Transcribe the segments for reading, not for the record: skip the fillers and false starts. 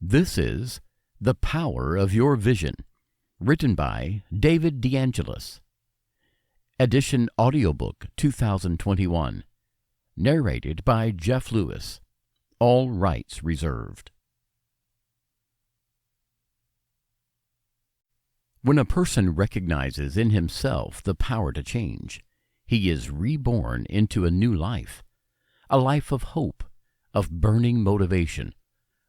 This is The Power of Your Vision, written by David DeAngelis. Edition Audiobook 2021. Narrated by Jeff Lewis. All rights reserved. When a person recognizes in himself the power to change, he is reborn into a new life, a life of hope, of burning motivation,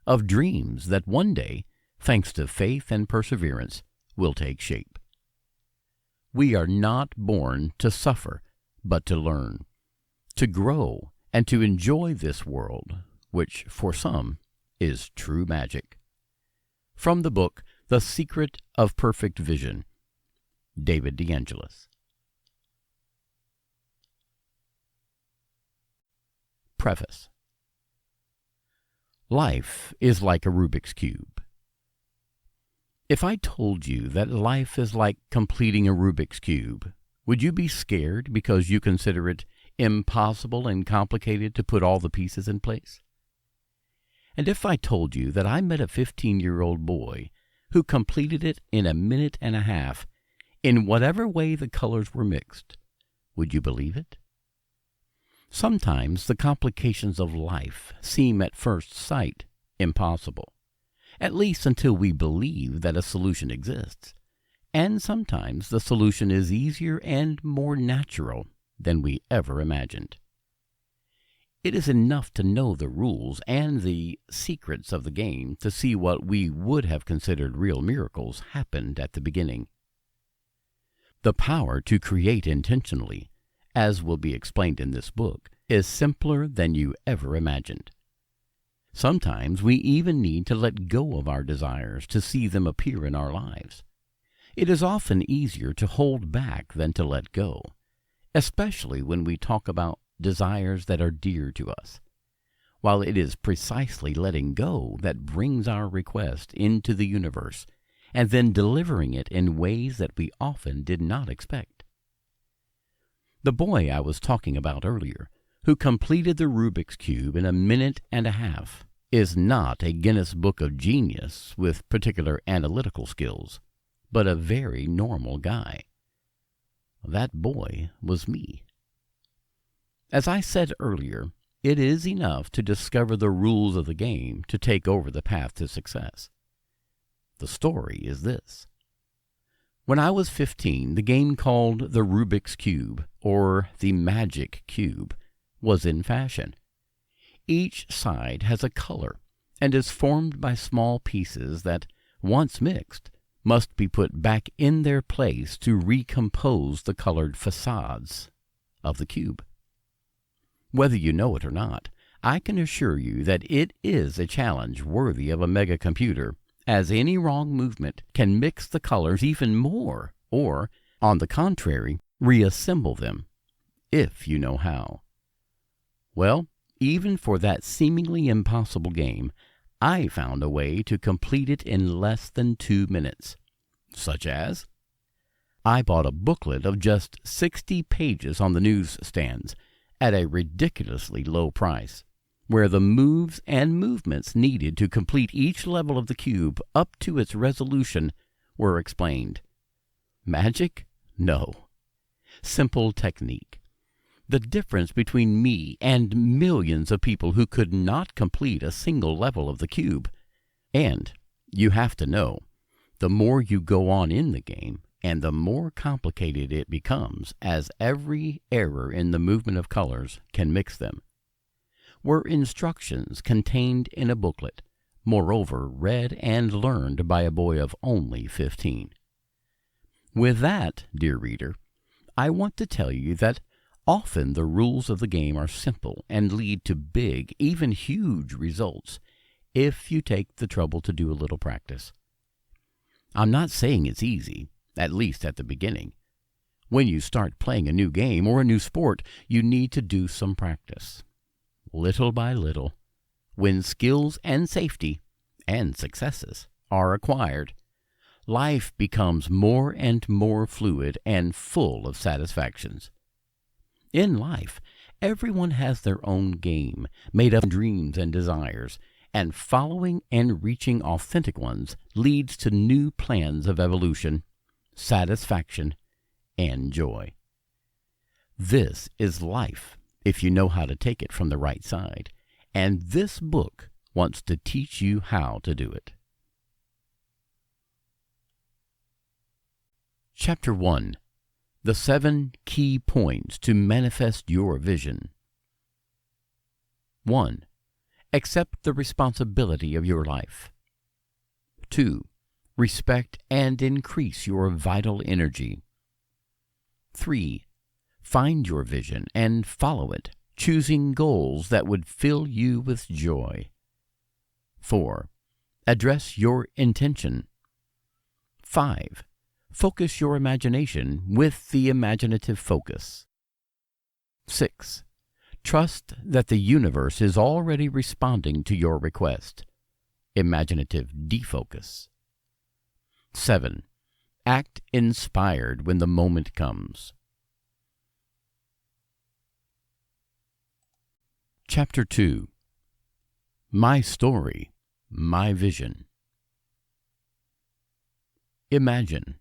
of dreams that one day, thanks to faith and perseverance, will take shape. We are not born to suffer, but to learn, to grow, and to enjoy this world, which for some is true magic. From the book, The Secret of Perfect Vision, David DeAngelis. Preface. Life is like a Rubik's Cube. If I told you that life is like completing a Rubik's Cube, would you be scared because you consider it impossible and complicated to put all the pieces in place? And if I told you that I met a 15-year-old boy who completed it in a minute and a half in whatever way the colors were mixed, would you believe it? Sometimes the complications of life seem at first sight impossible, at least until we believe that a solution exists, and sometimes the solution is easier and more natural than we ever imagined. It is enough to know the rules and the secrets of the game to see what we would have considered real miracles happened at the beginning. The power to create intentionally, as will be explained in this book, is simpler than you ever imagined. Sometimes we even need to let go of our desires to see them appear in our lives. It is often easier to hold back than to let go, especially when we talk about desires that are dear to us, while it is precisely letting go that brings our request into the universe and then delivering it in ways that we often did not expect. The boy I was talking about earlier, who completed the Rubik's Cube in a minute and a half, is not a Guinness Book of Genius with particular analytical skills, but a very normal guy. That boy was me. As I said earlier, it is enough to discover the rules of the game to take over the path to success. The story is this. When I was 15, the game called the Rubik's Cube, or the Magic Cube, was in fashion. Each side has a color and is formed by small pieces that, once mixed, must be put back in their place to recompose the colored facades of the cube. Whether you know it or not, I can assure you that it is a challenge worthy of a mega computer, as any wrong movement can mix the colors even more, or, on the contrary, reassemble them, if you know how. Well, even for that seemingly impossible game, I found a way to complete it in less than 2 minutes. Such as, I bought a booklet of just 60 pages on the newsstands at a ridiculously low price, where the moves and movements needed to complete each level of the cube up to its resolution were explained. Magic? No. Simple technique. The difference between me and millions of people who could not complete a single level of the cube. And, you have to know, the more you go on in the game, and the more complicated it becomes, as every error in the movement of colors can mix them, were instructions contained in a booklet, moreover read and learned by a boy of only 15. With that, dear reader, I want to tell you that often the rules of the game are simple and lead to big, even huge results, if you take the trouble to do a little practice. I'm not saying it's easy, at least at the beginning. When you start playing a new game or a new sport, you need to do some practice. Little by little, when skills and safety and successes are acquired, life becomes more and more fluid and full of satisfactions. In life, everyone has their own game, made up of dreams and desires, and following and reaching authentic ones leads to new plans of evolution, satisfaction, and joy. This is life if you know how to take it from the right side, and this book wants to teach you how to do it. Chapter 1. The 7 Key Points to Manifest Your Vision. 1. Accept the responsibility of your life. 2. Respect and increase your vital energy. 3. Find your vision and follow it, choosing goals that would fill you with joy. 4. Address your intention. 5. Focus your imagination with the imaginative focus. 6. Trust that the universe is already responding to your request. Imaginative defocus. 7. Act inspired when the moment comes. Chapter 2. My Story, My Vision. Imagine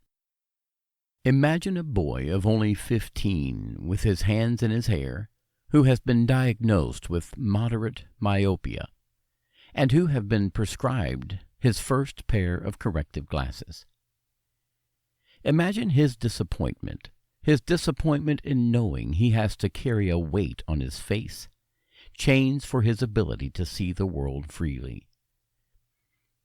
a boy of only 15 with his hands in his hair who has been diagnosed with moderate myopia and who have been prescribed his first pair of corrective glasses. Imagine his disappointment in knowing he has to carry a weight on his face, chains for his ability to see the world freely.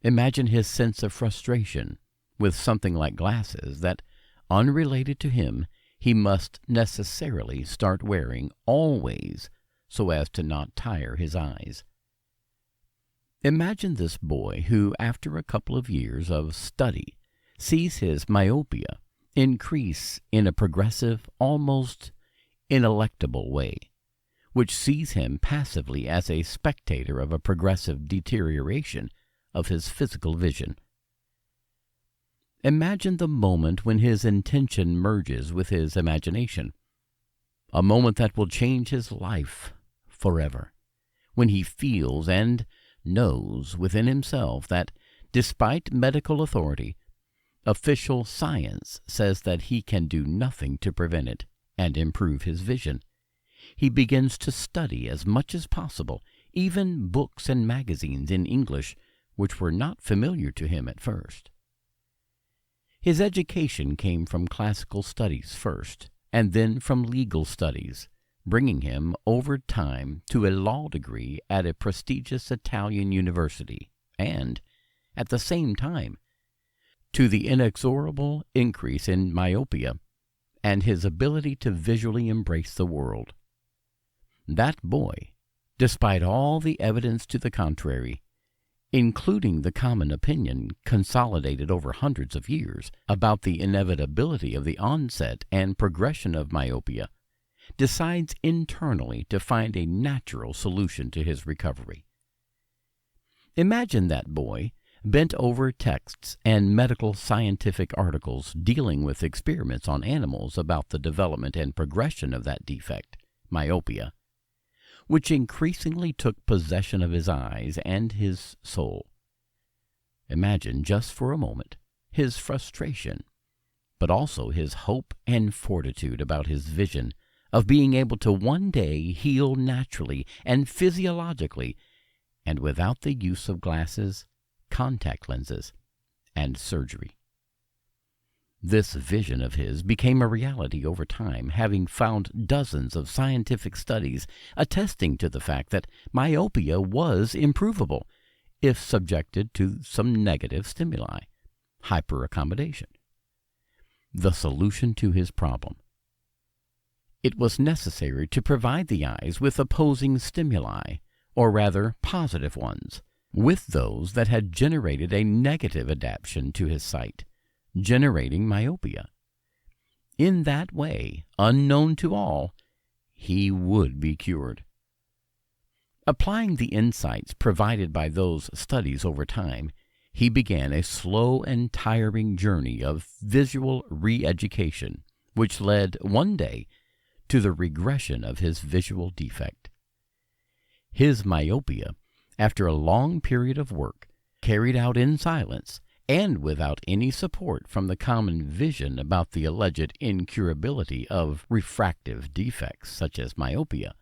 Imagine his sense of frustration with something like glasses that, unrelated to him, he must necessarily start wearing always so as to not tire his eyes. Imagine this boy who, after a couple of years of study, sees his myopia increase in a progressive, almost ineluctable way, which sees him passively as a spectator of a progressive deterioration of his physical vision. Imagine the moment when his intention merges with his imagination, a moment that will change his life forever, when he feels and knows within himself that, despite medical authority, official science says that he can do nothing to prevent it and improve his vision. He begins to study as much as possible, even books and magazines in English which were not familiar to him at first. His education came from classical studies first, and then from legal studies, bringing him over time to a law degree at a prestigious Italian university, and, at the same time, to the inexorable increase in myopia and his ability to visually embrace the world. That boy, despite all the evidence to the contrary, including the common opinion consolidated over hundreds of years about the inevitability of the onset and progression of myopia, decides internally to find a natural solution to his recovery. Imagine that boy bent over texts and medical scientific articles dealing with experiments on animals about the development and progression of that defect, myopia, which increasingly took possession of his eyes and his soul. Imagine, just for a moment, his frustration, but also his hope and fortitude about his vision of being able to one day heal naturally and physiologically and without the use of glasses, contact lenses, and surgery. This vision of his became a reality over time, having found dozens of scientific studies attesting to the fact that myopia was improvable if subjected to some negative stimuli, hyperaccommodation. The solution to his problem. It was necessary to provide the eyes with opposing stimuli, or rather positive ones, with those that had generated a negative adaptation to his sight, generating myopia. In that way, unknown to all, he would be cured. Applying the insights provided by those studies over time, he began a slow and tiring journey of visual re-education, which led one day to the regression of his visual defect. His myopia, after a long period of work, carried out in silence, and without any support from the common vision about the alleged incurability of refractive defects such as myopia,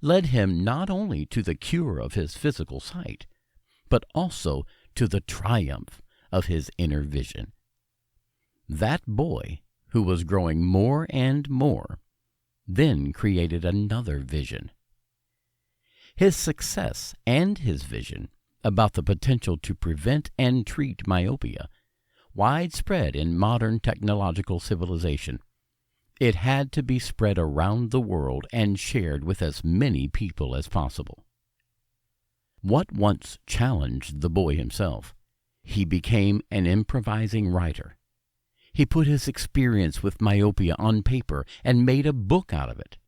led him not only to the cure of his physical sight, but also to the triumph of his inner vision. That boy, who was growing more and more, then created another vision. His success and his vision about the potential to prevent and treat myopia, widespread in modern technological civilization, it had to be spread around the world and shared with as many people as possible. What once challenged the boy himself, he became an improvising writer. He put his experience with myopia on paper and made a book out of it.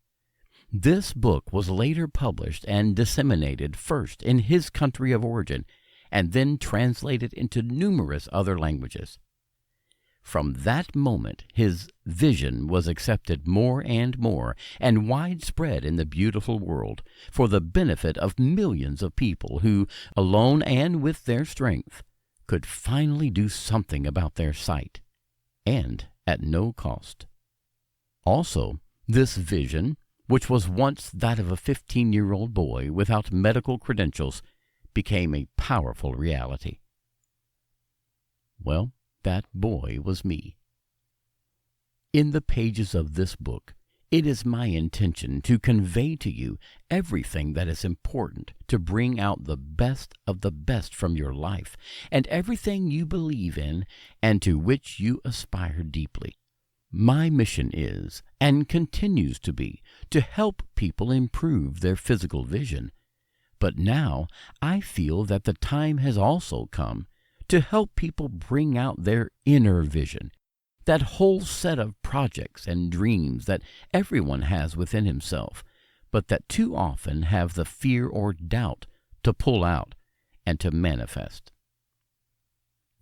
This book was later published and disseminated first in his country of origin and then translated into numerous other languages. From that moment, his vision was accepted more and more and widespread in the beautiful world for the benefit of millions of people who, alone and with their strength, could finally do something about their sight, and at no cost. Also, this vision, which was once that of a 15-year-old boy without medical credentials, became a powerful reality. Well, that boy was me. In the pages of this book, it is my intention to convey to you everything that is important to bring out the best of the best from your life and everything you believe in and to which you aspire deeply. My mission is, and continues to be, to help people improve their physical vision. But now I feel that the time has also come to help people bring out their inner vision, that whole set of projects and dreams that everyone has within himself, but that too often have the fear or doubt to pull out and to manifest.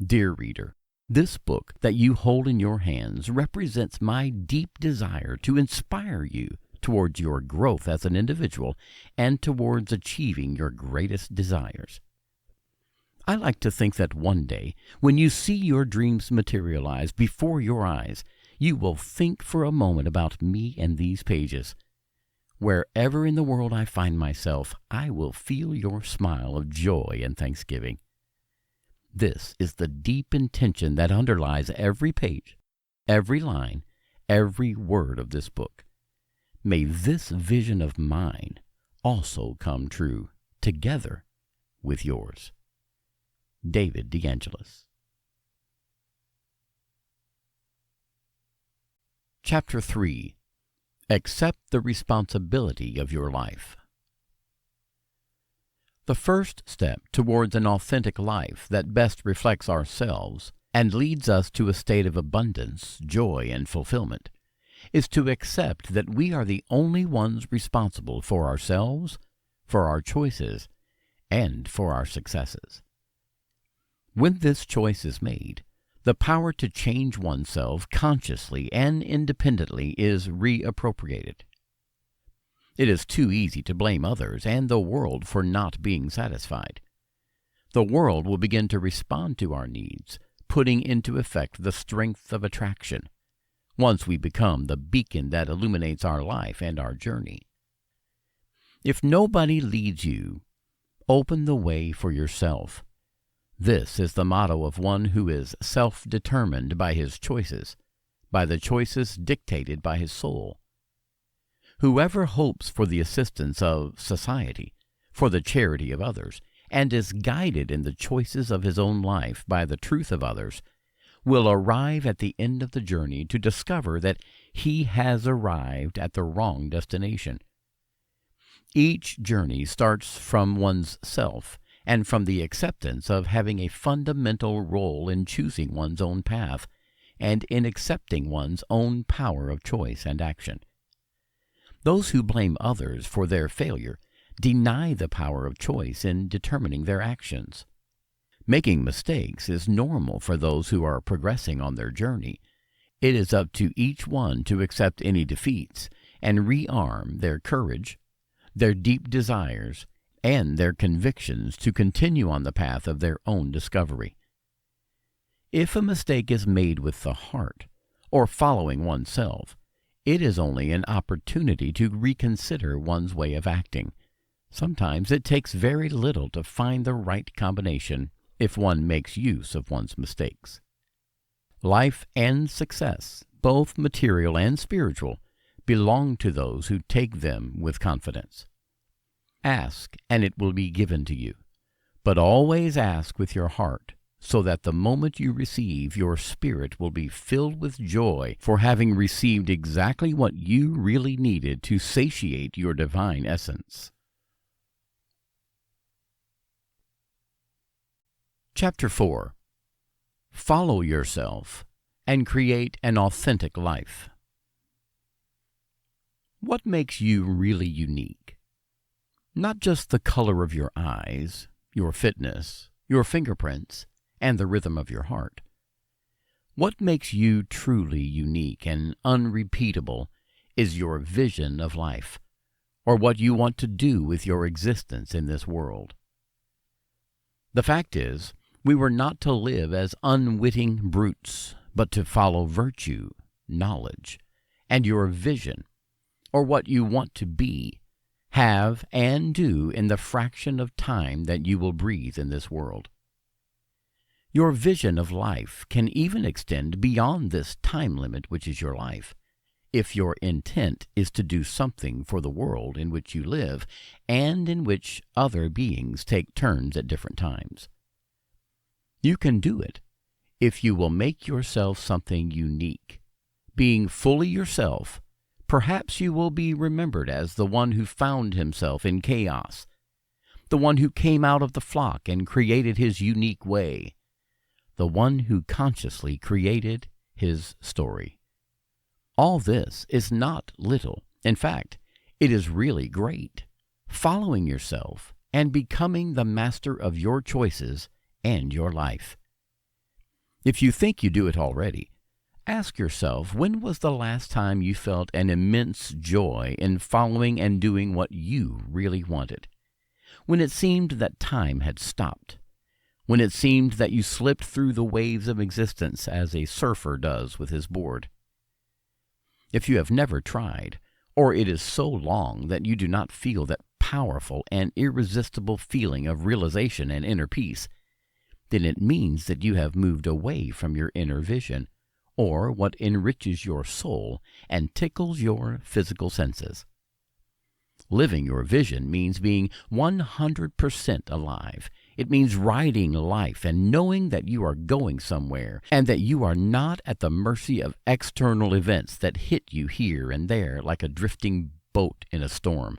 Dear reader, this book that you hold in your hands represents my deep desire to inspire you towards your growth as an individual and towards achieving your greatest desires. I like to think that one day, when you see your dreams materialize before your eyes, you will think for a moment about me and these pages. Wherever in the world I find myself, I will feel your smile of joy and thanksgiving. This is the deep intention that underlies every page, every line, every word of this book. May this vision of mine also come true, together with yours. David DeAngelis. Chapter 3. Accept the responsibility of your life. The first step towards an authentic life that best reflects ourselves and leads us to a state of abundance, joy, and fulfillment is to accept that we are the only ones responsible for ourselves, for our choices, and for our successes. When this choice is made, the power to change oneself consciously and independently is reappropriated. It is too easy to blame others and the world for not being satisfied. The world will begin to respond to our needs, putting into effect the strength of attraction, once we become the beacon that illuminates our life and our journey. If nobody leads you, open the way for yourself. This is the motto of one who is self-determined by his choices, by the choices dictated by his soul. Whoever hopes for the assistance of society, for the charity of others, and is guided in the choices of his own life by the truth of others, will arrive at the end of the journey to discover that he has arrived at the wrong destination. Each journey starts from one's self and from the acceptance of having a fundamental role in choosing one's own path and in accepting one's own power of choice and action. Those who blame others for their failure deny the power of choice in determining their actions. Making mistakes is normal for those who are progressing on their journey. It is up to each one to accept any defeats and rearm their courage, their deep desires, and their convictions to continue on the path of their own discovery. If a mistake is made with the heart, or following oneself, it is only an opportunity to reconsider one's way of acting. Sometimes it takes very little to find the right combination if one makes use of one's mistakes. Life and success, both material and spiritual, belong to those who take them with confidence. Ask, and it will be given to you. But always ask with your heart, so that the moment you receive, your spirit will be filled with joy for having received exactly what you really needed to satiate your divine essence. Chapter 4. Follow yourself and create an authentic life. What makes you really unique? Not just the color of your eyes, your fitness, your fingerprints, and the rhythm of your heart. What makes you truly unique and unrepeatable is your vision of life, or what you want to do with your existence in this world. The fact is, we were not to live as unwitting brutes, but to follow virtue, knowledge, and your vision, or what you want to be, have, and do in the fraction of time that you will breathe in this world. Your vision of life can even extend beyond this time limit which is your life, if your intent is to do something for the world in which you live and in which other beings take turns at different times. You can do it if you will make yourself something unique. Being fully yourself, perhaps you will be remembered as the one who found himself in chaos, the one who came out of the flock and created his unique way, the one who consciously created his story. All this is not little. In fact, it is really great. Following yourself and becoming the master of your choices and your life. If you think you do it already, ask yourself, when was the last time you felt an immense joy in following and doing what you really wanted? When it seemed that time had stopped? When it seemed that you slipped through the waves of existence as a surfer does with his board? If you have never tried, or it is so long that you do not feel that powerful and irresistible feeling of realization and inner peace, then it means that you have moved away from your inner vision, or what enriches your soul and tickles your physical senses. Living your vision means being 100% alive. It means riding life and knowing that you are going somewhere and that you are not at the mercy of external events that hit you here and there like a drifting boat in a storm.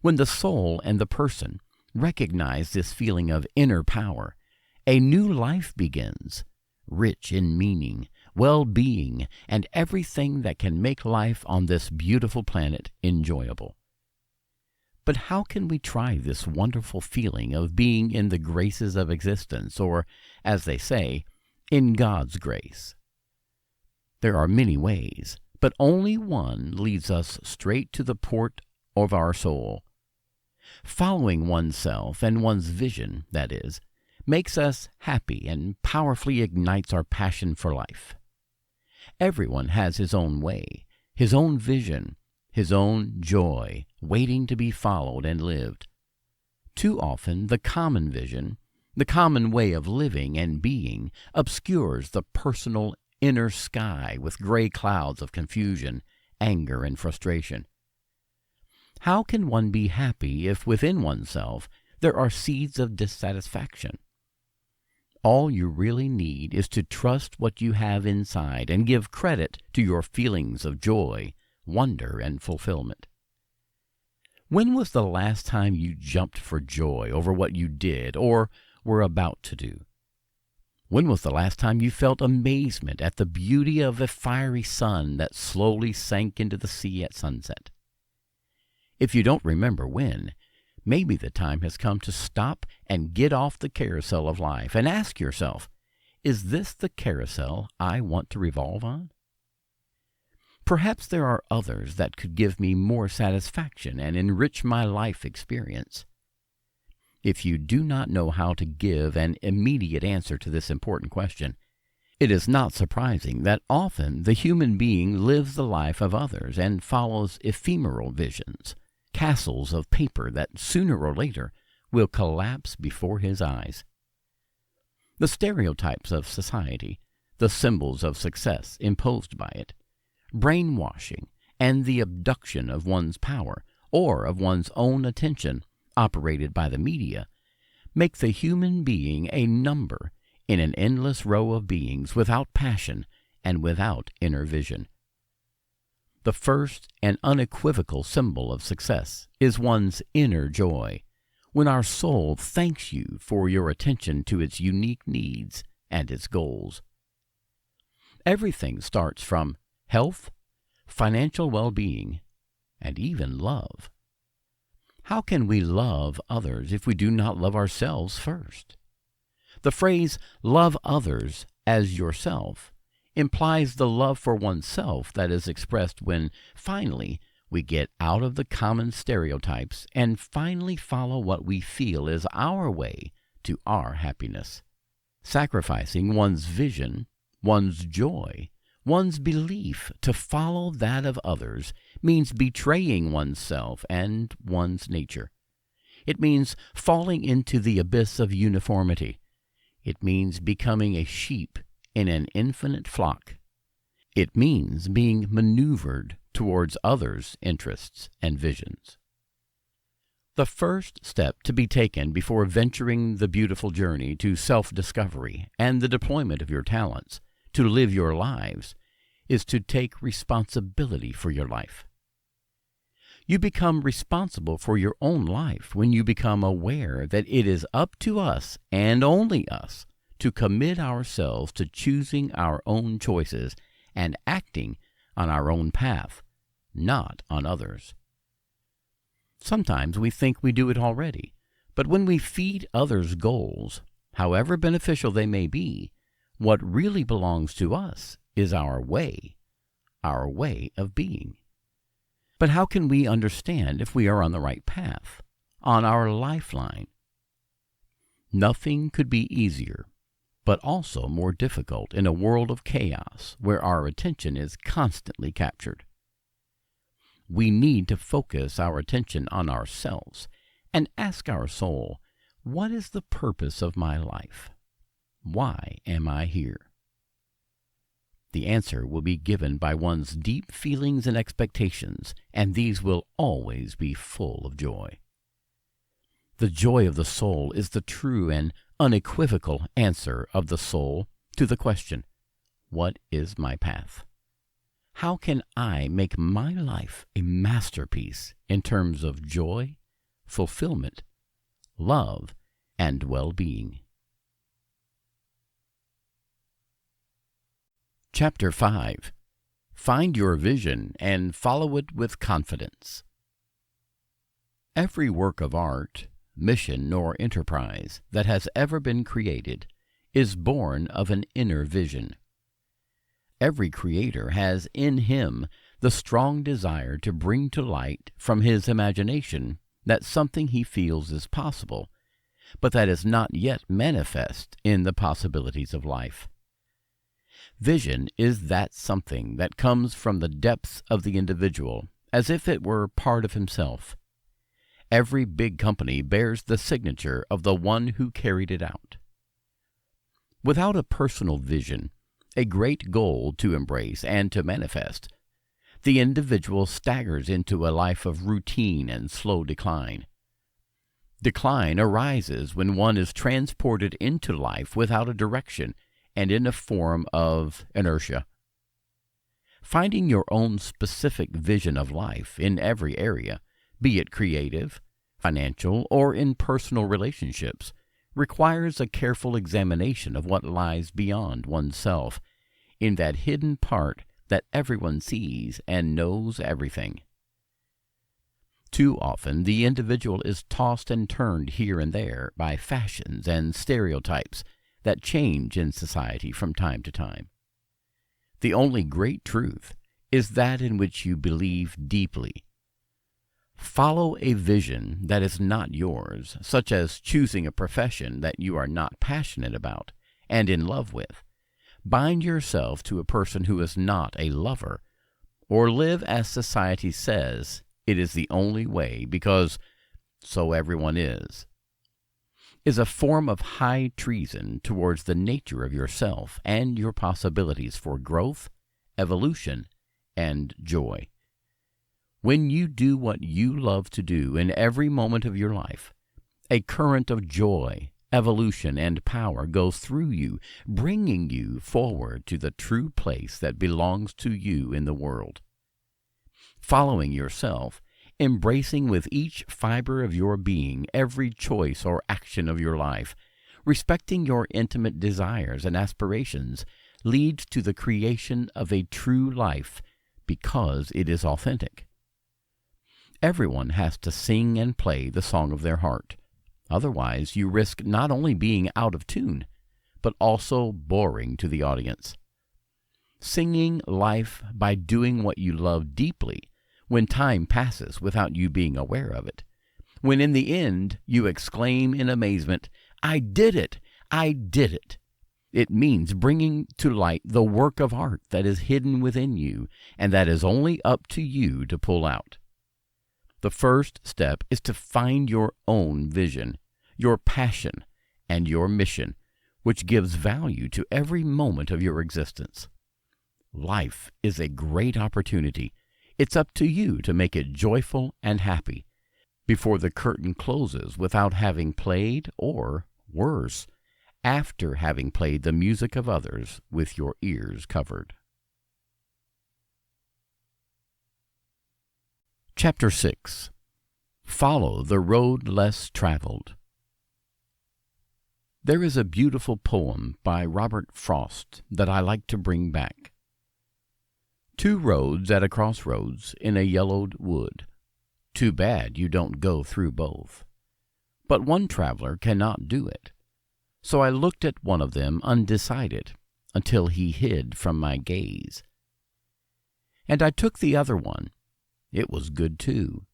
When the soul and the person recognize this feeling of inner power, a new life begins, rich in meaning, well-being, and everything that can make life on this beautiful planet enjoyable. But how can we try this wonderful feeling of being in the graces of existence, or, as they say, in God's grace? There are many ways, but only one leads us straight to the port of our soul. Following oneself and one's vision, that is, makes us happy and powerfully ignites our passion for life. Everyone has his own way, his own vision, his own joy, waiting to be followed and lived. Too often the common vision, the common way of living and being, obscures the personal inner sky with gray clouds of confusion, anger, and frustration. How can one be happy if within oneself there are seeds of dissatisfaction? All you really need is to trust what you have inside and give credit to your feelings of joy, wonder, and fulfillment. When was the last time you jumped for joy over what you did or were about to do? When was the last time you felt amazement at the beauty of a fiery sun that slowly sank into the sea at sunset? If you don't remember when, maybe the time has come to stop and get off the carousel of life and ask yourself, is this the carousel I want to revolve on? Perhaps there are others that could give me more satisfaction and enrich my life experience. If you do not know how to give an immediate answer to this important question, it is not surprising that often the human being lives the life of others and follows ephemeral visions, castles of paper that sooner or later will collapse before his eyes. The stereotypes of society, the symbols of success imposed by it, brainwashing, and the abduction of one's power or of one's own attention operated by the media make the human being a number in an endless row of beings without passion and without inner vision. The first and unequivocal symbol of success is one's inner joy, when our soul thanks you for your attention to its unique needs and its goals. Everything starts from health, financial well-being, and even love. How can we love others if we do not love ourselves first? The phrase, love others as yourself, implies the love for oneself that is expressed when, finally, we get out of the common stereotypes and finally follow what we feel is our way to our happiness. Sacrificing one's vision, one's joy, one's belief to follow that of others means betraying oneself and one's nature. It means falling into the abyss of uniformity. It means becoming a sheep in an infinite flock. It means being maneuvered towards others' interests and visions. The first step to be taken before venturing the beautiful journey to self-discovery and the deployment of your talents to live your lives is to take responsibility for your life. You become responsible for your own life when you become aware that it is up to us and only us to commit ourselves to choosing our own choices and acting on our own path, not on others. Sometimes we think we do it already, but when we feed others' goals, however beneficial they may be, what really belongs to us is our way of being. But how can we understand if we are on the right path, on our lifeline? Nothing could be easier, but also more difficult in a world of chaos where our attention is constantly captured. We need to focus our attention on ourselves and ask our soul, what is the purpose of my life? Why am I here? The answer will be given by one's deep feelings and expectations, and these will always be full of joy. The joy of the soul is the true and unequivocal answer of the soul to the question, what is my path? How can I make my life a masterpiece in terms of joy, fulfillment, love, and well-being? Chapter 5. Find your vision and follow it with confidence. Every work of art, mission, or enterprise that has ever been created is born of an inner vision. Every creator has in him the strong desire to bring to light from his imagination that something he feels is possible, but that is not yet manifest in the possibilities of life. Vision is that something that comes from the depths of the individual, as if it were part of himself. Every big company bears the signature of the one who carried it out. Without a personal vision, a great goal to embrace and to manifest, the individual staggers into a life of routine and slow decline. Decline arises when one is transported into life without a direction and in a form of inertia. Finding your own specific vision of life in every area, be it creative, financial, or in personal relationships, requires a careful examination of what lies beyond oneself, in that hidden part that everyone sees and knows everything. Too often the individual is tossed and turned here and there by fashions and stereotypes that change in society from time to time. The only great truth is that in which you believe deeply. Follow a vision that is not yours, such as choosing a profession that you are not passionate about and in love with. Bind yourself to a person who is not a lover, or live as society says it is the only way because so everyone is a form of high treason towards the nature of yourself and your possibilities for growth, evolution, and joy. When you do what you love to do in every moment of your life, a current of joy, evolution, and power goes through you, bringing you forward to the true place that belongs to you in the world. Following yourself, embracing with each fiber of your being every choice or action of your life, respecting your intimate desires and aspirations, leads to the creation of a true life because it is authentic. Everyone has to sing and play the song of their heart. Otherwise, you risk not only being out of tune, but also boring to the audience. Singing life by doing what you love deeply when time passes without you being aware of it. When in the end you exclaim in amazement, "I did it! I did it!" It means bringing to light the work of art that is hidden within you and that is only up to you to pull out. The first step is to find your own vision, your passion, and your mission, which gives value to every moment of your existence. Life is a great opportunity. It's up to you to make it joyful and happy before the curtain closes without having played, or, worse, after having played the music of others with your ears covered. Chapter 6. Follow the Road Less Traveled. There is a beautiful poem by Robert Frost that I like to bring back. Two roads at a crossroads in a yellowed wood. Too bad you don't go through both. But one traveler cannot do it. So I looked at one of them undecided until he hid from my gaze. And I took the other one. It was good too.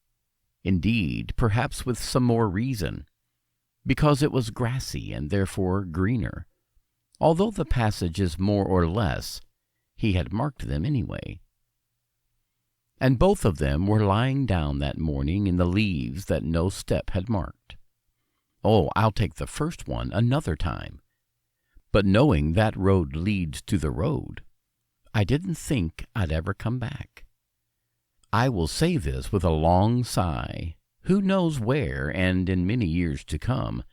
Indeed, perhaps with some more reason, because it was grassy and therefore greener. Although the passage is more or less, he had marked them anyway. And both of them were lying down that morning in the leaves that no step had marked. Oh, I'll take the first one another time. But knowing that road leads to the road, I didn't think I'd ever come back. I will say this with a long sigh. Who knows where, and in many years to come,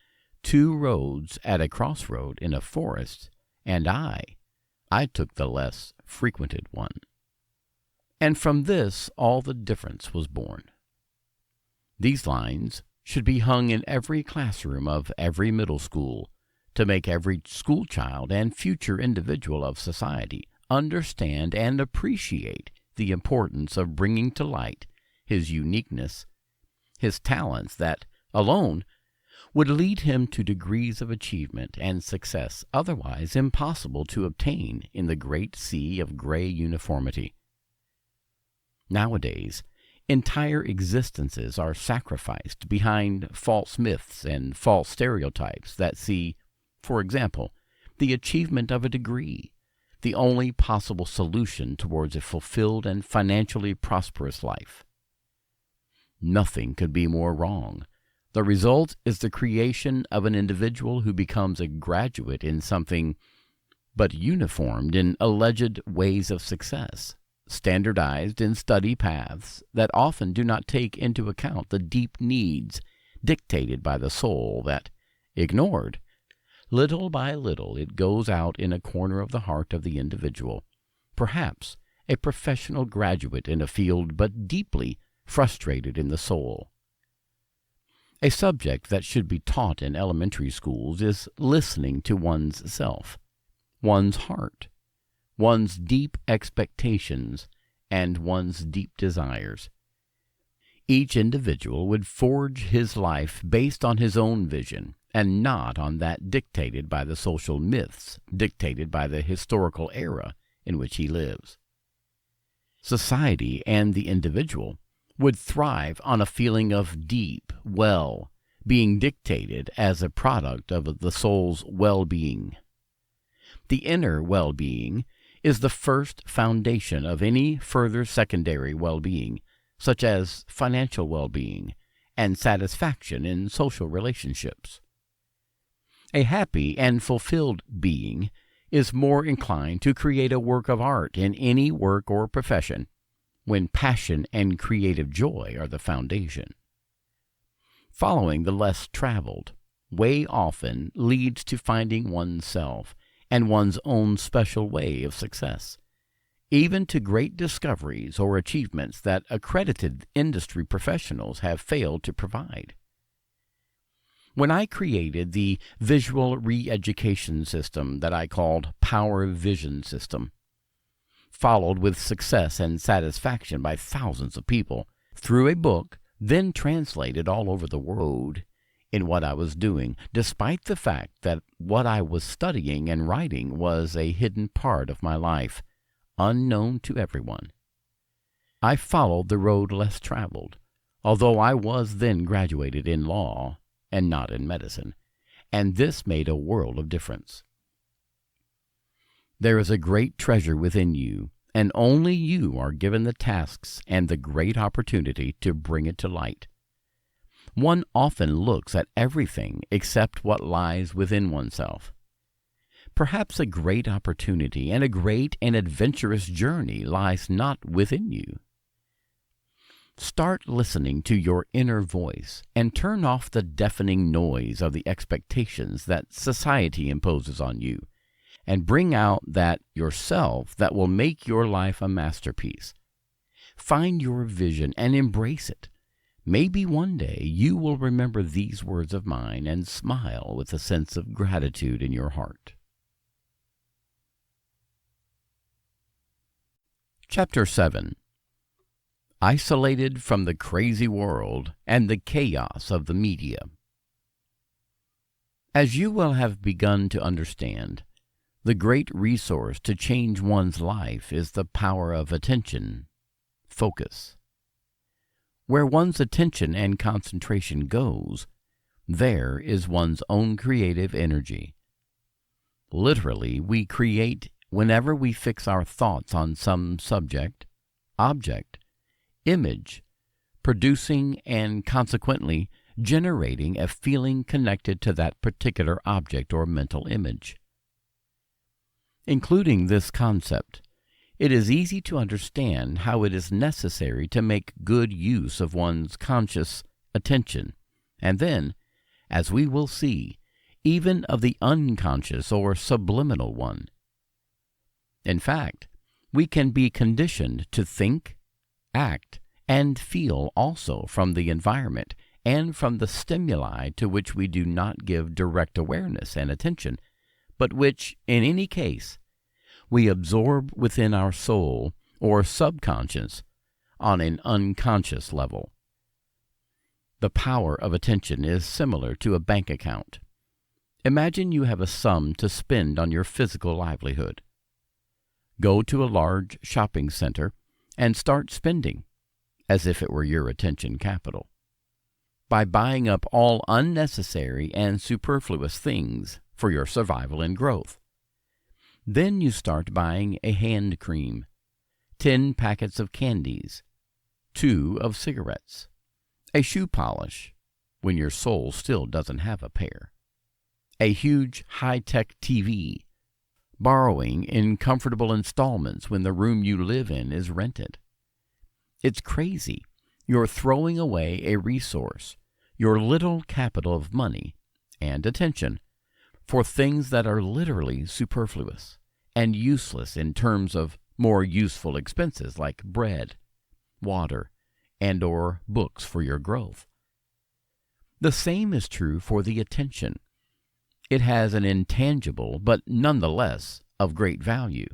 two roads at a crossroad in a forest, and I took the less frequented one. And from this all the difference was born. These lines should be hung in every classroom of every middle school to make every schoolchild and future individual of society understand and appreciate the importance of bringing to light his uniqueness, his talents that, alone, would lead him to degrees of achievement and success otherwise impossible to obtain in the great sea of gray uniformity. Nowadays, entire existences are sacrificed behind false myths and false stereotypes that see, for example, the achievement of a degree, the only possible solution towards a fulfilled and financially prosperous life. Nothing could be more wrong. The result is the creation of an individual who becomes a graduate in something, but uniformed in alleged ways of success, standardized in study paths that often do not take into account the deep needs dictated by the soul that, ignored, little by little it goes out in a corner of the heart of the individual, perhaps a professional graduate in a field but deeply frustrated in the soul. A subject that should be taught in elementary schools is listening to one's self, one's heart, one's deep expectations, and one's deep desires. Each individual would forge his life based on his own vision, and not on that dictated by the social myths, dictated by the historical era in which he lives. Society and the individual would thrive on a feeling of deep well being dictated as a product of the soul's well-being. The inner well-being is the first foundation of any further secondary well-being, such as financial well-being and satisfaction in social relationships. A happy and fulfilled being is more inclined to create a work of art in any work or profession when passion and creative joy are the foundation. Following the less traveled way often leads to finding oneself and one's own special way of success, even to great discoveries or achievements that accredited industry professionals have failed to provide. When I created the visual re-education system that I called Power Vision System, followed with success and satisfaction by thousands of people through a book, then translated all over the world in what I was doing, despite the fact that what I was studying and writing was a hidden part of my life, unknown to everyone. I followed the road less traveled, although I was then graduated in law and not in medicine, and this made a world of difference. There is a great treasure within you, and only you are given the tasks and the great opportunity to bring it to light. One often looks at everything except what lies within oneself. Perhaps a great opportunity and a great and adventurous journey lies not within you. Start listening to your inner voice and turn off the deafening noise of the expectations that society imposes on you, and bring out that yourself that will make your life a masterpiece. Find your vision and embrace it. Maybe one day you will remember these words of mine and smile with a sense of gratitude in your heart. Chapter 7. Isolated from the crazy world and the chaos of the media. As you will have begun to understand, the great resource to change one's life is the power of attention, focus. Where one's attention and concentration goes, there is one's own creative energy. Literally, we create whenever we fix our thoughts on some subject, object, image, producing and consequently generating a feeling connected to that particular object or mental image. Including this concept, it is easy to understand how it is necessary to make good use of one's conscious attention, and then, as we will see, even of the unconscious or subliminal one. In fact, we can be conditioned to think, act, and feel also from the environment and from the stimuli to which we do not give direct awareness and attention, but which, in any case, we absorb within our soul or subconscious on an unconscious level. The power of attention is similar to a bank account. Imagine you have a sum to spend on your physical livelihood. Go to a large shopping center and start spending, as if it were your attention capital, by buying up all unnecessary and superfluous things for your survival and growth. Then you start buying a hand cream, 10 packets of candies, 2 of cigarettes, a shoe polish, when your soul still doesn't have a pair, a huge high-tech TV, borrowing in comfortable installments when the room you live in is rented. It's crazy. You're throwing away a resource, your little capital of money and attention, for things that are literally superfluous and useless in terms of more useful expenses like bread, water, and or books for your growth. The same is true for the attention. It has an intangible, but nonetheless of great value.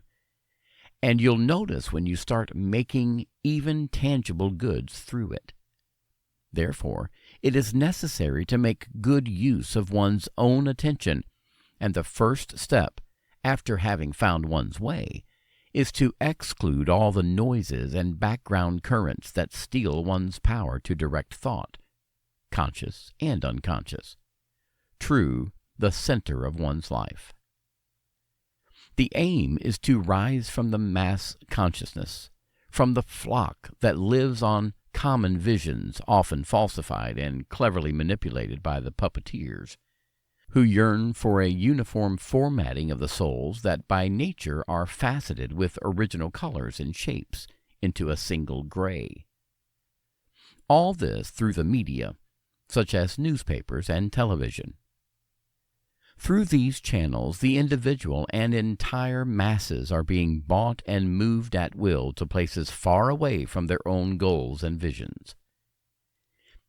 And you'll notice when you start making even tangible goods through it. Therefore, it is necessary to make good use of one's own attention, and the first step, after having found one's way, is to exclude all the noises and background currents that steal one's power to direct thought, conscious and unconscious, true, the center of one's life. The aim is to rise from the mass consciousness, from the flock that lives on common visions, often falsified and cleverly manipulated by the puppeteers, who yearn for a uniform formatting of the souls that by nature are faceted with original colors and shapes into a single gray. All this through the media, such as newspapers and television. Through these channels, the individual and entire masses are being bought and moved at will to places far away from their own goals and visions.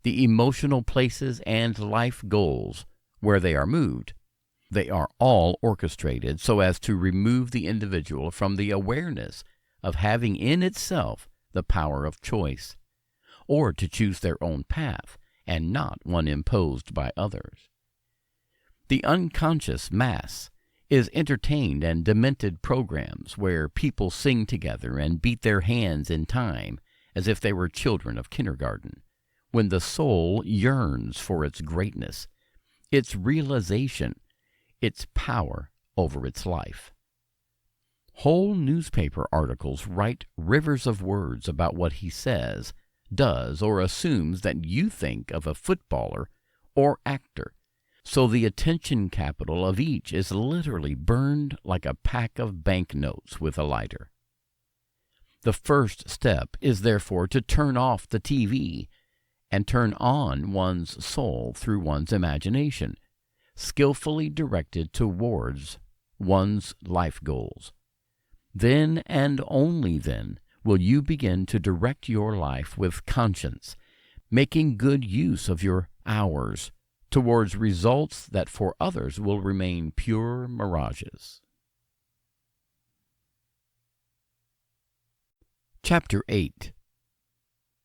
The emotional places and life goals where they are moved, they are all orchestrated so as to remove the individual from the awareness of having in itself the power of choice, or to choose their own path and not one imposed by others. The unconscious mass is entertained in demented programs where people sing together and beat their hands in time as if they were children of kindergarten, when the soul yearns for its greatness, its realization, its power over its life. Whole newspaper articles write rivers of words about what he says, does, or assumes that you think of a footballer or actor, so the attention capital of each is literally burned like a pack of banknotes with a lighter. The first step is therefore to turn off the TV and turn on one's soul through one's imagination, skillfully directed towards one's life goals. Then and only then will you begin to direct your life with conscience, making good use of your hours towards results that for others will remain pure mirages. Chapter 8.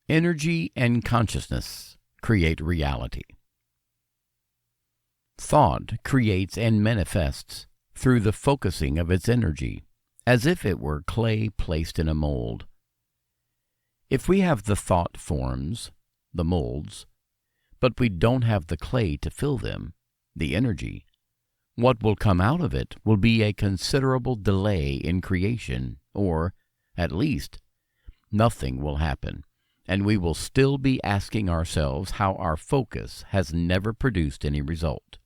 Energy and consciousness create reality. Thought creates and manifests through the focusing of its energy, as if it were clay placed in a mold. If we have the thought forms, the molds, but we don't have the clay to fill them, the energy, what will come out of it will be a considerable delay in creation, or, at least, nothing will happen, and we will still be asking ourselves how our focus has never produced any result.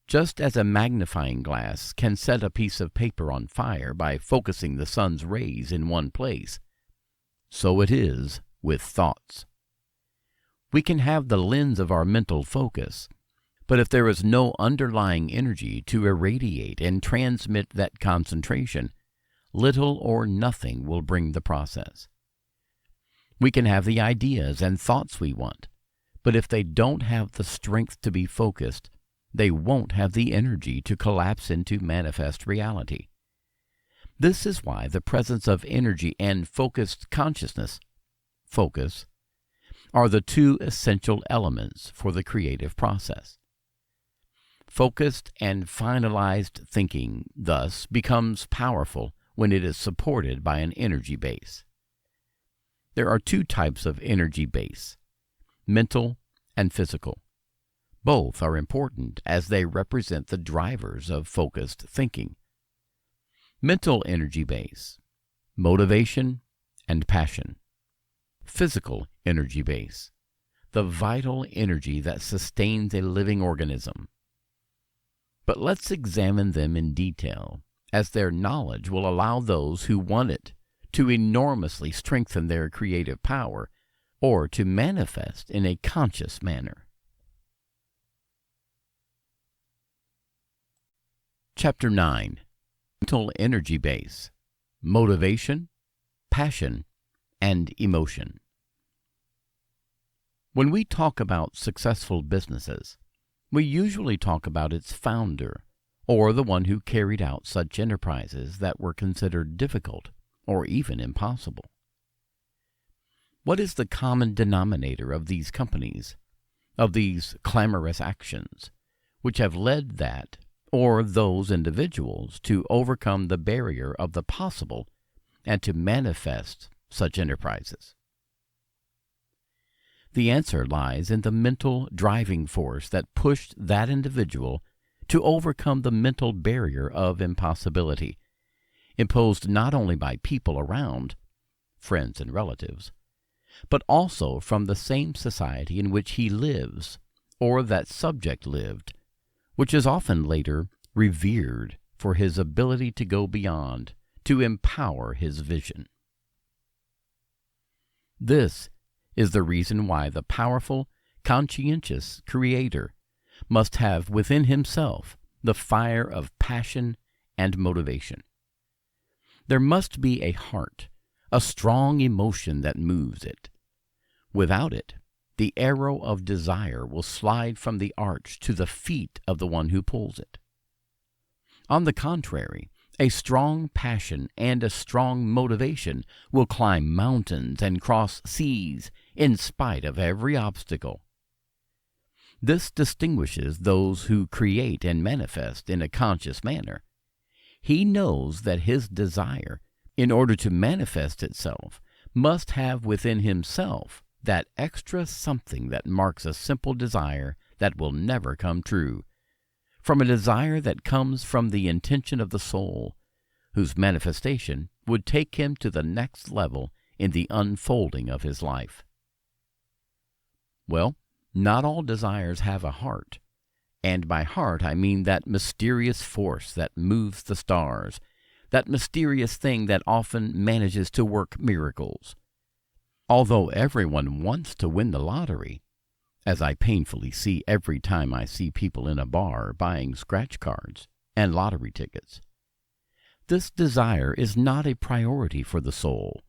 Just as a magnifying glass can set a piece of paper on fire by focusing the sun's rays in one place, so it is with thoughts. We can have the lens of our mental focus, but if there is no underlying energy to irradiate and transmit that concentration, little or nothing will bring the process. We can have the ideas and thoughts we want, but if they don't have the strength to be focused, they won't have the energy to collapse into manifest reality. This is why the presence of energy and focused consciousness, focus, are the two essential elements for the creative process. Focused and finalized thinking, thus, becomes powerful when it is supported by an energy base. There are two types of energy base, mental and physical. Both are important as they represent the drivers of focused thinking. Mental energy base, motivation and passion. Physical energy base, the vital energy that sustains a living organism. But let's examine them in detail, as their knowledge will allow those who want it to enormously strengthen their creative power or to manifest in a conscious manner. Chapter 9. Mental energy base, motivation, passion, and emotion. When we talk about successful businesses, we usually talk about its founder, or the one who carried out such enterprises that were considered difficult or even impossible. What is the common denominator of these companies, of these clamorous actions, which have led that, or those individuals to overcome the barrier of the possible and to manifest such enterprises? The answer lies in the mental driving force that pushed that individual to overcome the mental barrier of impossibility, imposed not only by people around, friends and relatives, but also from the same society in which he lives, or that subject lived, which is often later revered for his ability to go beyond, to empower his vision. This is the reason why the powerful, conscientious Creator must have within himself the fire of passion and motivation. There must be a heart, a strong emotion that moves it. Without it, the arrow of desire will slide from the arch to the feet of the one who pulls it. On the contrary, a strong passion and a strong motivation will climb mountains and cross seas in spite of every obstacle. This distinguishes those who create and manifest in a conscious manner. He knows that his desire, in order to manifest itself, must have within himself that extra something that marks a simple desire that will never come true, from a desire that comes from the intention of the soul, whose manifestation would take him to the next level in the unfolding of his life. Well, not all desires have a heart, and by heart I mean that mysterious force that moves the stars, that mysterious thing that often manages to work miracles. Although everyone wants to win the lottery, as I painfully see every time I see people in a bar buying scratch cards and lottery tickets, this desire is not a priority for the soul.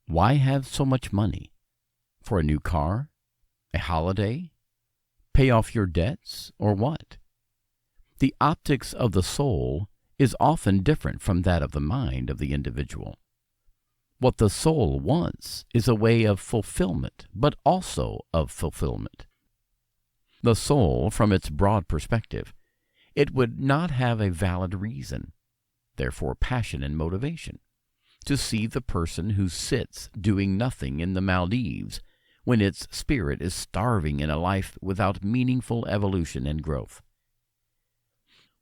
Why have so much money? For a new car? A holiday? Pay off your debts, or what? The optics of the soul is often different from that of the mind of the individual. What the soul wants is a way of fulfillment, but also of fulfillment. The soul, from its broad perspective, it would not have a valid reason, therefore passion and motivation, to see the person who sits doing nothing in the Maldives when its spirit is starving in a life without meaningful evolution and growth.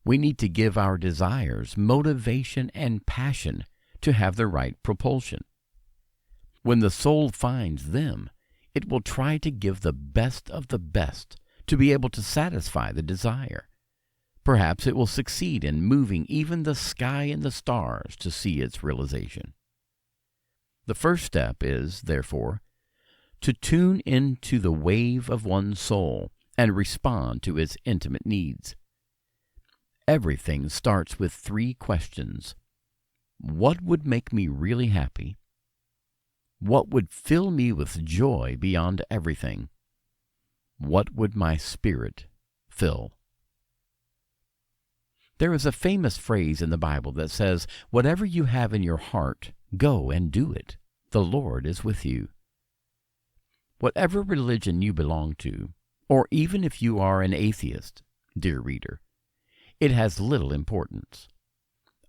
We need to give our desires motivation and passion to have the right propulsion. When the soul finds them, it will try to give the best of the best to be able to satisfy the desire. Perhaps it will succeed in moving even the sky and the stars to see its realization. The first step is, therefore, to tune into the wave of one's soul and respond to its intimate needs. Everything starts with 3 questions. What would make me really happy? What would fill me with joy beyond everything? What would my spirit fill? There is a famous phrase in the Bible that says, "Whatever you have in your heart, go and do it. The Lord is with you." Whatever religion you belong to, or even if you are an atheist, dear reader, it has little importance.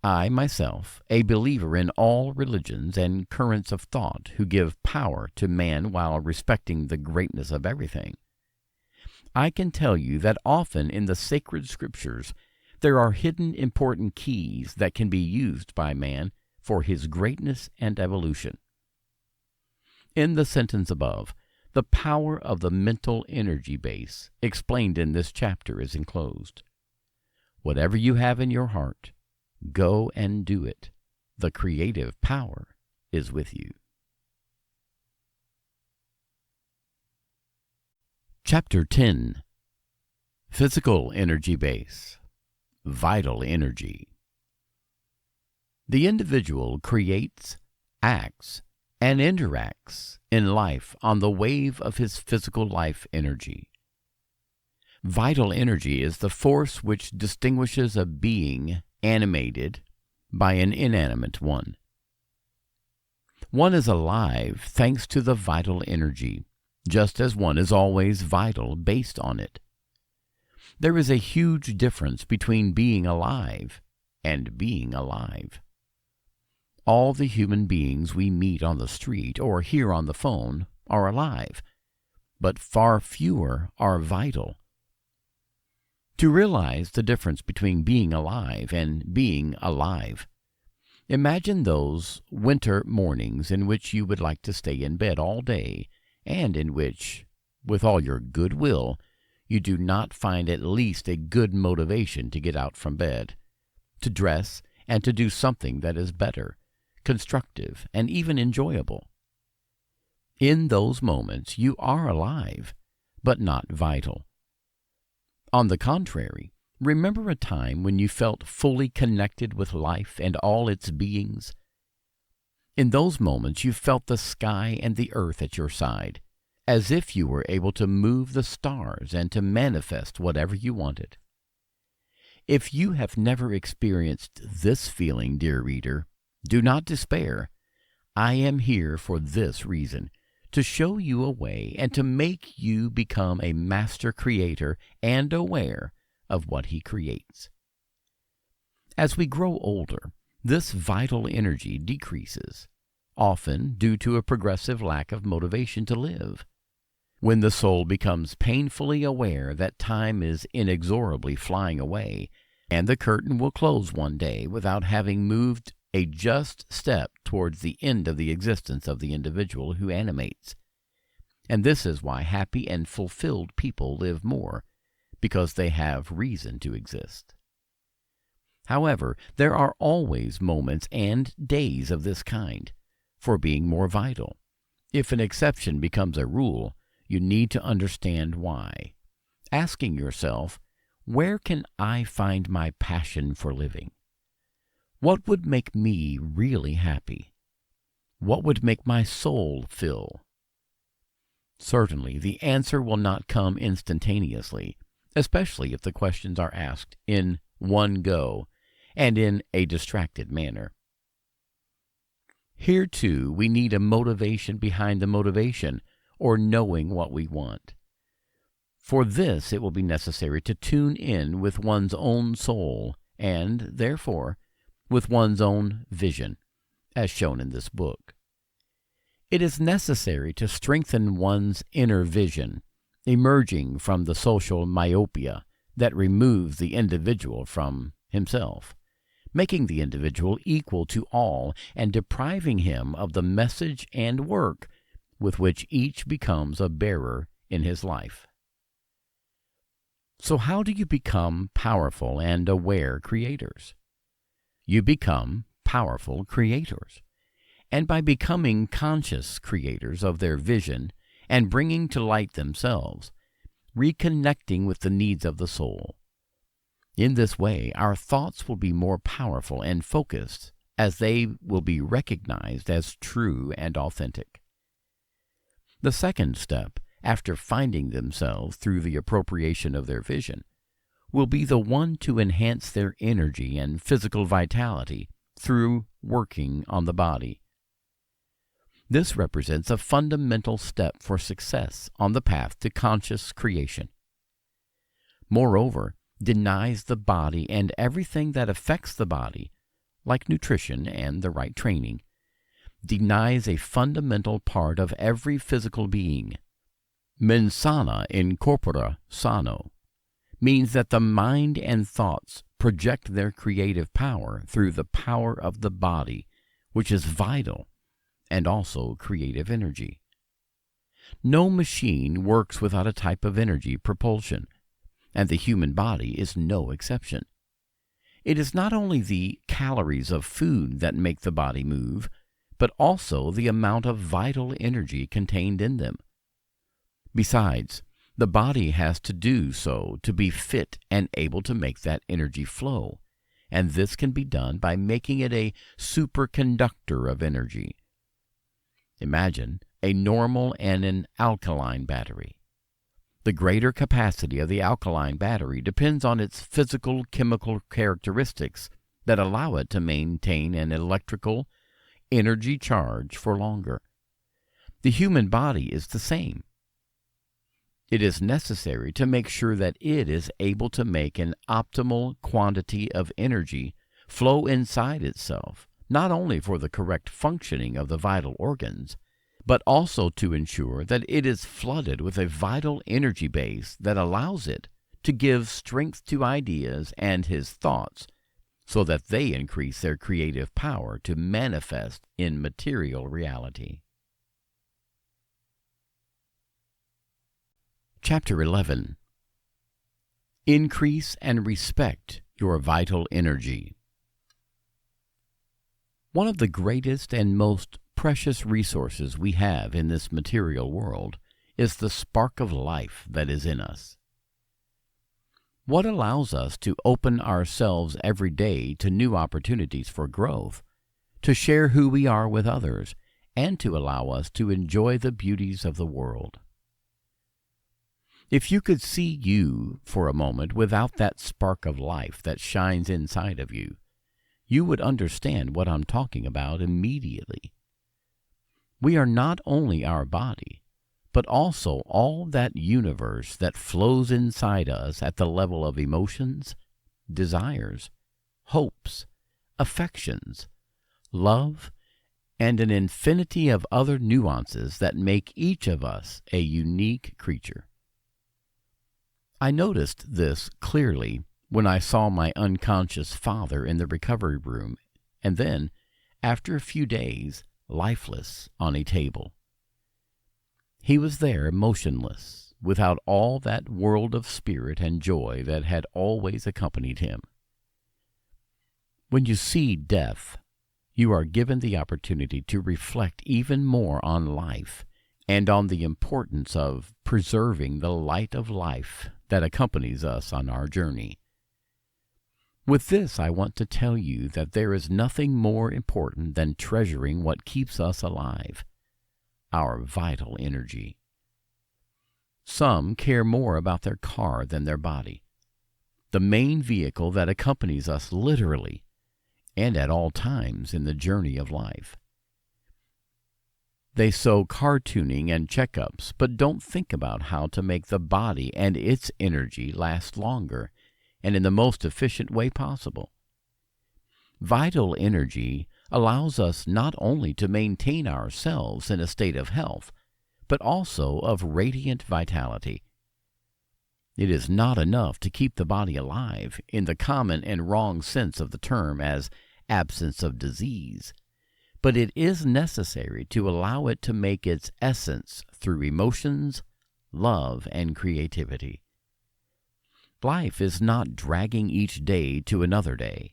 I, myself, a believer in all religions and currents of thought who give power to man while respecting the greatness of everything, I can tell you that often in the sacred scriptures there are hidden important keys that can be used by man for his greatness and evolution. In the sentence above, the power of the mental energy base explained in this chapter is enclosed. Whatever you have in your heart, go and do it. The creative power is with you. Chapter 10. Physical Energy Base. Vital Energy. The individual creates, acts, and interacts in life on the wave of his physical life energy. Vital energy is the force which distinguishes a being animated by an inanimate one. One is alive thanks to the vital energy, just as one is always vital based on it. There is a huge difference between being alive and being alive. All the human beings we meet on the street or hear on the phone are alive, but far fewer are vital. To realize the difference between being alive and being alive, imagine those winter mornings in which you would like to stay in bed all day and in which, with all your good will, you do not find at least a good motivation to get out from bed, to dress, and to do something that is better, constructive, and even enjoyable. In those moments, you are alive, but not vital. On the contrary, remember a time when you felt fully connected with life and all its beings. In those moments, you felt the sky and the earth at your side, as if you were able to move the stars and to manifest whatever you wanted. If you have never experienced this feeling, dear reader, do not despair. I am here for this reason, to show you a way and to make you become a master creator and aware of what he creates. As we grow older, this vital energy decreases, often due to a progressive lack of motivation to live. When the soul becomes painfully aware that time is inexorably flying away, and the curtain will close one day without having moved a just step towards the end of the existence of the individual who animates. And this is why happy and fulfilled people live more, because they have reason to exist. However, there are always moments and days of this kind, for being more vital. If an exception becomes a rule, you need to understand why, asking yourself, where can I find my passion for living? What would make me really happy? What would make my soul fill? Certainly, the answer will not come instantaneously, especially if the questions are asked in one go and in a distracted manner. Here, too, we need a motivation behind the motivation, or knowing what we want. For this, it will be necessary to tune in with one's own soul and, therefore, with one's own vision, as shown in this book. It is necessary to strengthen one's inner vision, emerging from the social myopia that removes the individual from himself, making the individual equal to all and depriving him of the message and work with which each becomes a bearer in his life. So how do you become powerful and aware creators? You become powerful creators. And by becoming conscious creators of their vision and bringing to light themselves, reconnecting with the needs of the soul. In this way, our thoughts will be more powerful and focused, as they will be recognized as true and authentic. The second step, after finding themselves through the appropriation of their vision, will be the one to enhance their energy and physical vitality through working on the body. This represents a fundamental step for success on the path to conscious creation. Moreover, denies the body and everything that affects the body, like nutrition and the right training, denies a fundamental part of every physical being. Mens sana in corpore sano means that the mind and thoughts project their creative power through the power of the body, which is vital and also creative energy. No machine works without a type of energy propulsion, and the human body is no exception. It is not only the calories of food that make the body move, but also the amount of vital energy contained in them. Besides, the body has to do so to be fit and able to make that energy flow, and this can be done by making it a superconductor of energy. Imagine a normal and an alkaline battery. The greater capacity of the alkaline battery depends on its physical chemical characteristics that allow it to maintain an electrical energy charge for longer. The human body is the same. It is necessary to make sure that it is able to make an optimal quantity of energy flow inside itself, not only for the correct functioning of the vital organs, but also to ensure that it is flooded with a vital energy base that allows it to give strength to ideas and his thoughts, so that they increase their creative power to manifest in material reality. Chapter 11. Increase and respect your vital energy. One of the greatest and most precious resources we have in this material world is the spark of life that is in us. What allows us to open ourselves every day to new opportunities for growth, to share who we are with others, and to allow us to enjoy the beauties of the world. If you could see you for a moment without that spark of life that shines inside of you, you would understand what I'm talking about immediately. We are not only our body, but also all that universe that flows inside us at the level of emotions, desires, hopes, affections, love, and an infinity of other nuances that make each of us a unique creature. I noticed this clearly when I saw my unconscious father in the recovery room, and then, after a few days, lifeless on a table. He was there motionless, without all that world of spirit and joy that had always accompanied him. When you see death, you are given the opportunity to reflect even more on life and on the importance of preserving the light of life that accompanies us on our journey. With this, I want to tell you that there is nothing more important than treasuring what keeps us alive, our vital energy. Some care more about their car than their body, the main vehicle that accompanies us literally and at all times in the journey of life. They sow car tuning and checkups, but don't think about how to make the body and its energy last longer and in the most efficient way possible. Vital energy allows us not only to maintain ourselves in a state of health, but also of radiant vitality. It is not enough to keep the body alive in the common and wrong sense of the term as absence of disease, but it is necessary to allow it to make its essence through emotions, love, and creativity. Life is not dragging each day to another day,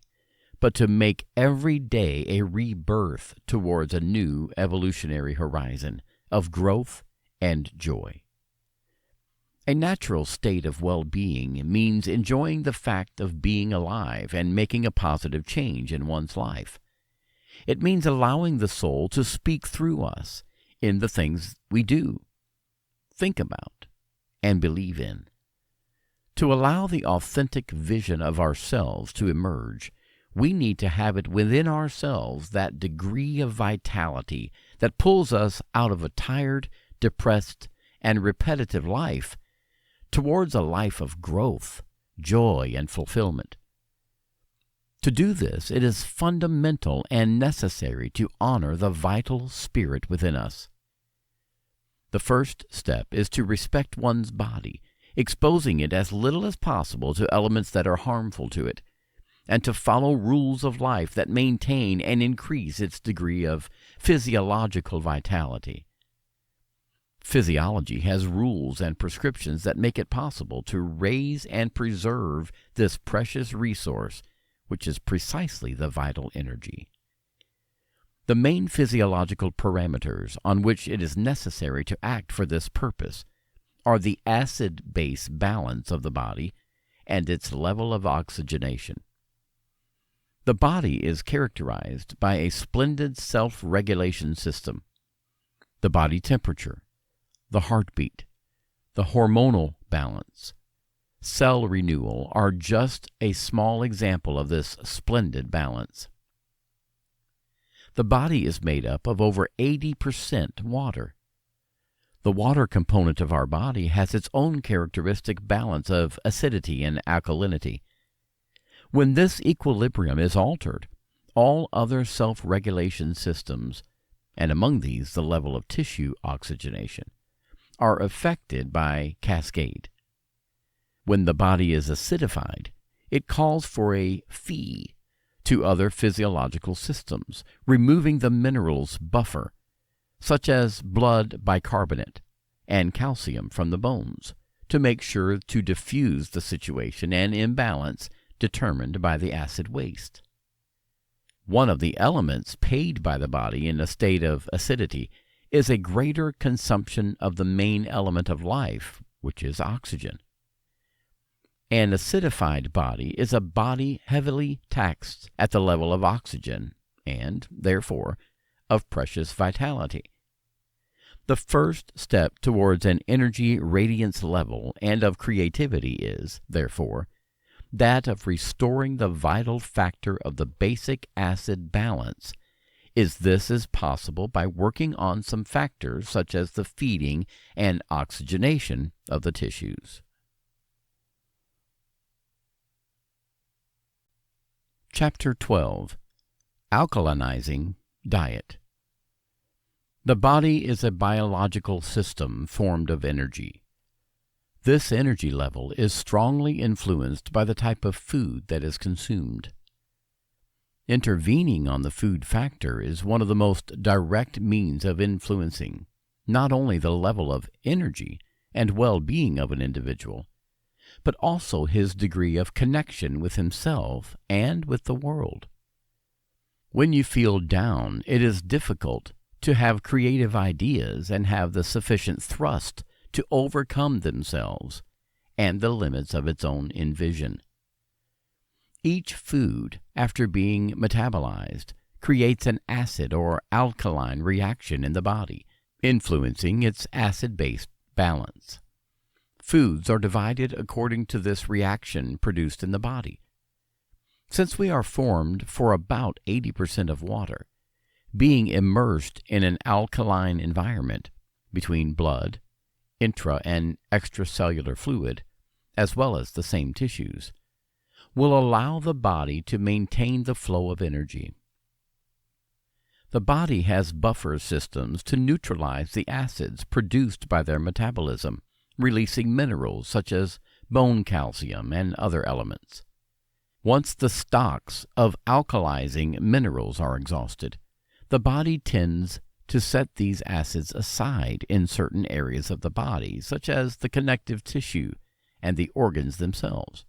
but to make every day a rebirth towards a new evolutionary horizon of growth and joy. A natural state of well-being means enjoying the fact of being alive and making a positive change in one's life. It means allowing the soul to speak through us in the things we do, think about, and believe in. To allow the authentic vision of ourselves to emerge, we need to have it within ourselves that degree of vitality that pulls us out of a tired, depressed, and repetitive life towards a life of growth, joy, and fulfillment. To do this, it is fundamental and necessary to honor the vital spirit within us. The first step is to respect one's body, exposing it as little as possible to elements that are harmful to it, and to follow rules of life that maintain and increase its degree of physiological vitality. Physiology has rules and prescriptions that make it possible to raise and preserve this precious resource, which is precisely the vital energy. The main physiological parameters on which it is necessary to act for this purpose are the acid-base balance of the body and its level of oxygenation. The body is characterized by a splendid self-regulation system. The body temperature, the heartbeat, the hormonal balance, cell renewal are just a small example of this splendid balance. The body is made up of over 80% water. The water component of our body has its own characteristic balance of acidity and alkalinity. When this equilibrium is altered, all other self-regulation systems, and among these the level of tissue oxygenation, are affected by cascade. When the body is acidified, it calls for a fee to other physiological systems, removing the minerals buffer, such as blood bicarbonate and calcium from the bones, to make sure to diffuse the situation and imbalance determined by the acid waste. One of the elements paid by the body in a state of acidity is a greater consumption of the main element of life, which is oxygen. An acidified body is a body heavily taxed at the level of oxygen and, therefore, of precious vitality. The first step towards an energy radiance level and of creativity is, therefore, that of restoring the vital factor of the basic acid balance. This is possible by working on some factors such as the feeding and oxygenation of the tissues. Chapter 12. Alkalizing Diet. The body is a biological system formed of energy. This energy level is strongly influenced by the type of food that is consumed. Intervening on the food factor is one of the most direct means of influencing not only the level of energy and well-being of an individual, but also his degree of connection with himself and with the world. When you feel down, it is difficult to have creative ideas and have the sufficient thrust to overcome themselves and the limits of its own envision. Each food, after being metabolized, creates an acid or alkaline reaction in the body, influencing its acid-base balance. Foods are divided according to this reaction produced in the body. Since we are formed for about 80% of water, being immersed in an alkaline environment between blood, intra and extracellular fluid, as well as the same tissues, will allow the body to maintain the flow of energy. The body has buffer systems to neutralize the acids produced by their metabolism, releasing minerals such as bone calcium and other elements. Once the stocks of alkalizing minerals are exhausted, the body tends to set these acids aside in certain areas of the body, such as the connective tissue and the organs themselves.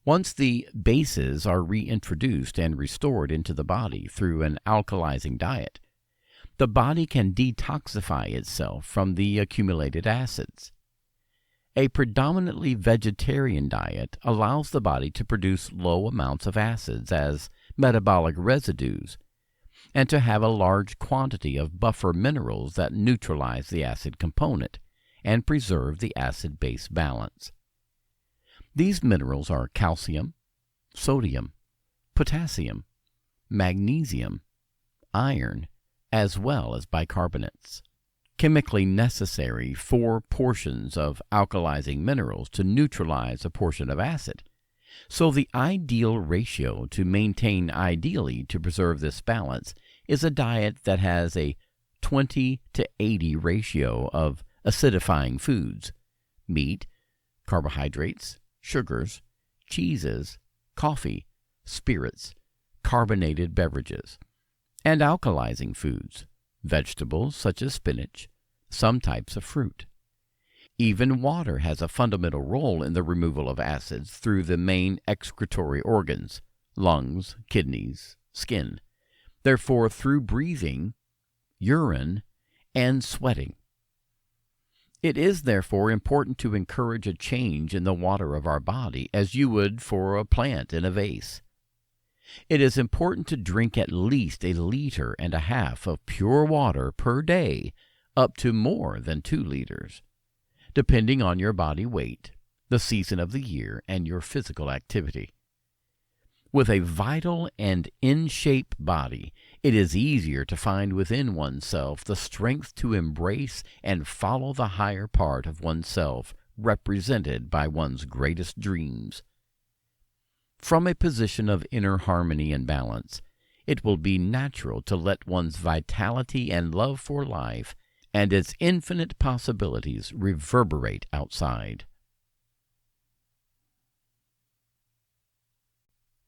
Once the bases are reintroduced and restored into the body through an alkalizing diet, the body can detoxify itself from the accumulated acids. A predominantly vegetarian diet allows the body to produce low amounts of acids as metabolic residues, and to have a large quantity of buffer minerals that neutralize the acid component and preserve the acid-base balance. These minerals are calcium, sodium, potassium, magnesium, iron, as well as bicarbonates. Chemically necessary 4 portions of alkalizing minerals to neutralize a portion of acid. So the ideal ratio to maintain ideally to preserve this balance is a diet that has a 20 to 80 ratio of acidifying foods, meat, carbohydrates, sugars, cheeses, coffee, spirits, carbonated beverages, and alkalizing foods, vegetables such as spinach, some types of fruit. Even water has a fundamental role in the removal of acids through the main excretory organs, lungs, kidneys, skin. Therefore, through breathing, urine, and sweating. It is therefore important to encourage a change in the water of our body as you would for a plant in a vase. It is important to drink at least 1.5 liters of pure water per day, up to more than 2 liters, depending on your body weight, the season of the year, and your physical activity. With a vital and in-shape body, it is easier to find within oneself the strength to embrace and follow the higher part of oneself represented by one's greatest dreams. From a position of inner harmony and balance, it will be natural to let one's vitality and love for life and its infinite possibilities reverberate outside.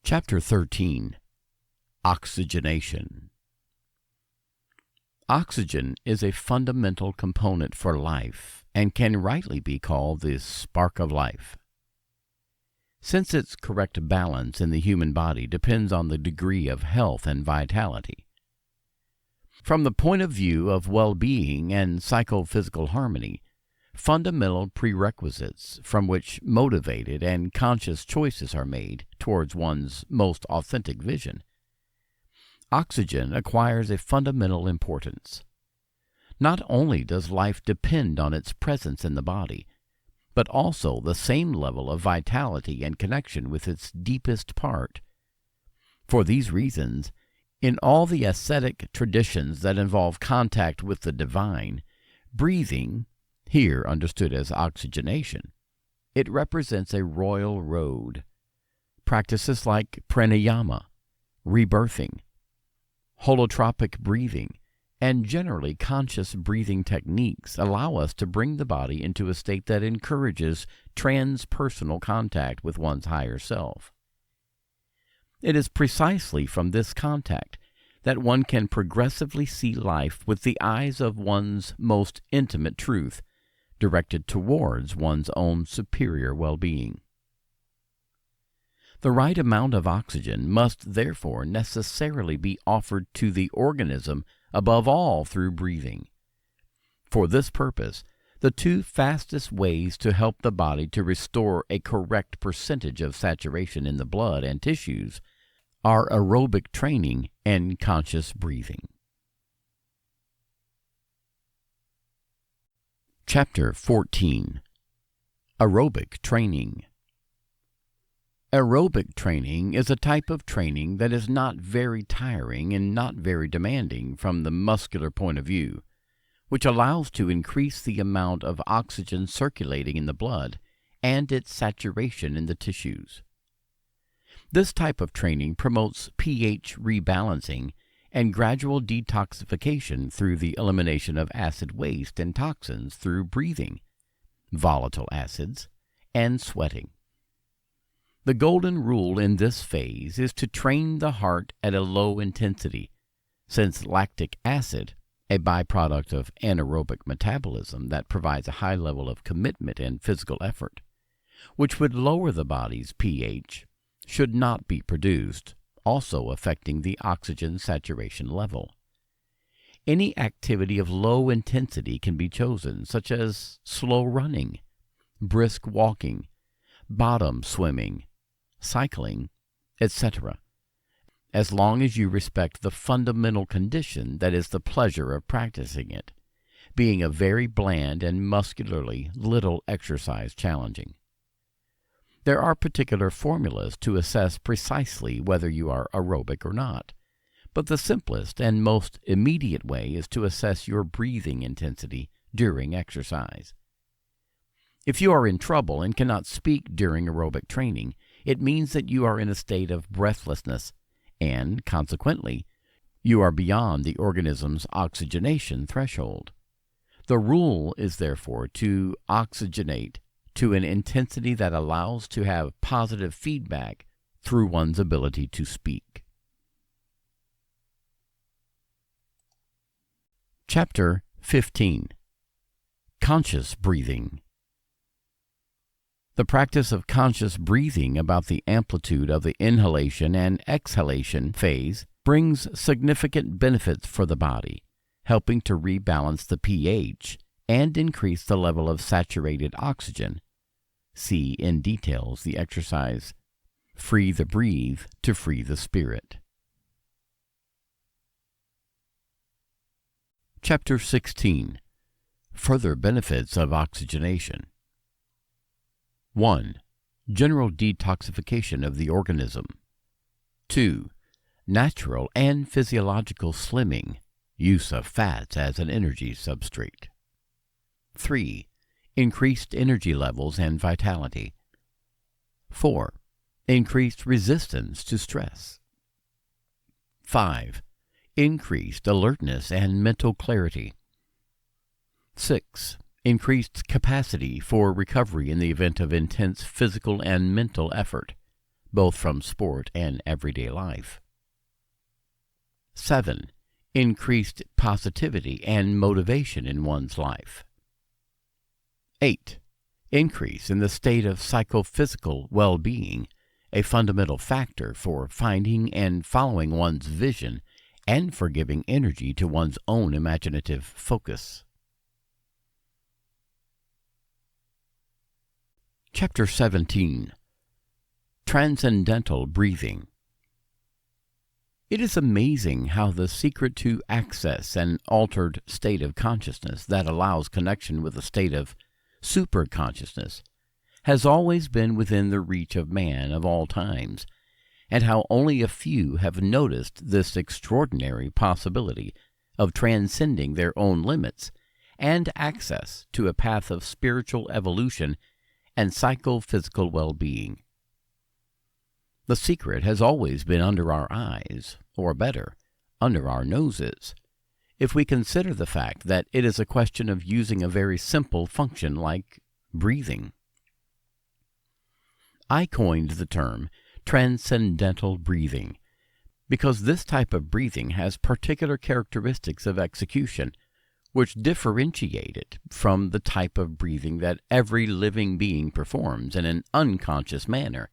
Chapter 13. Oxygenation. Oxygen is a fundamental component for life and can rightly be called the spark of life. Since its correct balance in the human body depends on the degree of health and vitality. From the point of view of well-being and psychophysical harmony, fundamental prerequisites from which motivated and conscious choices are made towards one's most authentic vision, oxygen acquires a fundamental importance. Not only does life depend on its presence in the body, but also the same level of vitality and connection with its deepest part. For these reasons, in all the ascetic traditions that involve contact with the divine, breathing, here understood as oxygenation, it represents a royal road. Practices like pranayama, rebirthing, holotropic breathing, and generally conscious breathing techniques allow us to bring the body into a state that encourages transpersonal contact with one's higher self. It is precisely from this contact that one can progressively see life with the eyes of one's most intimate truth, directed towards one's own superior well-being. The right amount of oxygen must therefore necessarily be offered to the organism above all through breathing. For this purpose, the two fastest ways to help the body to restore a correct percentage of saturation in the blood and tissues are aerobic training and conscious breathing. Chapter 14. Aerobic Training. Aerobic training is a type of training that is not very tiring and not very demanding from the muscular point of view, which allows to increase the amount of oxygen circulating in the blood and its saturation in the tissues. This type of training promotes pH rebalancing and gradual detoxification through the elimination of acid waste and toxins through breathing, volatile acids, and sweating. The golden rule in this phase is to train the heart at a low intensity, since lactic acid, a byproduct of anaerobic metabolism that provides a high level of commitment and physical effort, which would lower the body's pH, should not be produced, also affecting the oxygen saturation level. Any activity of low intensity can be chosen, such as slow running, brisk walking, bottom swimming, cycling, etc., as long as you respect the fundamental condition that is the pleasure of practicing it, being a very bland and muscularly little exercise challenging. There are particular formulas to assess precisely whether you are aerobic or not, but the simplest and most immediate way is to assess your breathing intensity during exercise. If you are in trouble and cannot speak during aerobic training, it means that you are in a state of breathlessness, and, consequently, you are beyond the organism's oxygenation threshold. The rule is therefore to oxygenate to an intensity that allows to have positive feedback through one's ability to speak. Chapter 15. Conscious Breathing. The practice of conscious breathing about the amplitude of the inhalation and exhalation phase brings significant benefits for the body, helping to rebalance the pH and increase the level of saturated oxygen. See in details the exercise, Free the Breathe to Free the Spirit. Chapter 16. Further Benefits of Oxygenation. 1. General detoxification of the organism. 2. Natural and physiological slimming, use of fats as an energy substrate. 3. Increased energy levels and vitality. 4. Increased resistance to stress. 5. Increased alertness and mental clarity. 6. Increased capacity for recovery in the event of intense physical and mental effort, both from sport and everyday life. 7. Increased positivity and motivation in one's life. 8. Increase in the state of psychophysical well-being, a fundamental factor for finding and following one's vision and for giving energy to one's own imaginative focus. Chapter 17. Transcendental Breathing. It is amazing how the secret to access an altered state of consciousness that allows connection with a state of superconsciousness has always been within the reach of man of all times, and how only a few have noticed this extraordinary possibility of transcending their own limits and access to a path of spiritual evolution and psychophysical well-being. The secret has always been under our eyes, or better, under our noses, if we consider the fact that it is a question of using a very simple function like breathing. I coined the term transcendental breathing because this type of breathing has particular characteristics of execution which differentiate it from the type of breathing that every living being performs in an unconscious manner,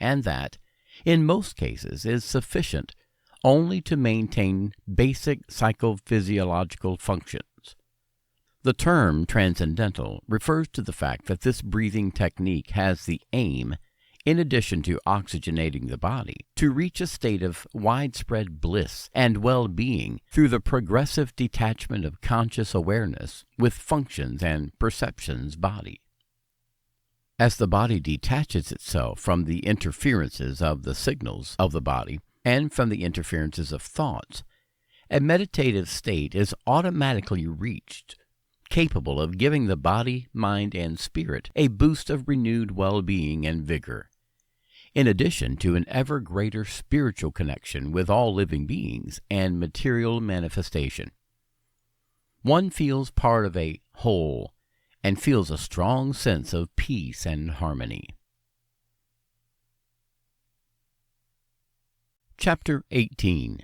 and that, in most cases, is sufficient only to maintain basic psychophysiological functions. The term transcendental refers to the fact that this breathing technique has the aim, in addition to oxygenating the body, to reach a state of widespread bliss and well-being through the progressive detachment of conscious awareness with functions and perceptions body. As the body detaches itself from the interferences of the signals of the body and from the interferences of thoughts, a meditative state is automatically reached, capable of giving the body, mind, and spirit a boost of renewed well-being and vigor, in addition to an ever greater spiritual connection with all living beings and material manifestation. One feels part of a whole and feels a strong sense of peace and harmony. Chapter 18.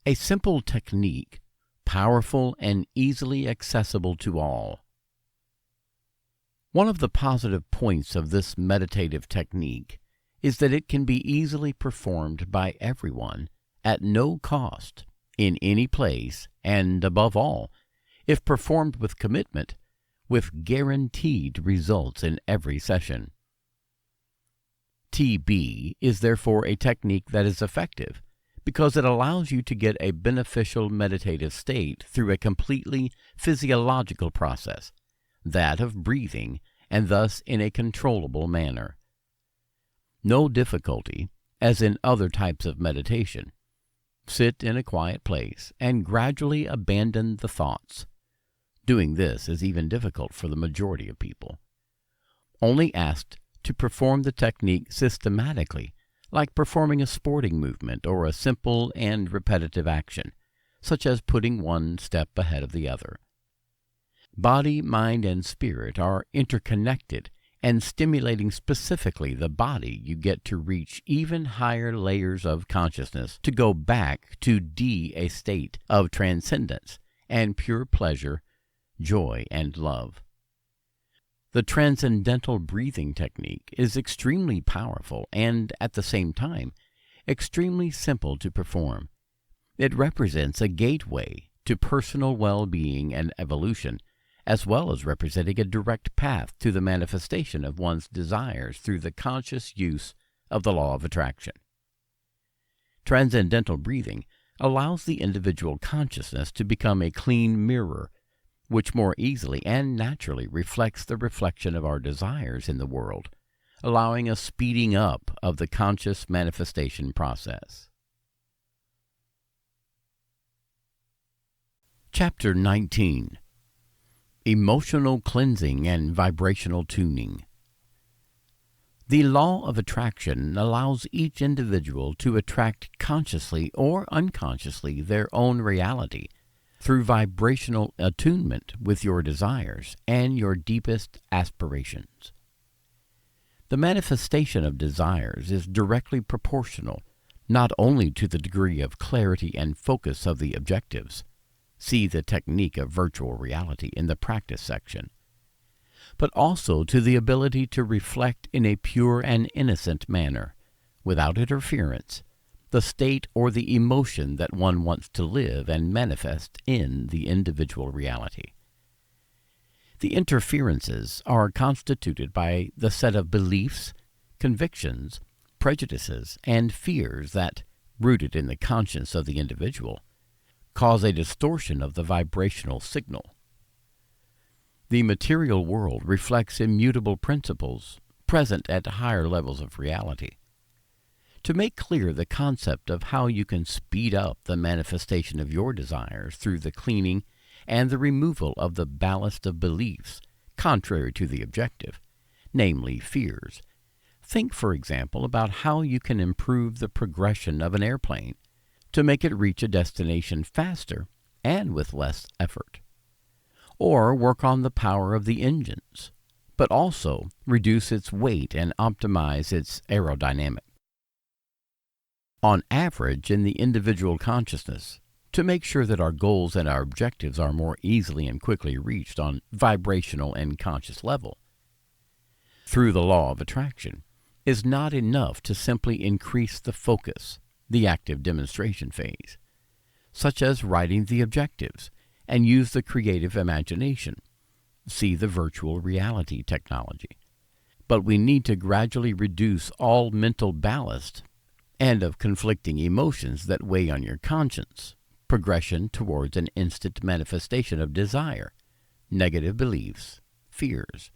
A simple technique, powerful and easily accessible to all. One of the positive points of this meditative technique is that it can be easily performed by everyone at no cost, in any place, and above all, if performed with commitment, with guaranteed results in every session. TB is therefore a technique that is effective because it allows you to get a beneficial meditative state through a completely physiological process, that of breathing, and thus in a controllable manner. No difficulty, as in other types of meditation. Sit in a quiet place and gradually abandon the thoughts. Doing this is even difficult for the majority of people. Only asked to perform the technique systematically, like performing a sporting movement or a simple and repetitive action, such as putting one step ahead of the other. Body, mind, and spirit are interconnected, and stimulating specifically the body, you get to reach even higher layers of consciousness to go back to a state of transcendence and pure pleasure, joy, and love. The transcendental breathing technique is extremely powerful and, at the same time, extremely simple to perform. It represents a gateway to personal well-being and evolution, as well as representing a direct path to the manifestation of one's desires through the conscious use of the law of attraction. Transcendental breathing allows the individual consciousness to become a clean mirror, which more easily and naturally reflects the reflection of our desires in the world, allowing a speeding up of the conscious manifestation process. Chapter 19. Emotional Cleansing and Vibrational Tuning. The law of attraction allows each individual to attract consciously or unconsciously their own reality through vibrational attunement with your desires and your deepest aspirations. The manifestation of desires is directly proportional not only to the degree of clarity and focus of the objectives, see the technique of virtual reality in the practice section, but also to the ability to reflect in a pure and innocent manner, without interference, the state or the emotion that one wants to live and manifest in the individual reality. The interferences are constituted by the set of beliefs, convictions, prejudices, and fears that, rooted in the conscience of the individual, cause a distortion of the vibrational signal. The material world reflects immutable principles present at higher levels of reality. To make clear the concept of how you can speed up the manifestation of your desires through the cleaning and the removal of the ballast of beliefs contrary to the objective, namely fears, think, for example, about how you can improve the progression of an airplane to make it reach a destination faster and with less effort. Or work on the power of the engines, but also reduce its weight and optimize its aerodynamics. On average, in the individual consciousness, to make sure that our goals and our objectives are more easily and quickly reached on vibrational and conscious level, through the law of attraction, is not enough to simply increase the focus, the active demonstration phase, such as writing the objectives, and use the creative imagination, see the virtual reality technology. But we need to gradually reduce all mental ballast and of conflicting emotions that weigh on your conscience, progression towards an instant manifestation of desire, negative beliefs, fears.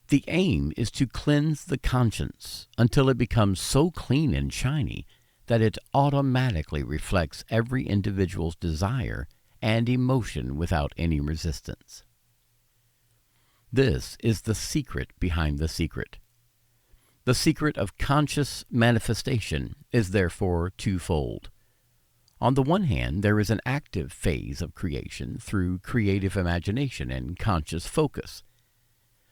The aim is to cleanse the conscience until it becomes so clean and shiny that it automatically reflects every individual's desire and emotion without any resistance. This is the secret behind the secret. The secret of conscious manifestation is therefore twofold. On the one hand, there is an active phase of creation through creative imagination and conscious focus.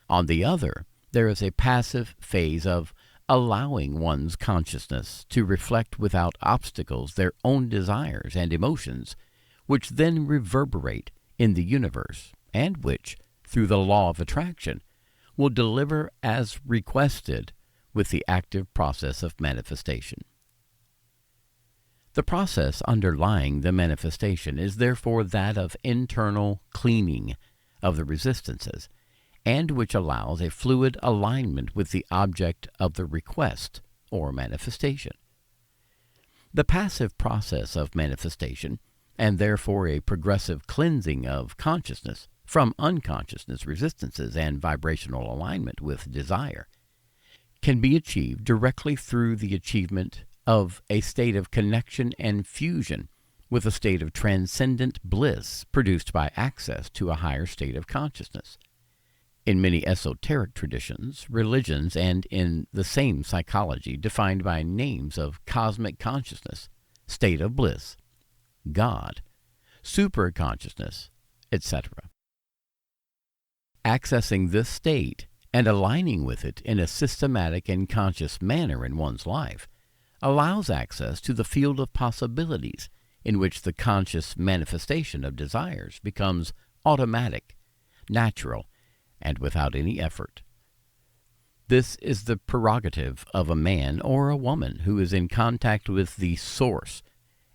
On the other, there is a passive phase of allowing one's consciousness to reflect without obstacles their own desires and emotions, which then reverberate in the universe, and which, through the law of attraction, will deliver as requested with the active process of manifestation. The process underlying the manifestation is therefore that of internal cleaning of the resistances, and which allows a fluid alignment with the object of the request or manifestation. The passive process of manifestation, and therefore a progressive cleansing of consciousness from unconsciousness resistances and vibrational alignment with desire, can be achieved directly through the achievement of a state of connection and fusion with a state of transcendent bliss produced by access to a higher state of consciousness. In many esoteric traditions, religions, and in the same psychology defined by names of cosmic consciousness, state of bliss, God, superconsciousness, etc. Accessing this state and aligning with it in a systematic and conscious manner in one's life allows access to the field of possibilities in which the conscious manifestation of desires becomes automatic, natural, and without any effort. This is the prerogative of a man or a woman who is in contact with the Source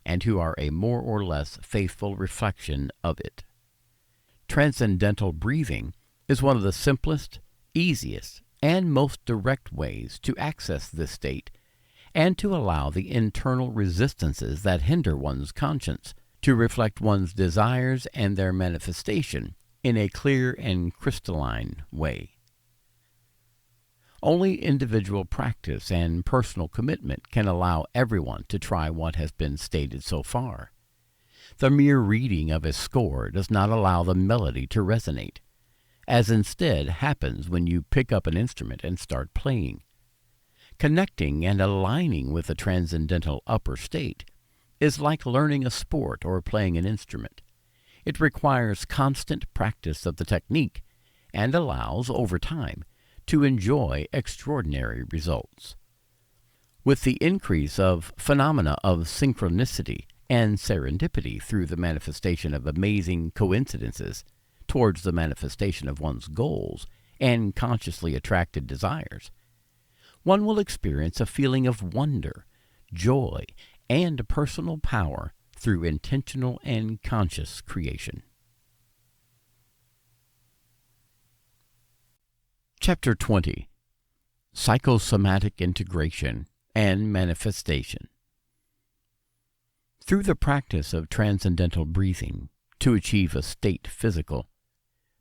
and who are a more or less faithful reflection of it. Transcendental breathing is one of the simplest, easiest, and most direct ways to access this state and to allow the internal resistances that hinder one's conscience to reflect one's desires and their manifestation in a clear and crystalline way. Only individual practice and personal commitment can allow everyone to try what has been stated so far. The mere reading of a score does not allow the melody to resonate, as instead happens when you pick up an instrument and start playing. Connecting and aligning with the transcendental upper state is like learning a sport or playing an instrument. It requires constant practice of the technique and allows, over time, to enjoy extraordinary results. With the increase of phenomena of synchronicity and serendipity through the manifestation of amazing coincidences towards the manifestation of one's goals and consciously attracted desires, one will experience a feeling of wonder, joy, and personal power through intentional and conscious creation. Chapter 20. Psychosomatic Integration and Manifestation. Through the practice of transcendental breathing to achieve a state physical,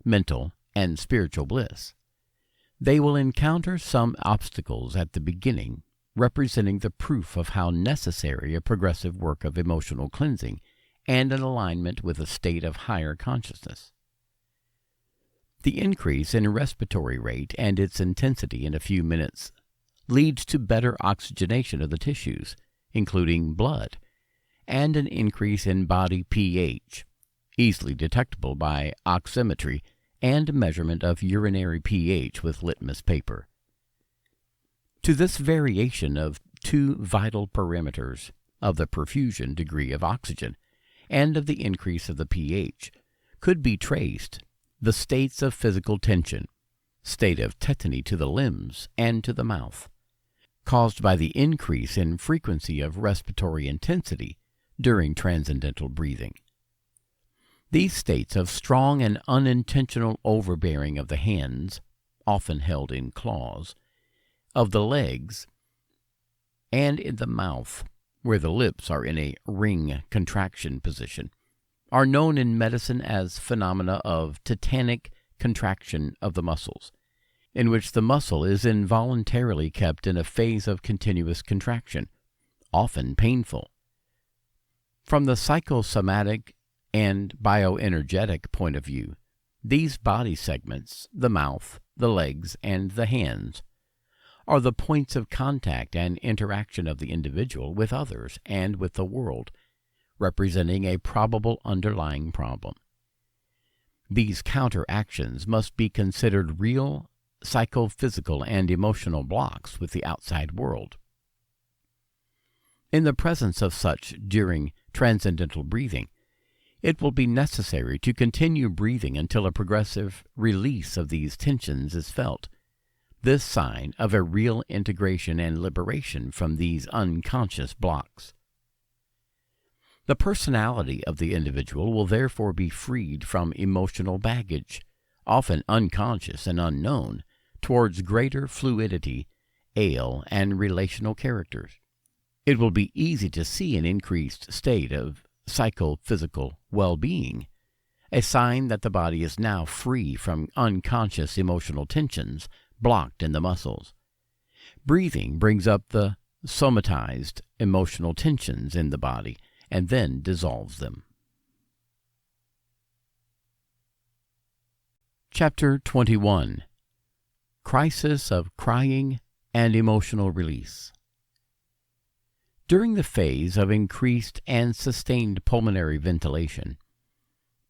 mental, and spiritual bliss, they will encounter some obstacles at the beginning, representing the proof of how necessary a progressive work of emotional cleansing and an alignment with a state of higher consciousness. The increase in respiratory rate and its intensity in a few minutes leads to better oxygenation of the tissues, including blood, and an increase in body pH, easily detectable by oximetry and measurement of urinary pH with litmus paper. To this variation of two vital parameters of the perfusion degree of oxygen and of the increase of the pH could be traced the states of physical tension, state of tetany to the limbs and to the mouth, caused by the increase in frequency of respiratory intensity during transcendental breathing. These states of strong and unintentional overbearing of the hands, often held in claws, of the legs, and in the mouth, where the lips are in a ring contraction position, are known in medicine as phenomena of tetanic contraction of the muscles, in which the muscle is involuntarily kept in a phase of continuous contraction, often painful. From the psychosomatic and bioenergetic point of view, these body segments, the mouth, the legs, and the hands, are the points of contact and interaction of the individual with others and with the world, representing a probable underlying problem. These counteractions must be considered real psychophysical and emotional blocks with the outside world. In the presence of such during transcendental breathing, it will be necessary to continue breathing until a progressive release of these tensions is felt, this sign of a real integration and liberation from these unconscious blocks. The personality of the individual will therefore be freed from emotional baggage, often unconscious and unknown, towards greater fluidity, and relational characters. It will be easy to see an increased state of psychophysical well-being, a sign that the body is now free from unconscious emotional tensions blocked in the muscles. Breathing brings up the somatized emotional tensions in the body and then dissolves them. Chapter 21. Crisis of Crying and Emotional Release. During the phase of increased and sustained pulmonary ventilation,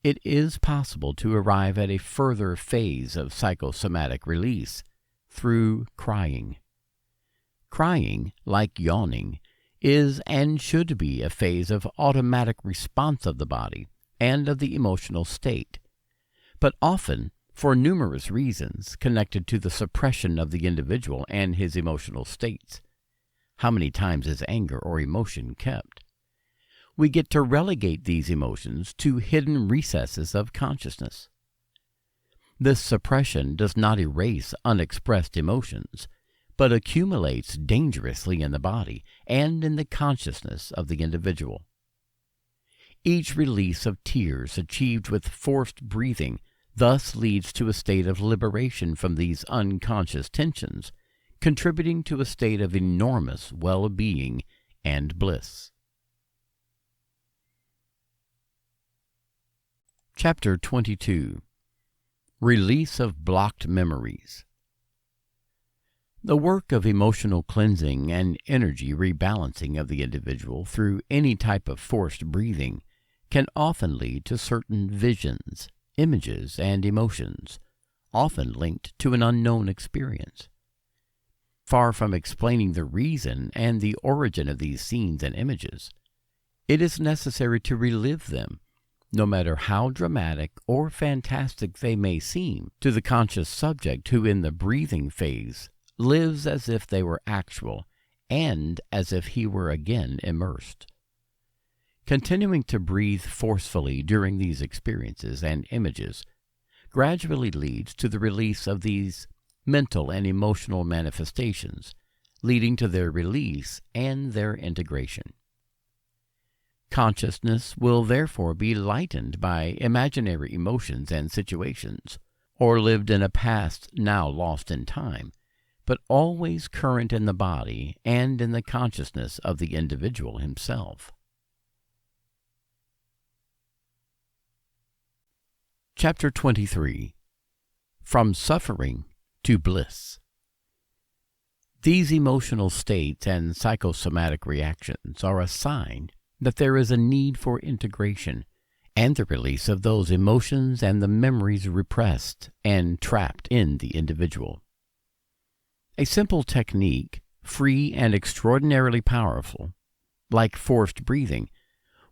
it is possible to arrive at a further phase of psychosomatic release through crying. Crying, like yawning, is and should be a phase of automatic response of the body and of the emotional state, but often, for numerous reasons connected to the suppression of the individual and his emotional states, how many times is anger or emotion kept, we get to relegate these emotions to hidden recesses of consciousness. This suppression does not erase unexpressed emotions, but accumulates dangerously in the body and in the consciousness of the individual. Each release of tears achieved with forced breathing thus leads to a state of liberation from these unconscious tensions contributing to a state of enormous well-being and bliss. Chapter 22. Release of Blocked Memories. The work of emotional cleansing and energy rebalancing of the individual through any type of forced breathing can often lead to certain visions, images, and emotions, often linked to an unknown experience. Far from explaining the reason and the origin of these scenes and images, it is necessary to relive them, no matter how dramatic or fantastic they may seem to the conscious subject who in the breathing phase lives as if they were actual and as if he were again immersed. Continuing to breathe forcefully during these experiences and images gradually leads to the release of these mental and emotional manifestations, leading to their release and their integration. Consciousness will therefore be lightened by imaginary emotions and situations, or lived in a past now lost in time, but always current in the body and in the consciousness of the individual himself. Chapter 23. From Suffering to Bliss. These emotional states and psychosomatic reactions are a sign that there is a need for integration and the release of those emotions and the memories repressed and trapped in the individual. A simple technique, free and extraordinarily powerful, like forced breathing,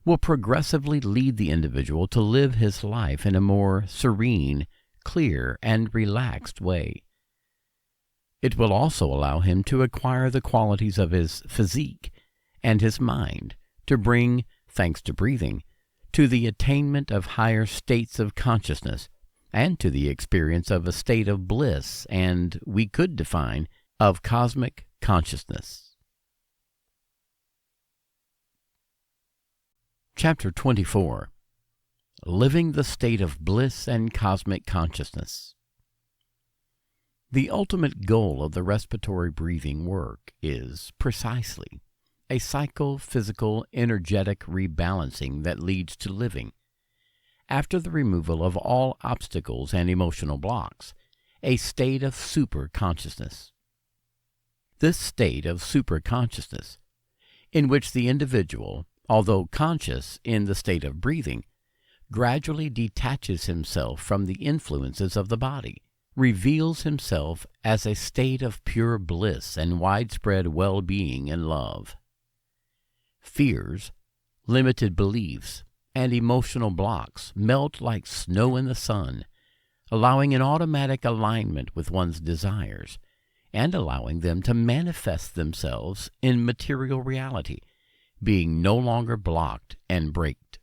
will progressively lead the individual to live his life in a more serene, clear, and relaxed way. It will also allow him to acquire the qualities of his physique and his mind to bring, thanks to breathing, to the attainment of higher states of consciousness and to the experience of a state of bliss and, we could define, of cosmic consciousness. Chapter 24. Living the State of Bliss and Cosmic Consciousness. The ultimate goal of the respiratory breathing work is, precisely, a psychophysical energetic rebalancing that leads to living, after the removal of all obstacles and emotional blocks, a state of super-consciousness. This state of super-consciousness, in which the individual, although conscious in the state of breathing, gradually detaches himself from the influences of the body, reveals himself as a state of pure bliss and widespread well-being and love. Fears, limited beliefs, and emotional blocks melt like snow in the sun, allowing an automatic alignment with one's desires, and allowing them to manifest themselves in material reality, being no longer blocked and braked.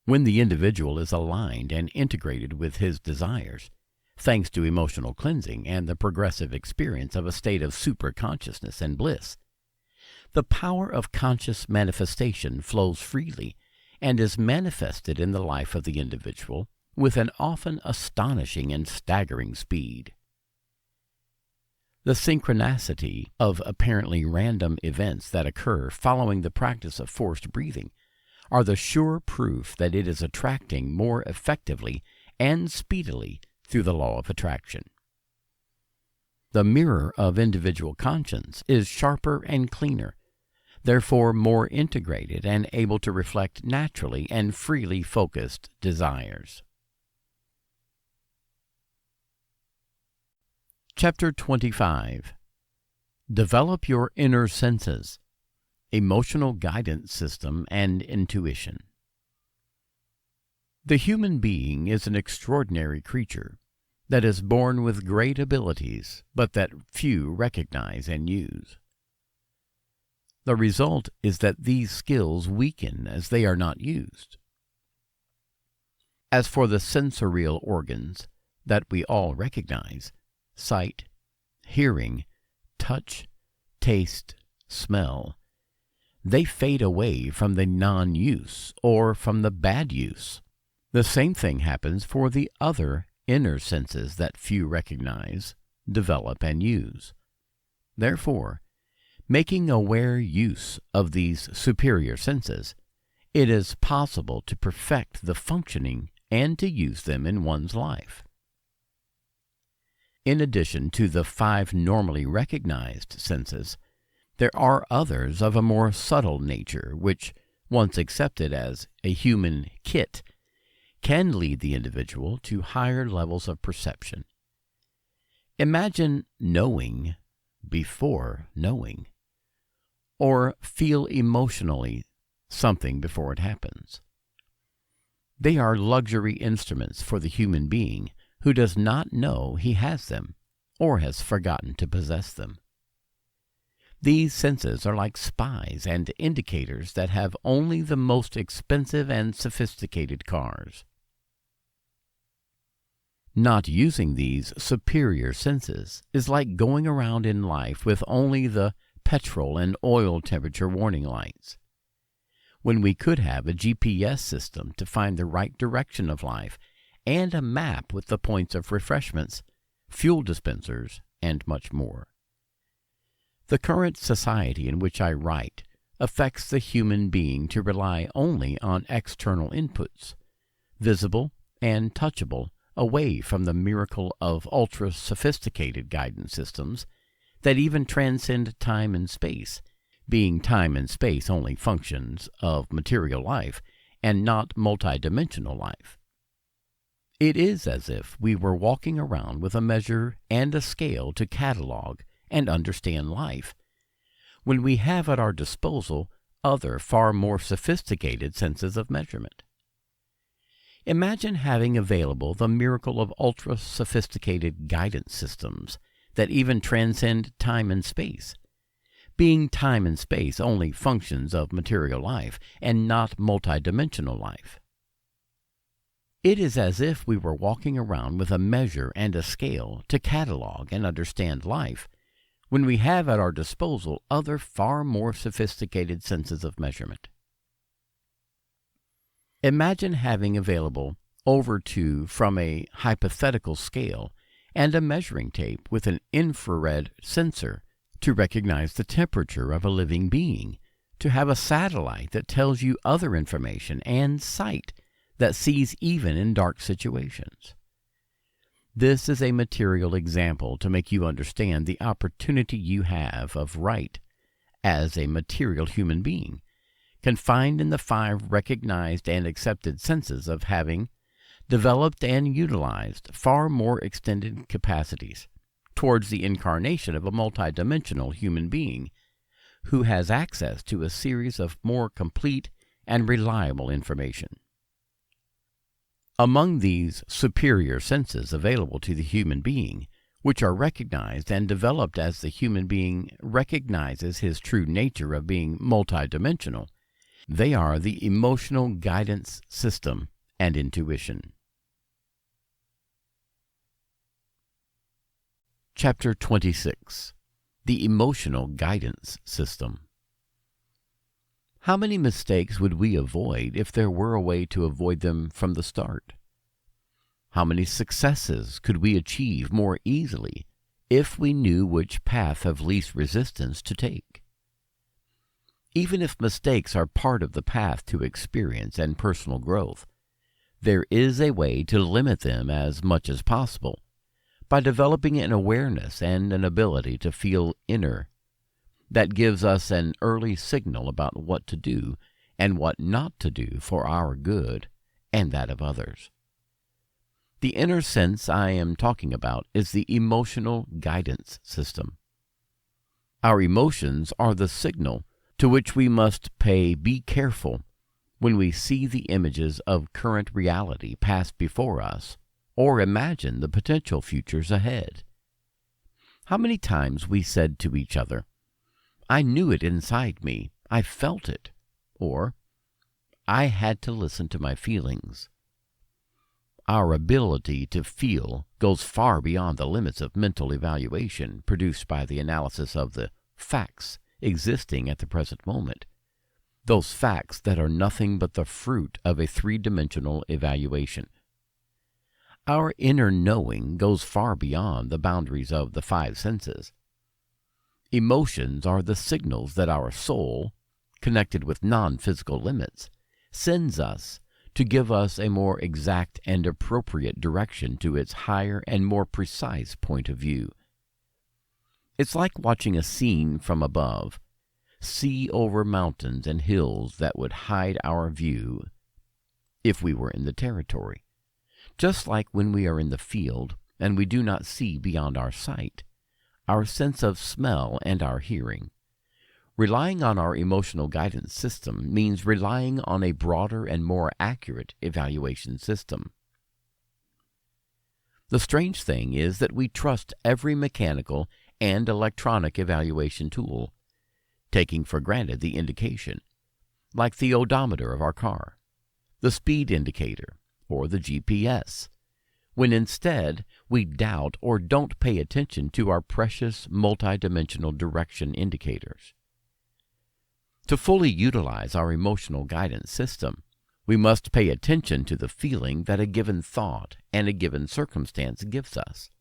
When the individual is aligned and integrated with his desires, thanks to emotional cleansing and the progressive experience of a state of super-consciousness and bliss, the power of conscious manifestation flows freely and is manifested in the life of the individual with an often astonishing and staggering speed. The synchronicity of apparently random events that occur following the practice of forced breathing are the sure proof that it is attracting more effectively and speedily through the law of attraction. The mirror of individual conscience is sharper and cleaner, therefore more integrated and able to reflect naturally and freely focused desires. Chapter 25. Develop your inner senses, emotional guidance system, and intuition. The human being is an extraordinary creature that is born with great abilities, but that few recognize and use. The result is that these skills weaken as they are not used. As for the sensorial organs that we all recognize, sight, hearing, touch, taste, smell, they fade away from the non-use or from the bad use. The same thing happens for the other inner senses that few recognize, develop, and use. Therefore, making aware use of these superior senses, it is possible to perfect the functioning and to use them in one's life. In addition to the 5 normally recognized senses, there are others of a more subtle nature which, once accepted as a human kit, can lead the individual to higher levels of perception. Imagine knowing before knowing, or feel emotionally something before it happens. They are luxury instruments for the human being who does not know he has them or has forgotten to possess them. These senses are like spies and indicators that have only the most expensive and sophisticated cars. Not using these superior senses is like going around in life with only the petrol and oil temperature warning lights, when we could have a GPS system to find the right direction of life and a map with the points of refreshments, fuel dispensers, and much more. The current society in which I write affects the human being to rely only on external inputs, visible and touchable, away from the miracle of ultra-sophisticated guidance systems that even transcend time and space, being time and space only functions of material life and not multidimensional life. It is as if we were walking around with a measure and a scale to catalog and understand life, when we have at our disposal other far more sophisticated senses of measurement. Imagine having available the miracle of ultra-sophisticated guidance systems that even transcend time and space, being time and space only functions of material life and not multidimensional life. It is as if we were walking around with a measure and a scale to catalog and understand life, when we have at our disposal other far more sophisticated senses of measurement. Imagine having available over to from a hypothetical scale and a measuring tape with an infrared sensor to recognize the temperature of a living being, to have a satellite that tells you other information, and sight that sees even in dark situations. This is a material example to make you understand the opportunity you have of right as a material human being, confined in the 5 recognized and accepted senses of having developed and utilized far more extended capacities towards the incarnation of a multidimensional human being who has access to a series of more complete and reliable information. Among these superior senses available to the human being, which are recognized and developed as the human being recognizes his true nature of being multidimensional, they are the emotional guidance system and intuition. Chapter 26. The Emotional Guidance System. How many mistakes would we avoid if there were a way to avoid them from the start? How many successes could we achieve more easily if we knew which path of least resistance to take? Even if mistakes are part of the path to experience and personal growth, there is a way to limit them as much as possible by developing an awareness and an ability to feel inner that gives us an early signal about what to do and what not to do for our good and that of others. The inner sense I am talking about is the emotional guidance system. Our emotions are the signal to which we must be careful when we see the images of current reality pass before us or imagine the potential futures ahead. How many times we said to each other, "I knew it inside me, I felt it," or "I had to listen to my feelings." Our ability to feel goes far beyond the limits of mental evaluation produced by the analysis of the facts existing at the present moment, those facts that are nothing but the fruit of a 3-dimensional evaluation. Our inner knowing goes far beyond the boundaries of the 5 senses. Emotions are the signals that our soul, connected with non-physical limits, sends us to give us a more exact and appropriate direction to its higher and more precise point of view. It's like watching a scene from above, see over mountains and hills that would hide our view if we were in the territory. Just like when we are in the field and we do not see beyond our sight, our sense of smell, and our hearing. Relying on our emotional guidance system means relying on a broader and more accurate evaluation system. The strange thing is that we trust every mechanical and electronic evaluation tool, taking for granted the indication, like the odometer of our car, the speed indicator, or the GPS, when instead we doubt or don't pay attention to our precious multidimensional direction indicators. To fully utilize our emotional guidance system, we must pay attention to the feeling that a given thought and a given circumstance gives us.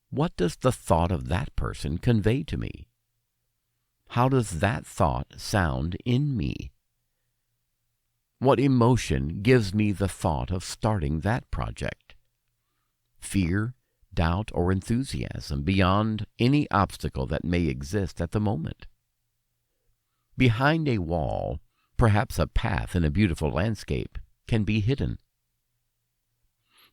What does the thought of that person convey to me? How does that thought sound in me? What emotion gives me the thought of starting that project? Fear, doubt, or enthusiasm beyond any obstacle that may exist at the moment? Behind a wall, perhaps a path in a beautiful landscape can be hidden.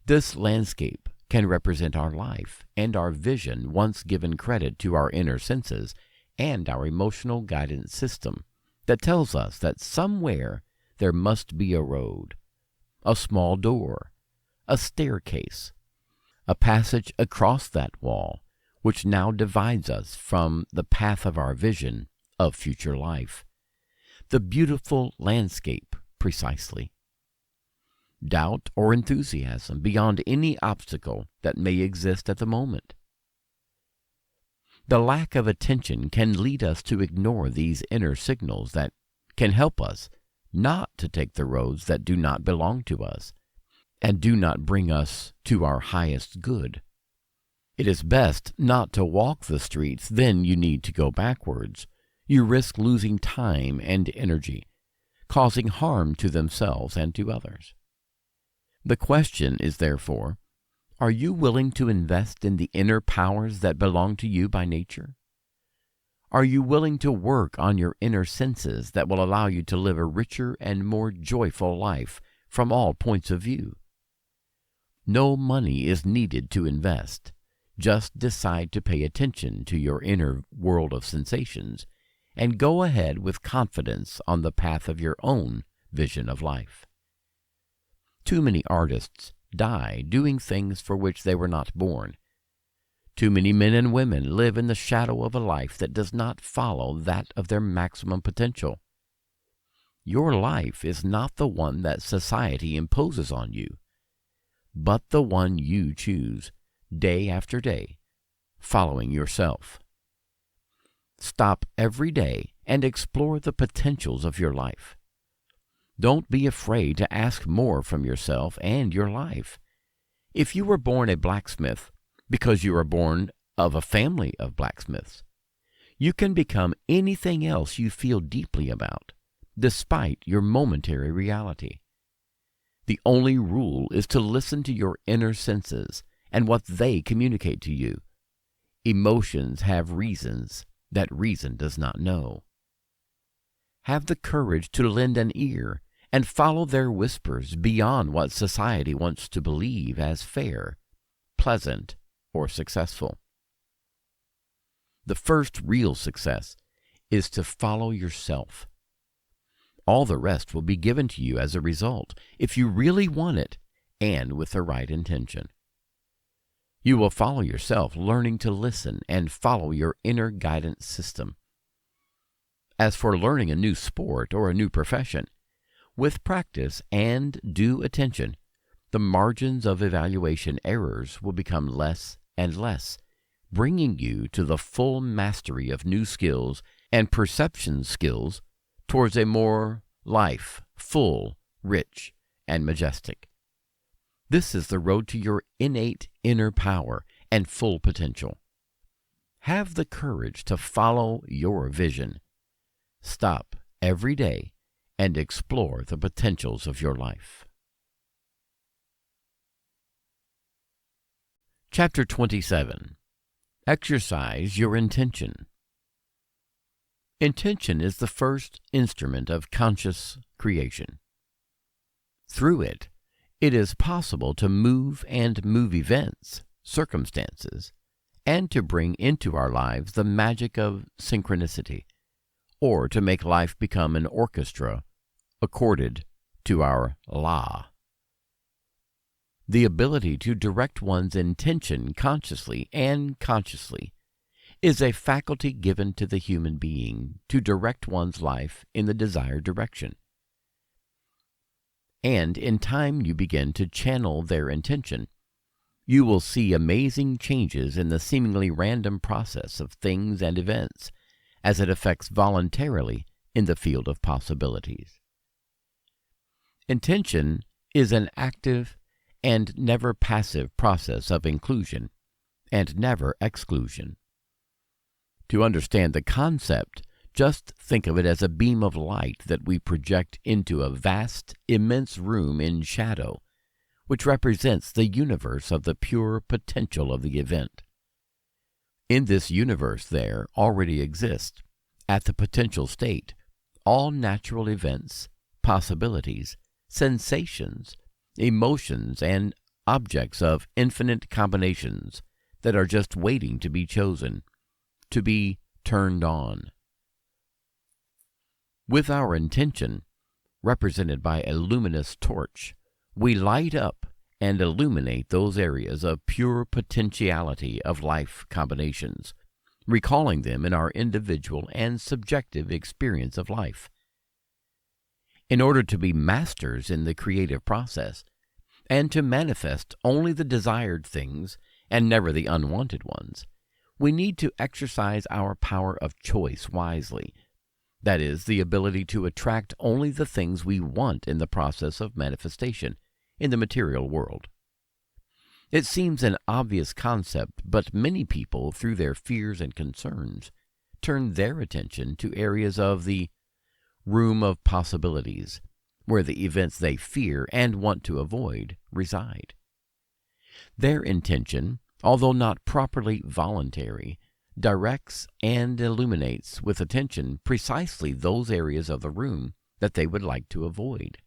This landscape can represent our life and our vision once given credit to our inner senses and our emotional guidance system that tells us that somewhere there must be a road, a small door, a staircase, a passage across that wall which now divides us from the path of our vision of future life. The beautiful landscape, precisely. Doubt or enthusiasm beyond any obstacle that may exist at the moment. The lack of attention can lead us to ignore these inner signals that can help us not to take the roads that do not belong to us and do not bring us to our highest good. It is best not to walk the streets, then you need to go backwards. You risk losing time and energy, causing harm to themselves and to others. The question is therefore, are you willing to invest in the inner powers that belong to you by nature? Are you willing to work on your inner senses that will allow you to live a richer and more joyful life from all points of view? No money is needed to invest. Just decide to pay attention to your inner world of sensations and go ahead with confidence on the path of your own vision of life. Too many artists die doing things for which they were not born. Too many men and women live in the shadow of a life that does not follow that of their maximum potential. Your life is not the one that society imposes on you, but the one you choose, day after day, following yourself. Stop every day and explore the potentials of your life. Don't be afraid to ask more from yourself and your life. If you were born a blacksmith because you were born of a family of blacksmiths, you can become anything else you feel deeply about, despite your momentary reality. The only rule is to listen to your inner senses and what they communicate to you. Emotions have reasons that reason does not know. Have the courage to lend an ear and follow their whispers beyond what society wants to believe as fair, pleasant, or successful. The first real success is to follow yourself. All the rest will be given to you as a result if you really want it and with the right intention. You will follow yourself learning to listen and follow your inner guidance system. As for learning a new sport or a new profession, with practice and due attention, the margins of evaluation errors will become less and less, bringing you to the full mastery of new skills and perception skills towards a more life, full, rich, and majestic. This is the road to your innate inner power and full potential. Have the courage to follow your vision. Stop every day and explore the potentials of your life. Chapter 27. Exercise your intention. Intention is the first instrument of conscious creation. Through it, it is possible to move events, circumstances, and to bring into our lives the magic of synchronicity, or to make life become an orchestra accorded to our la. The ability to direct one's intention consciously and consciously is a faculty given to the human being to direct one's life in the desired direction. And in time you begin to channel their intention, you will see amazing changes in the seemingly random process of things and events as it affects voluntarily in the field of possibilities. Intention is an active and never passive process of inclusion and never exclusion. To understand the concept, just think of it as a beam of light that we project into a vast, immense room in shadow, which represents the universe of the pure potential of the event. In this universe there already exists, at the potential state, all natural events, possibilities, sensations, emotions, and objects of infinite combinations that are just waiting to be chosen, to be turned on. With our intention, represented by a luminous torch, we light up and illuminate those areas of pure potentiality of life combinations, recalling them in our individual and subjective experience of life. In order to be masters in the creative process, and to manifest only the desired things and never the unwanted ones, we need to exercise our power of choice wisely. That is, the ability to attract only the things we want in the process of manifestation in the material world. It seems an obvious concept, but many people, through their fears and concerns, turn their attention to areas of the room of possibilities, where the events they fear and want to avoid reside. Their intention, although not properly voluntary, directs and illuminates with attention precisely those areas of the room that they would like to avoid.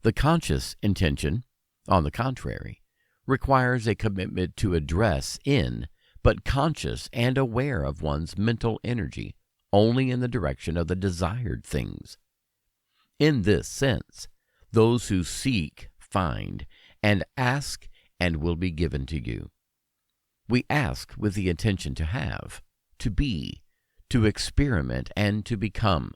The conscious intention, on the contrary, requires a commitment to address in, but conscious and aware of one's mental energy only in the direction of the desired things. In this sense, those who seek find, and ask and will be given to you. We ask with the intention to have, to be, to experiment, and to become,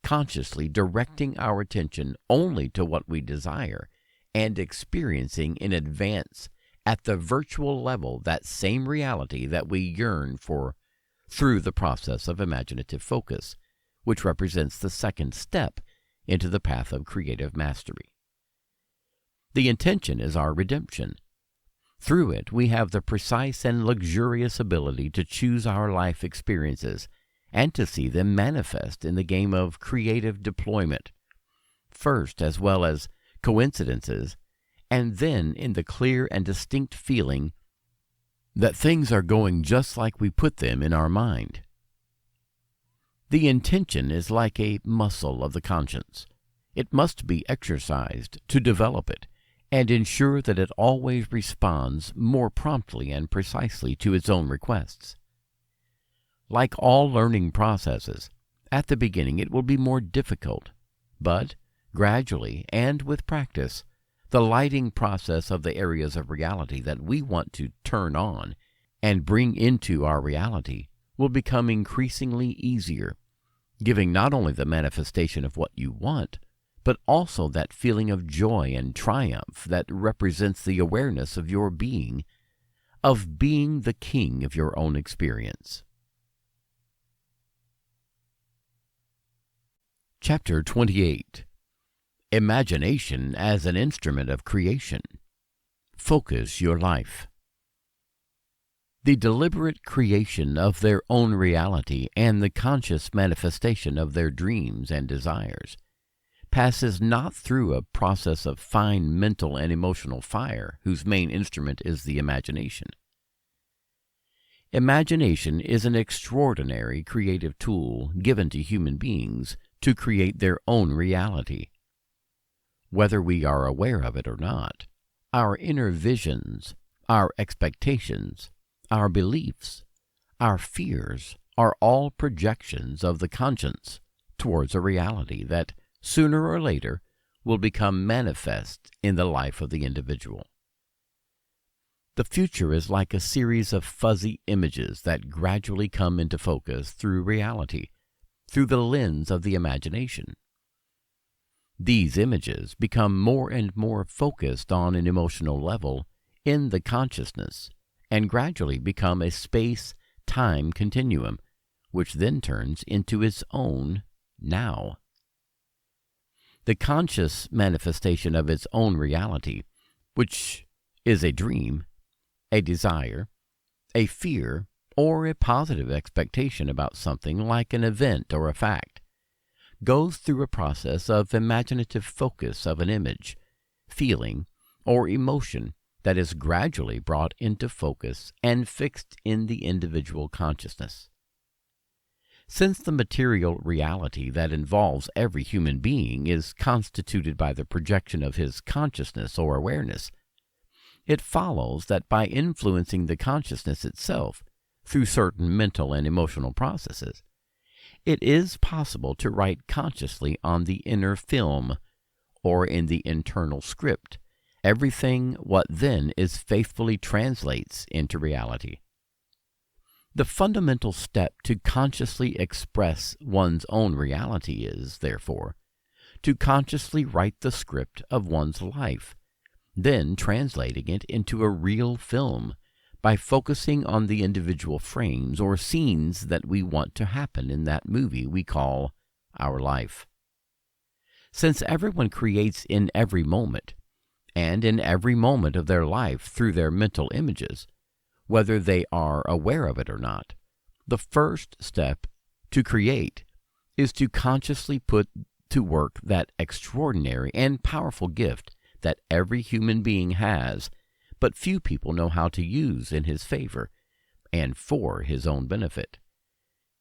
consciously directing our attention only to what we desire and experiencing in advance at the virtual level that same reality that we yearn for through the process of imaginative focus, which represents the second step into the path of creative mastery. The intention is our redemption. Through it, we have the precise and luxurious ability to choose our life experiences and to see them manifest in the game of creative deployment, first as well as coincidences, and then in the clear and distinct feeling that things are going just like we put them in our mind. The intention is like a muscle of the conscience. It must be exercised to develop it and ensure that it always responds more promptly and precisely to its own requests. Like all learning processes, at the beginning it will be more difficult, but gradually and with practice, the lighting process of the areas of reality that we want to turn on and bring into our reality will become increasingly easier, giving not only the manifestation of what you want, but also that feeling of joy and triumph that represents the awareness of your being, of being the king of your own experience. Chapter 28. Imagination as an instrument of creation. Focus your life. The deliberate creation of their own reality and the conscious manifestation of their dreams and desires passes not through a process of fine mental and emotional fire whose main instrument is the imagination. Imagination is an extraordinary creative tool given to human beings to create their own reality. Whether we are aware of it or not, our inner visions, our expectations, our beliefs, our fears are all projections of the conscience towards a reality that, sooner or later, will become manifest in the life of the individual. The future is like a series of fuzzy images that gradually come into focus through reality, through the lens of the imagination. These images become more and more focused on an emotional level in the consciousness and gradually become a space-time continuum, which then turns into its own now. The conscious manifestation of its own reality, which is a dream, a desire, a fear, or a positive expectation about something like an event or a fact, goes through a process of imaginative focus of an image, feeling, or emotion that is gradually brought into focus and fixed in the individual consciousness. Since the material reality that involves every human being is constituted by the projection of his consciousness or awareness, it follows that by influencing the consciousness itself through certain mental and emotional processes, it is possible to write consciously on the inner film, or in the internal script, everything what then is faithfully translates into reality. The fundamental step to consciously express one's own reality is, therefore, to consciously write the script of one's life, then translating it into a real film by focusing on the individual frames or scenes that we want to happen in that movie we call our life. Since everyone creates in every moment, and in every moment of their life through their mental images, whether they are aware of it or not, the first step to create is to consciously put to work that extraordinary and powerful gift that every human being has, but few people know how to use in his favor and for his own benefit: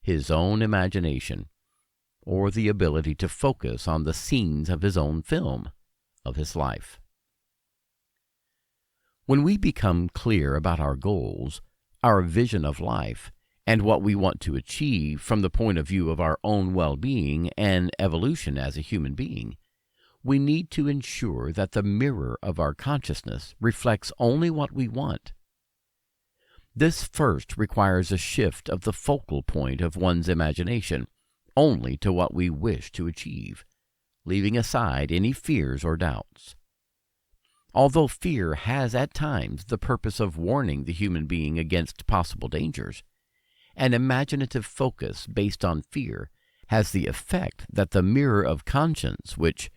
his own imagination, or the ability to focus on the scenes of his own film of his life. When we become clear about our goals, our vision of life, and what we want to achieve from the point of view of our own well-being and evolution as a human being, we need to ensure that the mirror of our consciousness reflects only what we want. This first requires a shift of the focal point of one's imagination only to what we wish to achieve, leaving aside any fears or doubts. Although fear has at times the purpose of warning the human being against possible dangers, an imaginative focus based on fear has the effect that the mirror of conscience, which,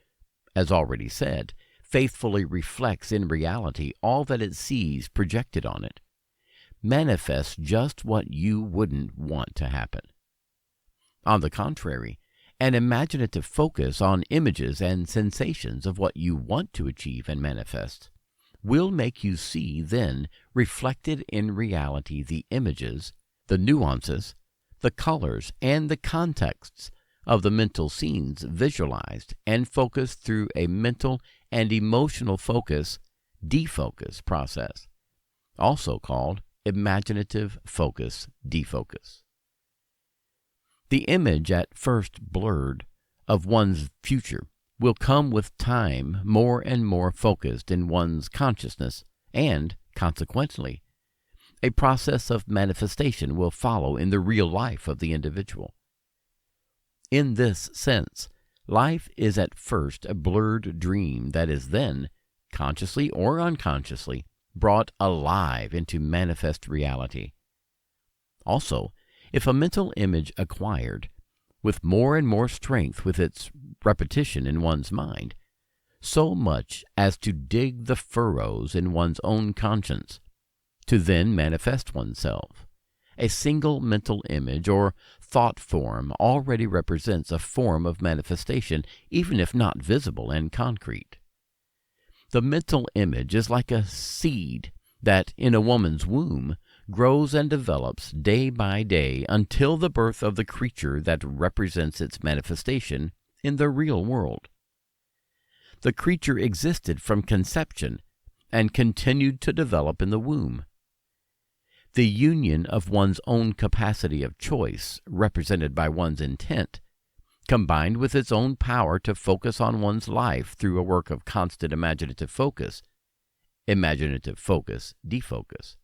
as already said, faithfully reflects in reality all that it sees projected on it, manifests just what you wouldn't want to happen. On the contrary, an imaginative focus on images and sensations of what you want to achieve and manifest will make you see then reflected in reality the images, the nuances, the colors, and the contexts of the mental scenes visualized and focused through a mental and emotional focus defocus process, also called imaginative focus defocus. The image at first blurred of one's future will come with time more and more focused in one's consciousness, and, consequently, a process of manifestation will follow in the real life of the individual. In this sense, life is at first a blurred dream that is then, consciously or unconsciously, brought alive into manifest reality. Also, if a mental image acquired, with more and more strength with its repetition in one's mind, so much as to dig the furrows in one's own conscience, to then manifest oneself. A single mental image or thought form already represents a form of manifestation, even if not visible and concrete. The mental image is like a seed that, in a woman's womb, grows and develops day by day until the birth of the creature that represents its manifestation in the real world. The creature existed from conception and continued to develop in the womb. The union of one's own capacity of choice, represented by one's intent, combined with its own power to focus on one's life through a work of constant imaginative focus, defocus.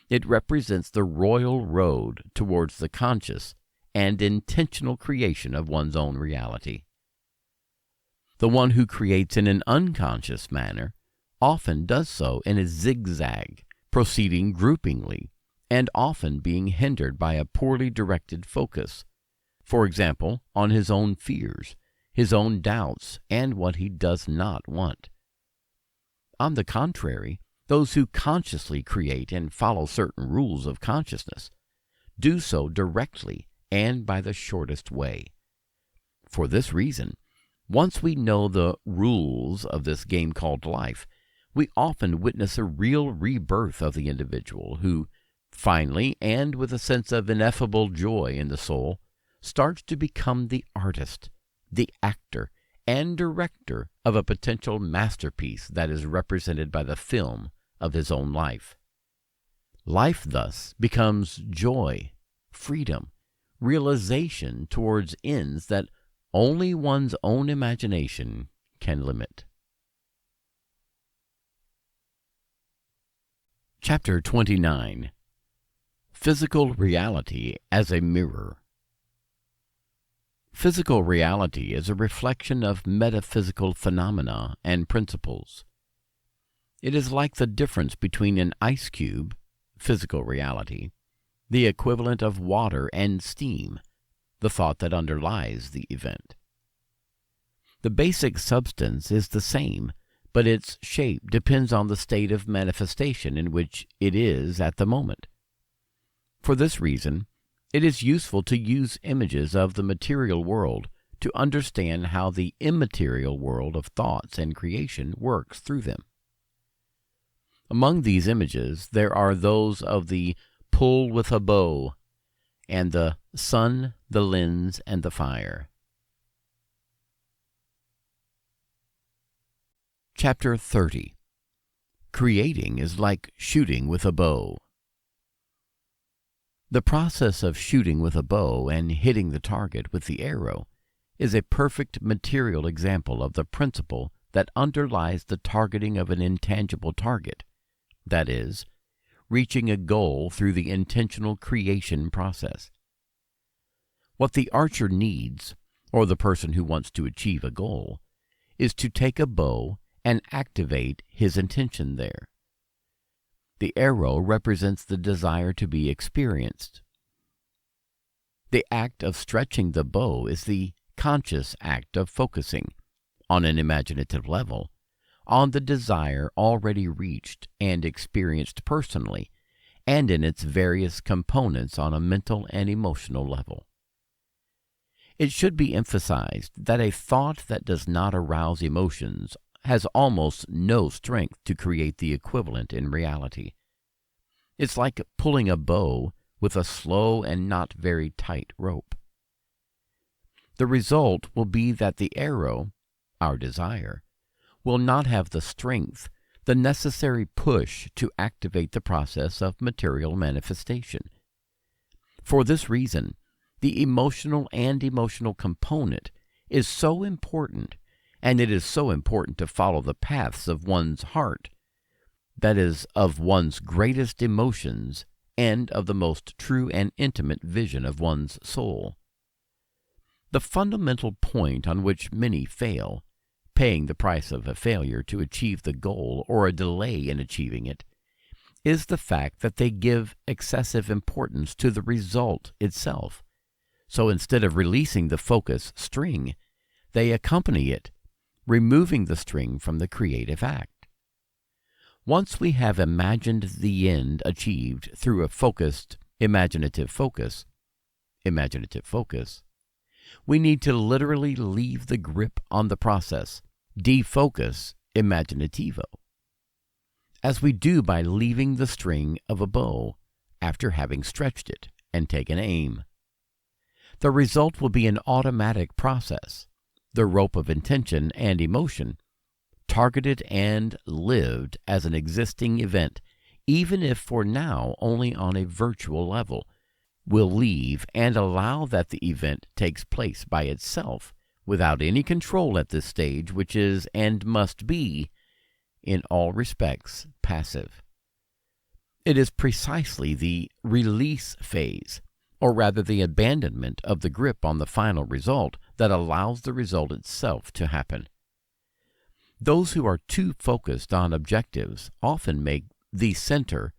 It represents the royal road towards the conscious and intentional creation of one's own reality. The one who creates in an unconscious manner often does so in a zigzag, proceeding groupingly, and often being hindered by a poorly directed focus, for example, on his own fears, his own doubts, and what he does not want. On the contrary, those who consciously create and follow certain rules of consciousness do so directly and by the shortest way. For this reason, once we know the rules of this game called life, we often witness a real rebirth of the individual who, finally, and with a sense of ineffable joy in the soul, starts to become the artist, the actor, and director of a potential masterpiece that is represented by the film of his own life. Life thus becomes joy, freedom, realization towards ends that only one's own imagination can limit. Chapter 29. Physical Reality as a Mirror. Physical reality is a reflection of metaphysical phenomena and principles. It is like the difference between an ice cube, physical reality, the equivalent of water and steam, the thought that underlies the event. The basic substance is the same, but its shape depends on the state of manifestation in which it is at the moment. For this reason, it is useful to use images of the material world to understand how the immaterial world of thoughts and creation works through them. Among these images there are those of the pull with a bow, and the sun, the lens, and the fire. Chapter 30. Creating is like shooting with a bow. The process of shooting with a bow and hitting the target with the arrow is a perfect material example of the principle that underlies the targeting of an intangible target, that is, reaching a goal through the intentional creation process. What the archer needs, or the person who wants to achieve a goal, is to take a bow and activate his intention there. The arrow represents the desire to be experienced. The act of stretching the bow is the conscious act of focusing, on an imaginative level, on the desire already reached and experienced personally, and in its various components on a mental and emotional level. It should be emphasized that a thought that does not arouse emotions has almost no strength to create the equivalent in reality. It's like pulling a bow with a slow and not very tight rope. The result will be that the arrow, our desire, will not have the strength, the necessary push to activate the process of material manifestation. For this reason, the emotional and emotional component is so important, and it is so important to follow the paths of one's heart, that is, of one's greatest emotions and of the most true and intimate vision of one's soul. The fundamental point on which many fail, paying the price of a failure to achieve the goal or a delay in achieving it, is the fact that they give excessive importance to the result itself. So instead of releasing the focus string, they accompany it, removing the string from the creative act. Once we have imagined the end achieved through a focused imaginative focus, we need to literally leave the grip on the process, defocus imaginativo, as we do by leaving the string of a bow after having stretched it and taken aim. The result will be an automatic process, the rope of intention and emotion, targeted and lived as an existing event, even if for now only on a virtual level. We'll leave and allow that the event takes place by itself without any control at this stage, which is and must be, in all respects, passive. It is precisely the release phase, or rather the abandonment of the grip on the final result, that allows the result itself to happen. Those who are too focused on objectives often make the center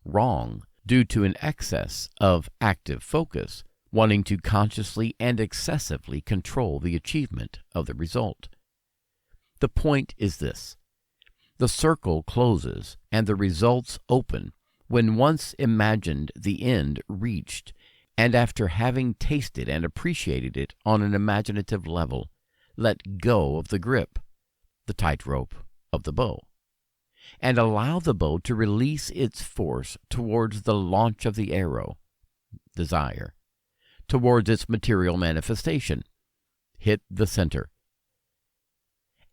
wrong due to an excess of active focus, wanting to consciously and excessively control the achievement of the result. The point is this: the circle closes and the results open when once imagined the end reached, and after having tasted and appreciated it on an imaginative level, let go of the grip, the tightrope of the bow, and allow the bow to release its force towards the launch of the arrow, desire, towards its material manifestation, hit the center.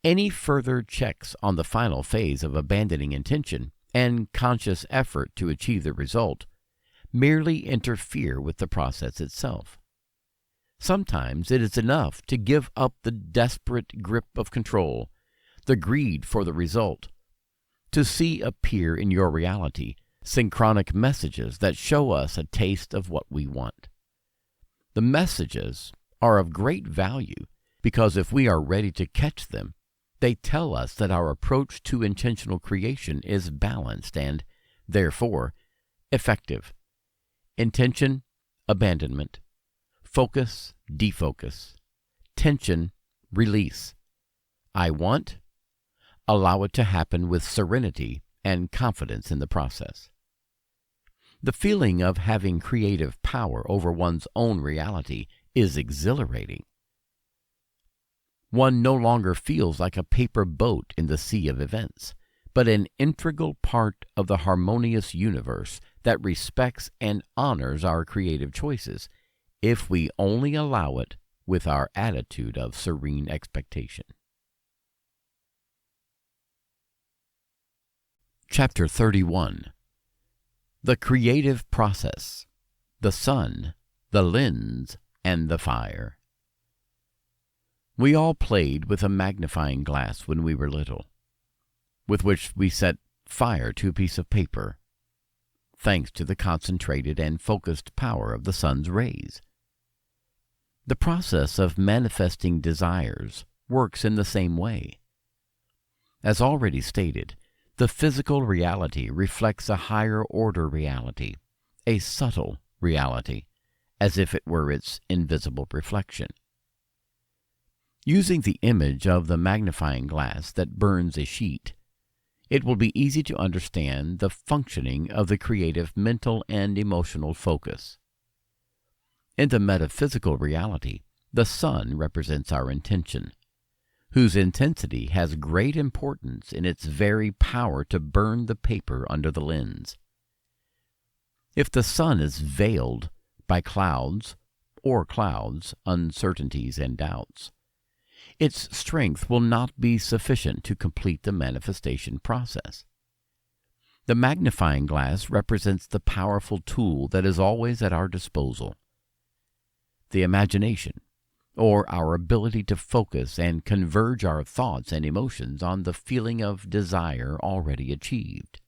Any further checks on the final phase of abandoning intention and conscious effort to achieve the result merely interfere with the process itself. Sometimes it is enough to give up the desperate grip of control, the greed for the result, to see appear in your reality synchronic messages that show us a taste of what we want. The messages are of great value because if we are ready to catch them, they tell us that our approach to intentional creation is balanced and, therefore, effective. Intention, abandonment. Focus, defocus. Tension, release. I want, allow it to happen with serenity and confidence in the process. The feeling of having creative power over one's own reality is exhilarating. One no longer feels like a paper boat in the sea of events, but an integral part of the harmonious universe that respects and honors our creative choices, if we only allow it with our attitude of serene expectation. Chapter 31. The Creative Process, the Sun, the Lens, and the Fire. We all played with a magnifying glass when we were little, with which we set fire to a piece of paper, thanks to the concentrated and focused power of the sun's rays. The process of manifesting desires works in the same way. As already stated, the physical reality reflects a higher order reality, a subtle reality, as if it were its invisible reflection. Using the image of the magnifying glass that burns a sheet, it will be easy to understand the functioning of the creative mental and emotional focus. In the metaphysical reality, the sun represents our intention, whose intensity has great importance in its very power to burn the paper under the lens. If the sun is veiled by clouds, uncertainties, and doubts, its strength will not be sufficient to complete the manifestation process. The magnifying glass represents the powerful tool that is always at our disposal, the imagination, or our ability to focus and converge our thoughts and emotions on the feeling of desire already achieved.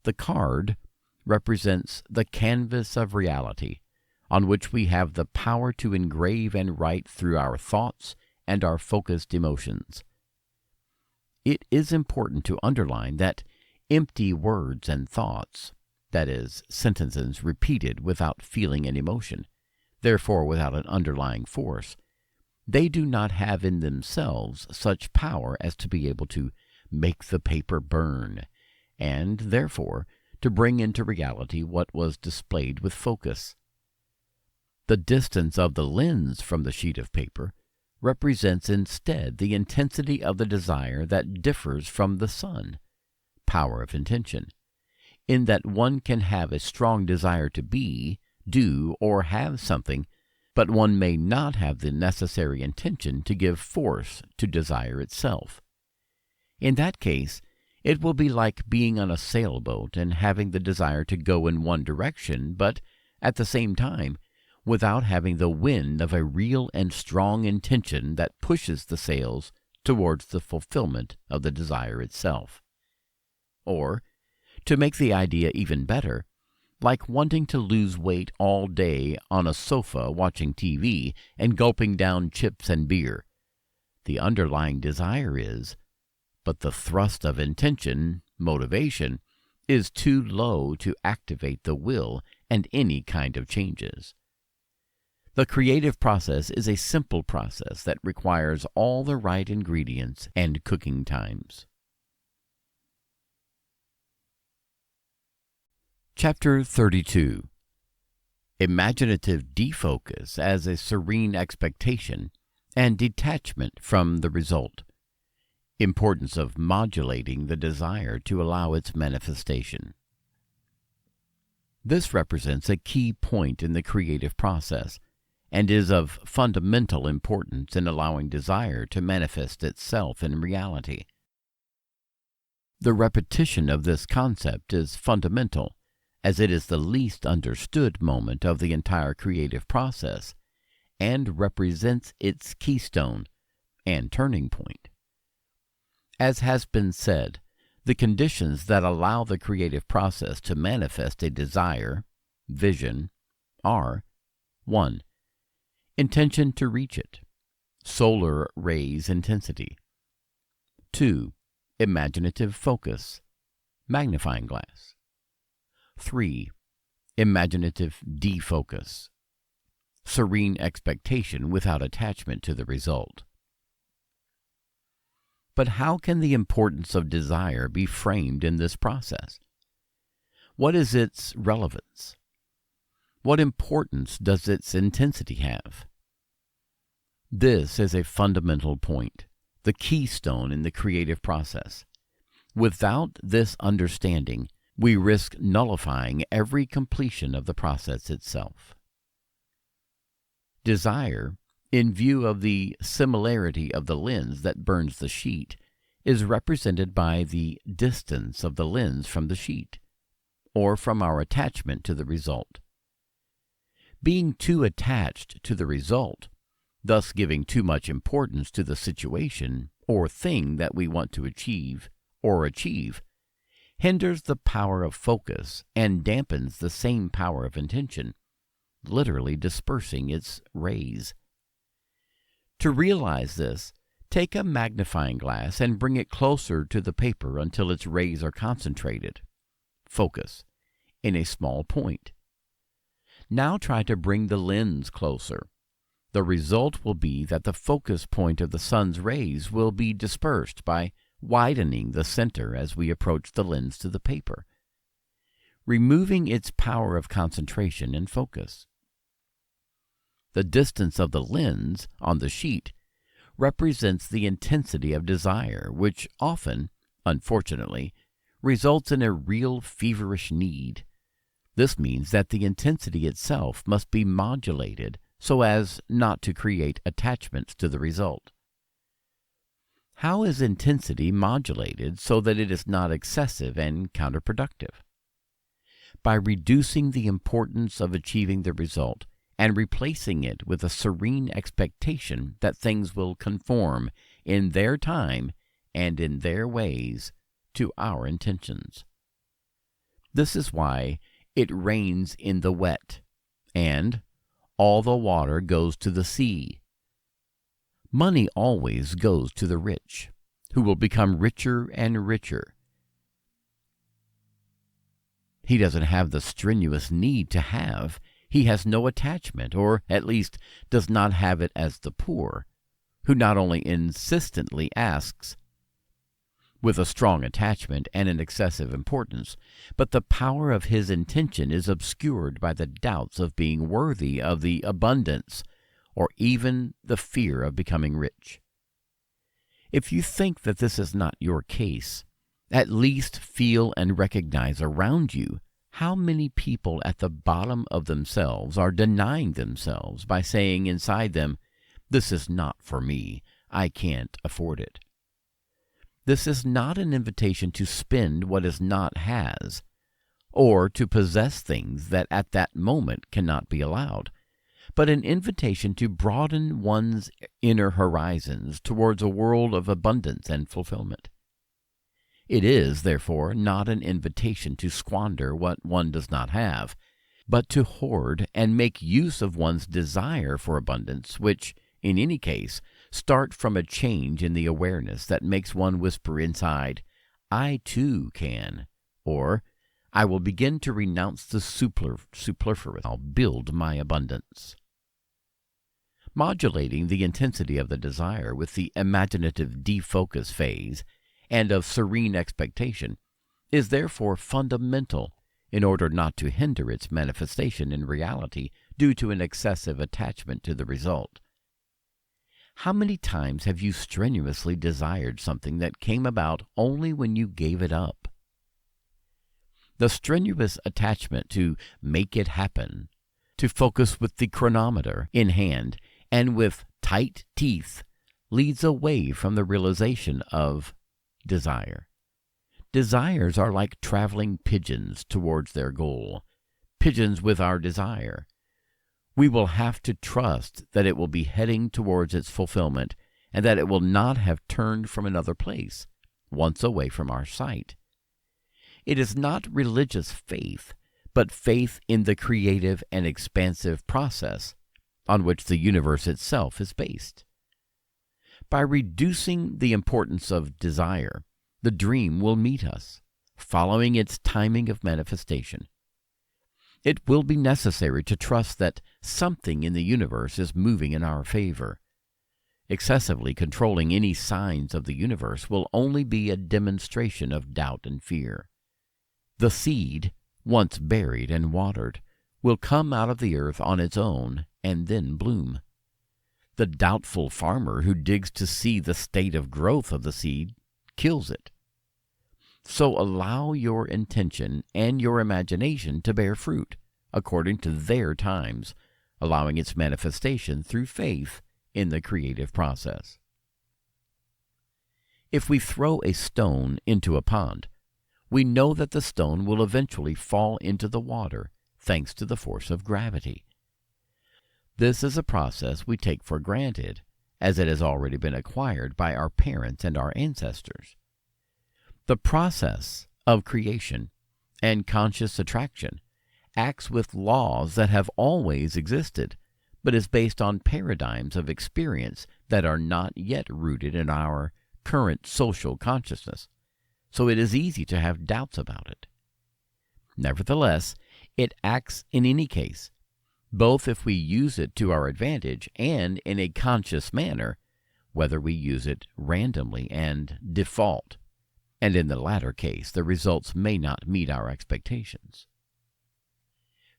The card represents the canvas of reality, on which we have the power to engrave and write through our thoughts and our focused emotions. It is important to underline that empty words and thoughts, that is, sentences repeated without feeling and emotion, therefore without an underlying force, they do not have in themselves such power as to be able to make the paper burn and therefore to bring into reality what was displayed with focus. The distance of the lens from the sheet of paper represents instead the intensity of the desire that differs from the sun, power of intention, in that one can have a strong desire to be, do, or have something, but one may not have the necessary intention to give force to desire itself. In that case, it will be like being on a sailboat and having the desire to go in one direction, but at the same time, without having the wind of a real and strong intention that pushes the sails towards the fulfillment of the desire itself. Or, to make the idea even better, like wanting to lose weight all day on a sofa watching TV and gulping down chips and beer. The underlying desire is, but the thrust of intention, motivation, is too low to activate the will and any kind of changes. The creative process is a simple process that requires all the right ingredients and cooking times. Chapter 32. Imaginative defocus as a serene expectation and detachment from the result. Importance of modulating the desire to allow its manifestation. This represents a key point in the creative process and is of fundamental importance in allowing desire to manifest itself in reality. The repetition of this concept is fundamental, as it is the least understood moment of the entire creative process and represents its keystone and turning point. As has been said, the conditions that allow the creative process to manifest a desire, vision, are 1. Intention to reach it, solar rays intensity. 2. Imaginative focus, magnifying glass. 3. Imaginative defocus, serene expectation without attachment to the result. But how can the importance of desire be framed in this process? What is its relevance? What importance does its intensity have? This is a fundamental point, the keystone in the creative process. Without this understanding, we risk nullifying every completion of the process itself. Desire, in view of the similarity of the lens that burns the sheet, is represented by the distance of the lens from the sheet, or from our attachment to the result. Being too attached to the result, thus giving too much importance to the situation or thing that we want to achieve, hinders the power of focus and dampens the same power of intention, literally dispersing its rays. To realize this, take a magnifying glass and bring it closer to the paper until its rays are concentrated, focus, in a small point. Now try to bring the lens closer. The result will be that the focus point of the sun's rays will be dispersed by widening the center as we approach the lens to the paper, removing its power of concentration and focus. The distance of the lens on the sheet represents the intensity of desire, which often, unfortunately, results in a real feverish need. This means that the intensity itself must be modulated so as not to create attachments to the result. How is intensity modulated so that it is not excessive and counterproductive? By reducing the importance of achieving the result and replacing it with a serene expectation that things will conform in their time and in their ways to our intentions. This is why it rains in the wet, and all the water goes to the sea. Money always goes to the rich, who will become richer and richer. He doesn't have the strenuous need to have. He has no attachment, or at least does not have it as the poor, who not only insistently asks, with a strong attachment and an excessive importance, but the power of his intention is obscured by the doubts of being worthy of the abundance, or even the fear of becoming rich. If you think that this is not your case, at least feel and recognize around you how many people at the bottom of themselves are denying themselves by saying inside them, "This is not for me. I can't afford it." This is not an invitation to spend what is not has, or to possess things that at that moment cannot be allowed, but an invitation to broaden one's inner horizons towards a world of abundance and fulfillment. It is, therefore, not an invitation to squander what one does not have, but to hoard and make use of one's desire for abundance, which, in any case, start from a change in the awareness that makes one whisper inside, "I too can," or "I will begin to renounce the superfluous. I'll build my abundance." Modulating the intensity of the desire with the imaginative defocus phase and of serene expectation is therefore fundamental in order not to hinder its manifestation in reality due to an excessive attachment to the result. How many times have you strenuously desired something that came about only when you gave it up? The strenuous attachment to make it happen, to focus with the chronometer in hand and with tight teeth, leads away from the realization of desire. Desires are like traveling pigeons towards their goal, pigeons with our desire. We will have to trust that it will be heading towards its fulfillment and that it will not have turned from another place, once away from our sight. It is not religious faith, but faith in the creative and expansive process on which the universe itself is based. By reducing the importance of desire, the dream will meet us, following its timing of manifestation. It will be necessary to trust that something in the universe is moving in our favor. Excessively controlling any signs of the universe will only be a demonstration of doubt and fear. The seed, once buried and watered, will come out of the earth on its own and then bloom. The doubtful farmer who digs to see the state of growth of the seed kills it. So allow your intention and your imagination to bear fruit according to their times, allowing its manifestation through faith in the creative process. If we throw a stone into a pond, we know that the stone will eventually fall into the water thanks to the force of gravity. This is a process we take for granted, as it has already been acquired by our parents and our ancestors. The process of creation and conscious attraction acts with laws that have always existed, but is based on paradigms of experience that are not yet rooted in our current social consciousness, so it is easy to have doubts about it. Nevertheless, it acts in any case, both if we use it to our advantage and in a conscious manner, whether we use it randomly and default, and in the latter case the results may not meet our expectations.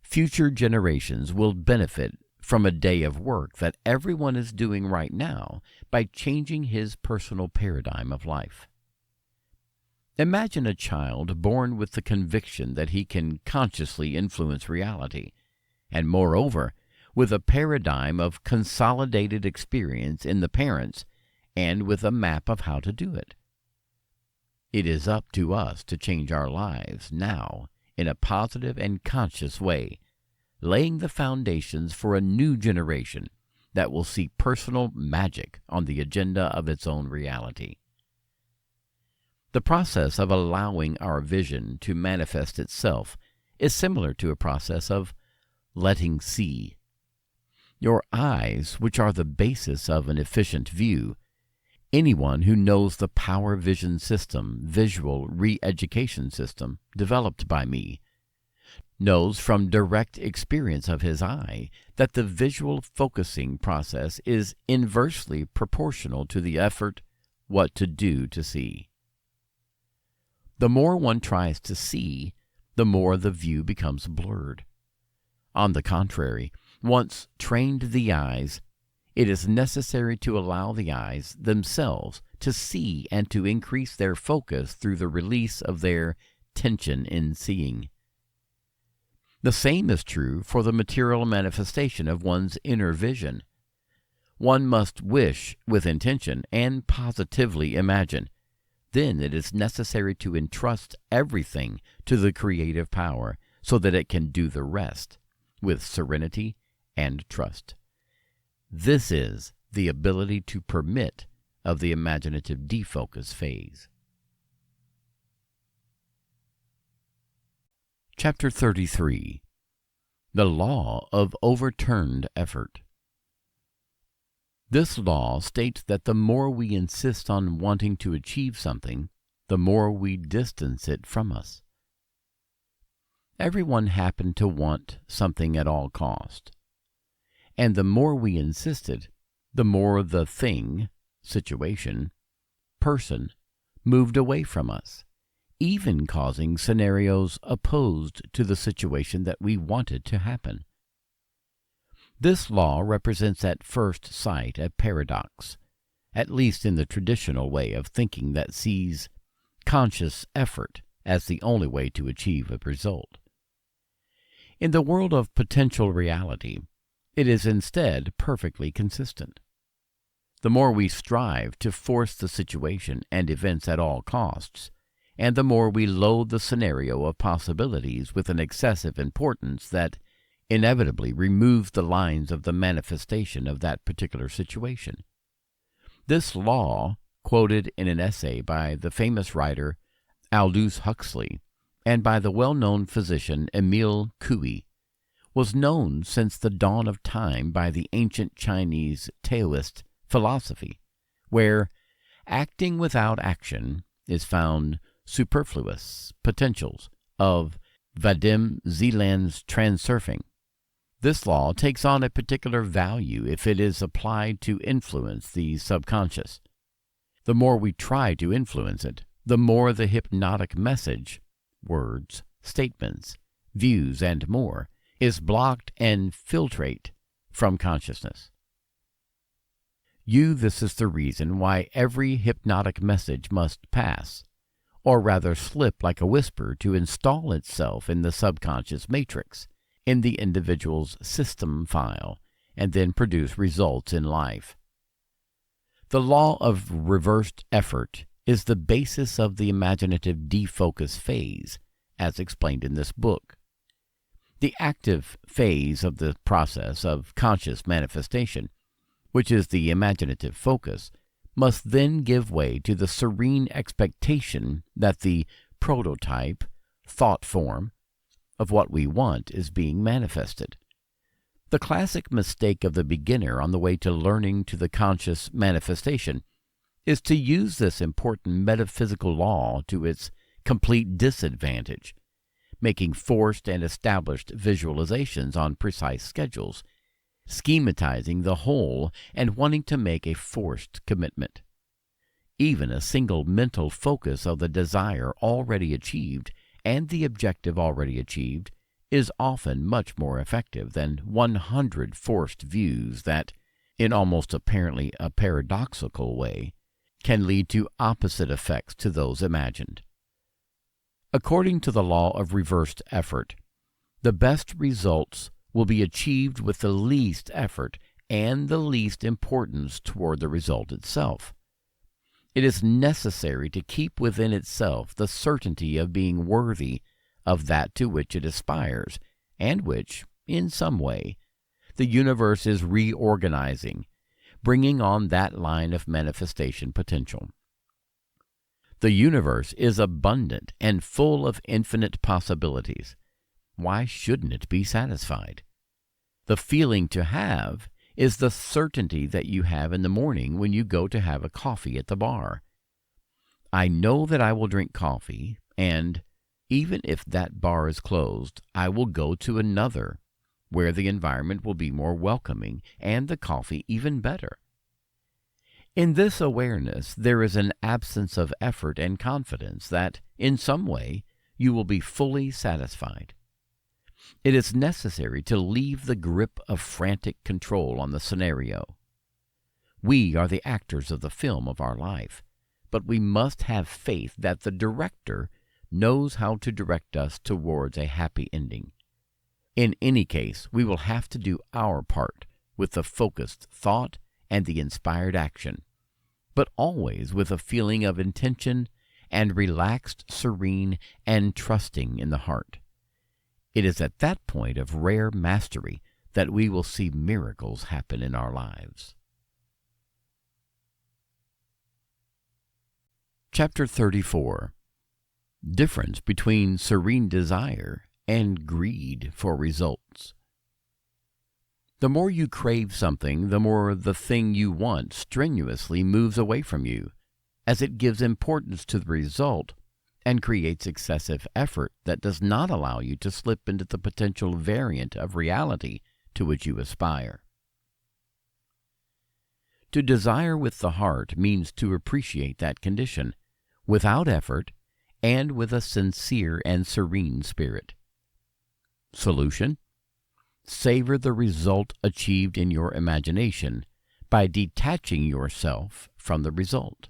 Future generations will benefit from a day of work that everyone is doing right now by changing his personal paradigm of life. Imagine a child born with the conviction that he can consciously influence reality, and moreover, with a paradigm of consolidated experience in the parents and with a map of how to do it. It is up to us to change our lives now in a positive and conscious way, laying the foundations for a new generation that will see personal magic on the agenda of its own reality. The process of allowing our vision to manifest itself is similar to a process of letting see. Your eyes, which are the basis of an efficient view, anyone who knows the power vision system, visual re-education system, developed by me, knows from direct experience of his eye that the visual focusing process is inversely proportional to the effort what to do to see. The more one tries to see, the more the view becomes blurred. On the contrary, once trained the eyes, it is necessary to allow the eyes themselves to see and to increase their focus through the release of their tension in seeing. The same is true for the material manifestation of one's inner vision. One must wish with intention and positively imagine. Then it is necessary to entrust everything to the creative power so that it can do the rest with serenity and trust. This is the ability to permit of the imaginative defocus phase. Chapter 33. The Law of Overturned Effort. This law states that the more we insist on wanting to achieve something, the more we distance it from us. Everyone happened to want something at all cost, and the more we insisted, the more the thing, situation, person moved away from us, even causing scenarios opposed to the situation that we wanted to happen. This law represents at first sight a paradox, at least in the traditional way of thinking that sees conscious effort as the only way to achieve a result. In the world of potential reality, it is instead perfectly consistent. The more we strive to force the situation and events at all costs, and the more we load the scenario of possibilities with an excessive importance that inevitably removes the lines of the manifestation of that particular situation. This law, quoted in an essay by the famous writer Aldous Huxley and by the well-known physician Emile Coué, was known since the dawn of time by the ancient Chinese Taoist philosophy, where acting without action is found superfluous potentials of Vadim Zeland's transurfing. This law takes on a particular value if it is applied to influence the subconscious. The more we try to influence it, the more the hypnotic message, words, statements, views, and more, is blocked and filtrate from consciousness. This is the reason why every hypnotic message must pass, or rather slip like a whisper to install itself in the subconscious matrix, in the individual's system file, and then produce results in life. The law of reversed effort is the basis of the imaginative defocus phase, as explained in this book. The active phase of the process of conscious manifestation, which is the imaginative focus, must then give way to the serene expectation that the prototype, thought form, of what we want is being manifested. The classic mistake of the beginner on the way to learning to the conscious manifestation is to use this important metaphysical law to its complete disadvantage, making forced and established visualizations on precise schedules, schematizing the whole, and wanting to make a forced commitment. Even a single mental focus of the desire already achieved and the objective already achieved is often much more effective than 100 forced views that, in almost apparently a paradoxical way, can lead to opposite effects to those imagined. According to the law of reversed effort, the best results will be achieved with the least effort and the least importance toward the result itself. It is necessary to keep within itself the certainty of being worthy of that to which it aspires, and which, in some way, the universe is reorganizing, bringing on that line of manifestation potential. The universe is abundant and full of infinite possibilities. Why shouldn't it be satisfied? The feeling to have is the certainty that you have in the morning when you go to have a coffee at the bar. I know that I will drink coffee, and even if that bar is closed, I will go to another, where the environment will be more welcoming and the coffee even better. In this awareness, there is an absence of effort and confidence that, in some way, you will be fully satisfied. It is necessary to leave the grip of frantic control on the scenario. We are the actors of the film of our life, but we must have faith that the director knows how to direct us towards a happy ending. In any case, we will have to do our part with the focused thought and the inspired action, but always with a feeling of intention and relaxed, serene, and trusting in the heart. It is at that point of rare mastery that we will see miracles happen in our lives. Chapter 34. Difference between serene desire and greed for results. The more you crave something, the more the thing you want strenuously moves away from you, as it gives importance to the result and creates excessive effort that does not allow you to slip into the potential variant of reality to which you aspire. To desire with the heart means to appreciate that condition, without effort and with a sincere and serene spirit. Solution: savor the result achieved in your imagination by detaching yourself from the result.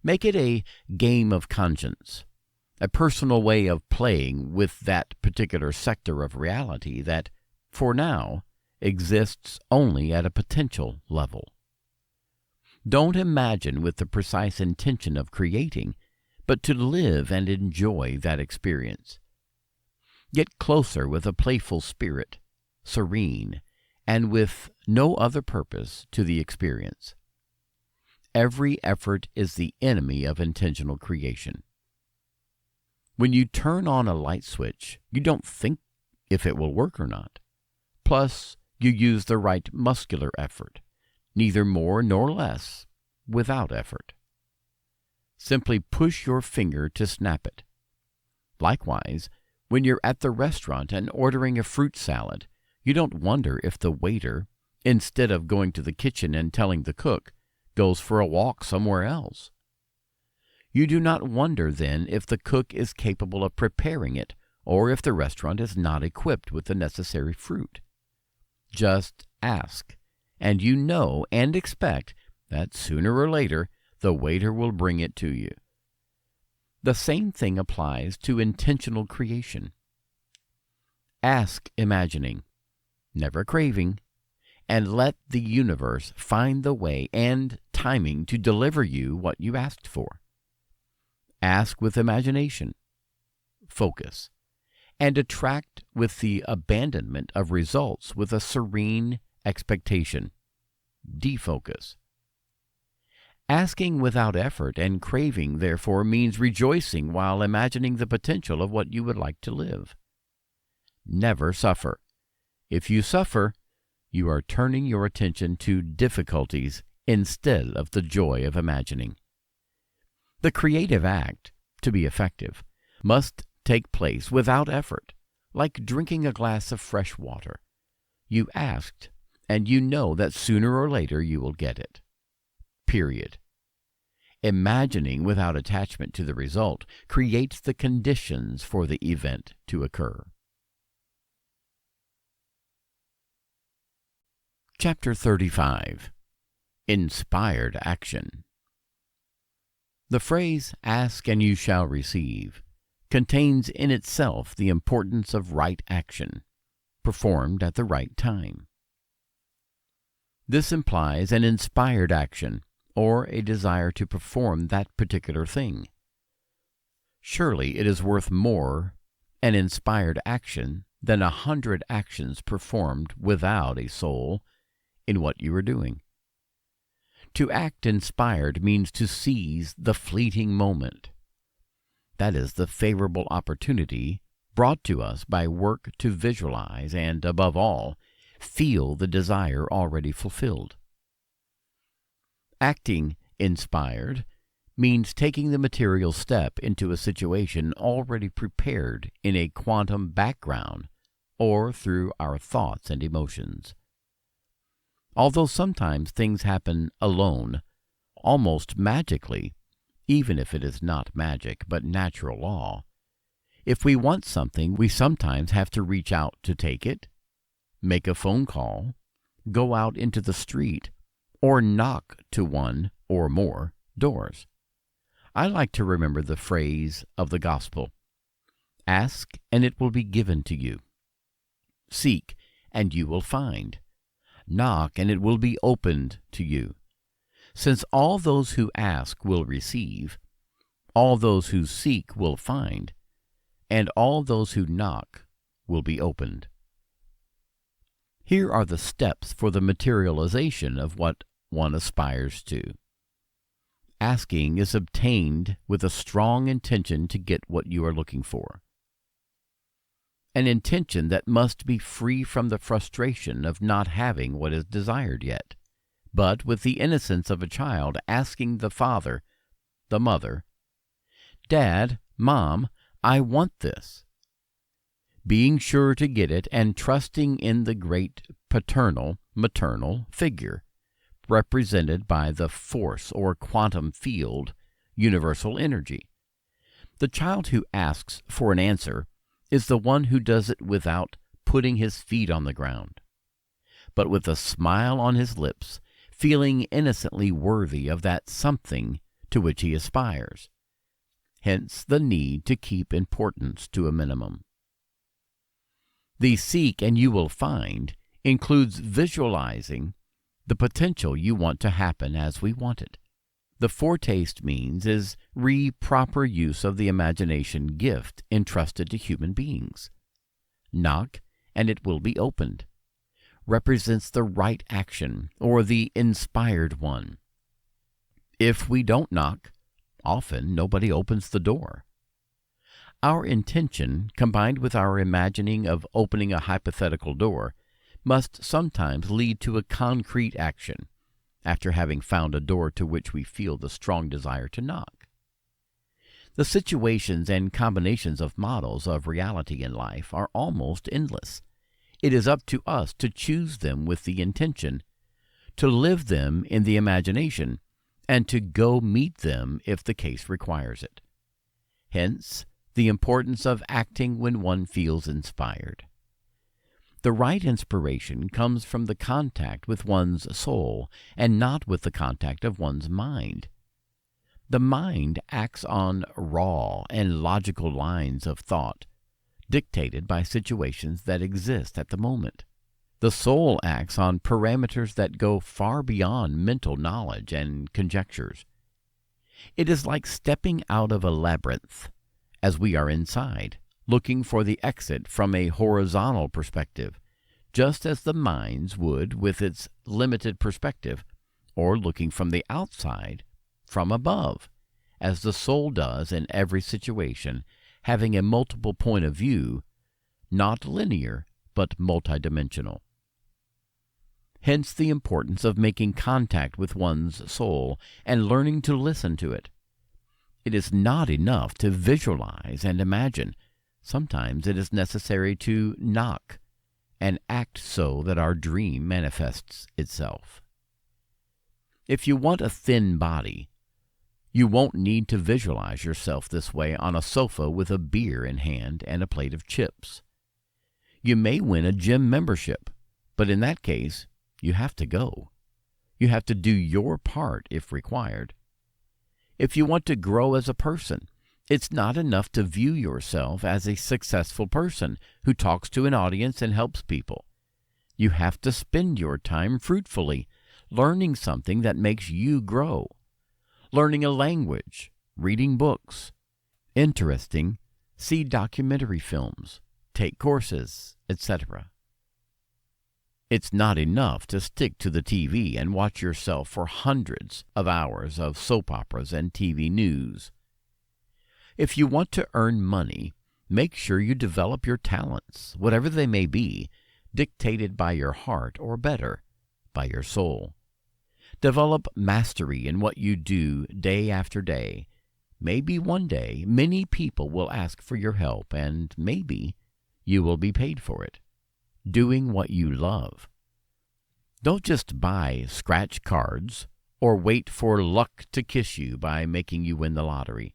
Make it a game of conscience, a personal way of playing with that particular sector of reality that, for now, exists only at a potential level. Don't imagine with the precise intention of creating, but to live and enjoy that experience. Get closer with a playful spirit, serene, and with no other purpose to the experience. Every effort is the enemy of intentional creation. When you turn on a light switch, you don't think if it will work or not. Plus, you use the right muscular effort, neither more nor less, without effort. Simply push your finger to snap it. Likewise, when you're at the restaurant and ordering a fruit salad, you don't wonder if the waiter, instead of going to the kitchen and telling the cook, goes for a walk somewhere else. You do not wonder then if the cook is capable of preparing it or if the restaurant is not equipped with the necessary fruit. Just ask, and you know and expect that sooner or later the waiter will bring it to you. The same thing applies to intentional creation. Ask imagining, never craving, and let the universe find the way and timing to deliver you what you asked for. Ask with imagination, focus, and attract with the abandonment of results with a serene expectation, defocus. Asking without effort and craving, therefore, means rejoicing while imagining the potential of what you would like to live. Never suffer. If you suffer, you are turning your attention to difficulties instead of the joy of imagining. The creative act, to be effective, must take place without effort, like drinking a glass of fresh water. You asked, and you know that sooner or later you will get it. Period. Imagining without attachment to the result creates the conditions for the event to occur. Chapter 35. Inspired Action. The phrase, "Ask and you shall receive," contains in itself the importance of right action, performed at the right time. This implies an inspired action, or a desire to perform that particular thing. Surely it is worth more an inspired action than 100 actions performed without a soul in what you are doing. To act inspired means to seize the fleeting moment. That is the favorable opportunity brought to us by work to visualize and, above all, feel the desire already fulfilled. Acting inspired means taking the material step into a situation already prepared in a quantum background or through our thoughts and emotions. Although sometimes things happen alone, almost magically, even if it is not magic but natural law. If we want something, we sometimes have to reach out to take it, make a phone call, go out into the street, or knock to one or more doors. I like to remember the phrase of the gospel, "Ask, and it will be given to you. Seek, and you will find. Knock, and it will be opened to you. Since all those who ask will receive, all those who seek will find, and all those who knock will be opened." Here are the steps for the materialization of what one aspires to. Asking is obtained with a strong intention to get what you are looking for. An intention that must be free from the frustration of not having what is desired yet, but with the innocence of a child asking the father, the mother, "Dad, Mom, I want this." Being sure to get it and trusting in the great paternal, maternal figure, represented by the force or quantum field, universal energy. The child who asks for an answer is the one who does it without putting his feet on the ground, but with a smile on his lips, feeling innocently worthy of that something to which he aspires. Hence the need to keep importance to a minimum. The seek and you will find includes visualizing the potential you want to happen as we want it. The foretaste means is proper use of the imagination gift entrusted to human beings. Knock, and it will be opened represents the right action or the inspired one. If we don't knock, often nobody opens the door. Our intention, combined with our imagining of opening a hypothetical door, must sometimes lead to a concrete action, after having found a door to which we feel the strong desire to knock. The situations and combinations of models of reality in life are almost endless. It is up to us to choose them with the intention, to live them in the imagination, and to go meet them if the case requires it. Hence, the importance of acting when one feels inspired. The right inspiration comes from the contact with one's soul and not with the contact of one's mind. The mind acts on raw and logical lines of thought, dictated by situations that exist at the moment. The soul acts on parameters that go far beyond mental knowledge and conjectures. It is like stepping out of a labyrinth, as we are inside, looking for the exit from a horizontal perspective, just as the mind would with its limited perspective, or looking from the outside, from above, as the soul does in every situation, having a multiple point of view, not linear, but multidimensional. Hence the importance of making contact with one's soul and learning to listen to it. It is not enough to visualize and imagine. Sometimes it is necessary to knock and act so that our dream manifests itself. If you want a thin body, you won't need to visualize yourself this way on a sofa with a beer in hand and a plate of chips. You may win a gym membership, but in that case, you have to go. You have to do your part if required. If you want to grow as a person, it's not enough to view yourself as a successful person who talks to an audience and helps people. You have to spend your time fruitfully, learning something that makes you grow. Learning a language, reading books, interesting, see documentary films, take courses, etc. It's not enough to stick to the TV and watch yourself for hundreds of hours of soap operas and TV news. If you want to earn money, make sure you develop your talents, whatever they may be, dictated by your heart or better, by your soul. Develop mastery in what you do day after day. Maybe one day many people will ask for your help, and maybe you will be paid for it. Doing what you love. Don't just buy scratch cards or wait for luck to kiss you by making you win the lottery.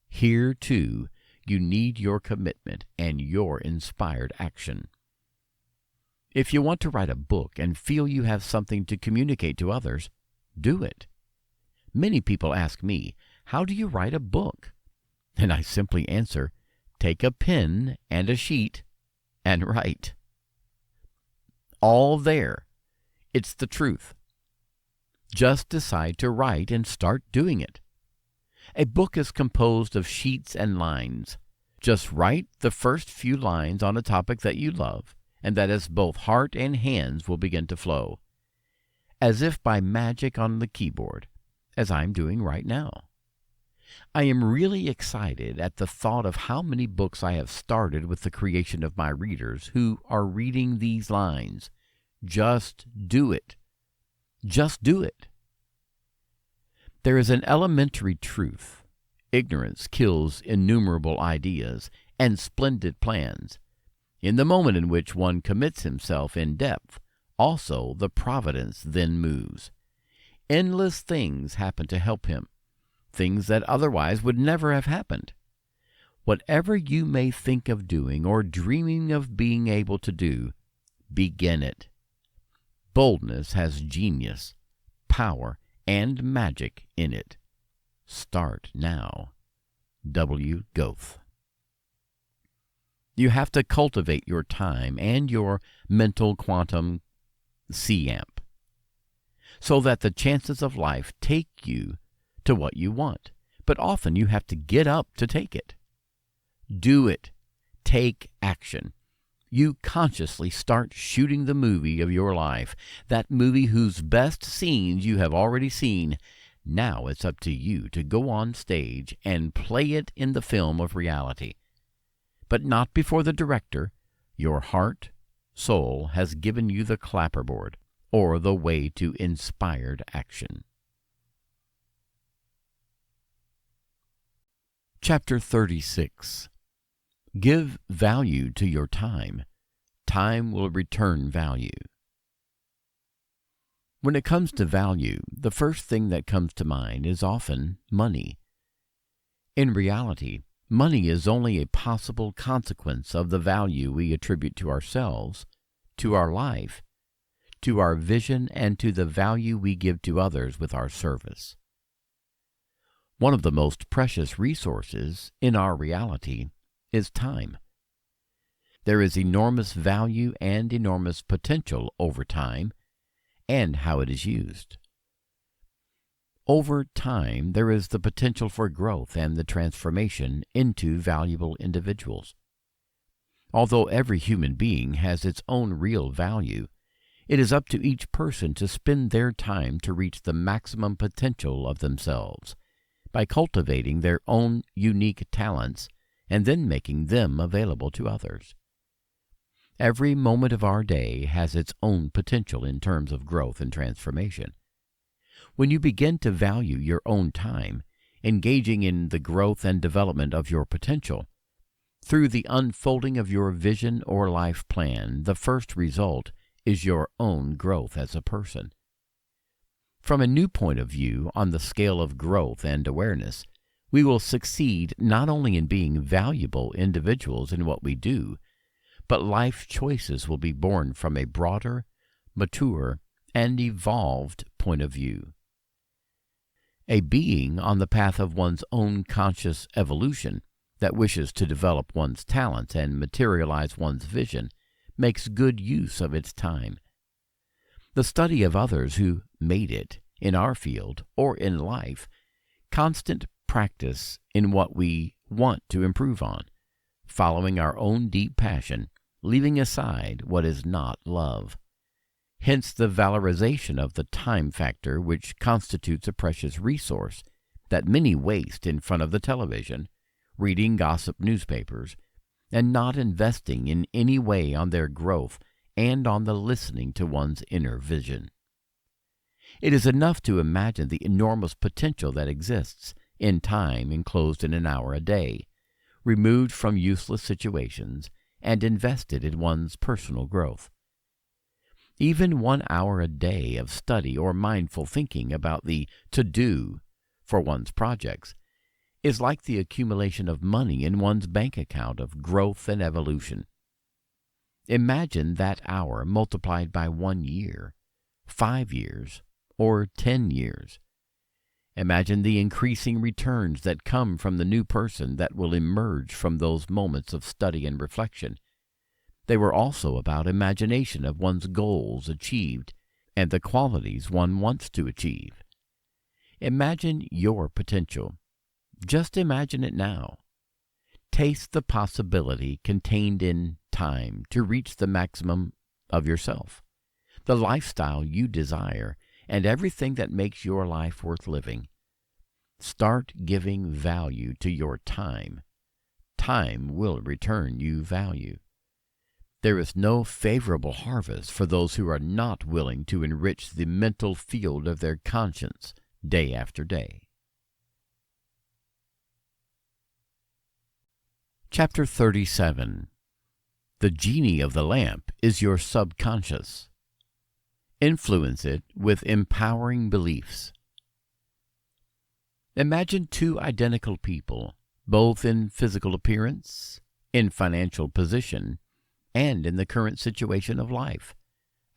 Here, too, you need your commitment and your inspired action. If you want to write a book and feel you have something to communicate to others, do it. Many people ask me, how do you write a book? And I simply answer, take a pen and a sheet and write. All there. It's the truth. Just decide to write and start doing it. A book is composed of sheets and lines. Just write the first few lines on a topic that you love, and that as both heart and hands will begin to flow, as if by magic on the keyboard, as I'm doing right now. I am really excited at the thought of how many books I have started with the creation of my readers who are reading these lines. Just do it. Just do it. There is an elementary truth. Ignorance kills innumerable ideas and splendid plans. In the moment in which one commits himself in depth, also the providence then moves. Endless things happen to help him, things that otherwise would never have happened. Whatever you may think of doing or dreaming of being able to do, begin it. Boldness has genius, power, and magic in it. Start now. W. Goethe. You have to cultivate your time and your mental quantum C-amp so that the chances of life take you to what you want. But often you have to get up to take it. Do it. Take action. You consciously start shooting the movie of your life, that movie whose best scenes you have already seen. Now it's up to you to go on stage and play it in the film of reality. But not before the director, your heart, soul, has given you the clapperboard, or the way to inspired action. Chapter 36. Give value to your time. Time will return value. When it comes to value, the first thing that comes to mind is often money. In reality, money is only a possible consequence of the value we attribute to ourselves, to our life, to our vision, and to the value we give to others with our service. One of the most precious resources in our reality is time. There is enormous value and enormous potential over time and how it is used. Over time, there is the potential for growth and the transformation into valuable individuals. Although every human being has its own real value, it is up to each person to spend their time to reach the maximum potential of themselves by cultivating their own unique talents and then making them available to others. Every moment of our day has its own potential in terms of growth and transformation. When you begin to value your own time, engaging in the growth and development of your potential, through the unfolding of your vision or life plan, the first result is your own growth as a person. From a new point of view on the scale of growth and awareness, we will succeed not only in being valuable individuals in what we do, but life choices will be born from a broader, mature, and evolved point of view. A being on the path of one's own conscious evolution that wishes to develop one's talents and materialize one's vision makes good use of its time. The study of others who made it in our field or in life, constant practice in what we want to improve on, following our own deep passion, leaving aside what is not love. Hence the valorization of the time factor, which constitutes a precious resource that many waste in front of the television, reading gossip newspapers, and not investing in any way on their growth and on the listening to one's inner vision. It is enough to imagine the enormous potential that exists in time enclosed in an hour a day, removed from useless situations, and invested in one's personal growth. Even 1 hour a day of study or mindful thinking about the to-do for one's projects is like the accumulation of money in one's bank account of growth and evolution. Imagine that hour multiplied by 1 year, 5 years, or 10 years. Imagine the increasing returns that come from the new person that will emerge from those moments of study and reflection. They were also about imagination of one's goals achieved and the qualities one wants to achieve. Imagine your potential. Just imagine it now. Taste the possibility contained in time to reach the maximum of yourself, the lifestyle you desire, and everything that makes your life worth living. Start giving value to your time. Time will return you value. There is no favorable harvest for those who are not willing to enrich the mental field of their conscience day after day. Chapter 37. The genie of the lamp is your subconscious. Influence it with empowering beliefs. Imagine two identical people, both in physical appearance, in financial position, and in the current situation of life,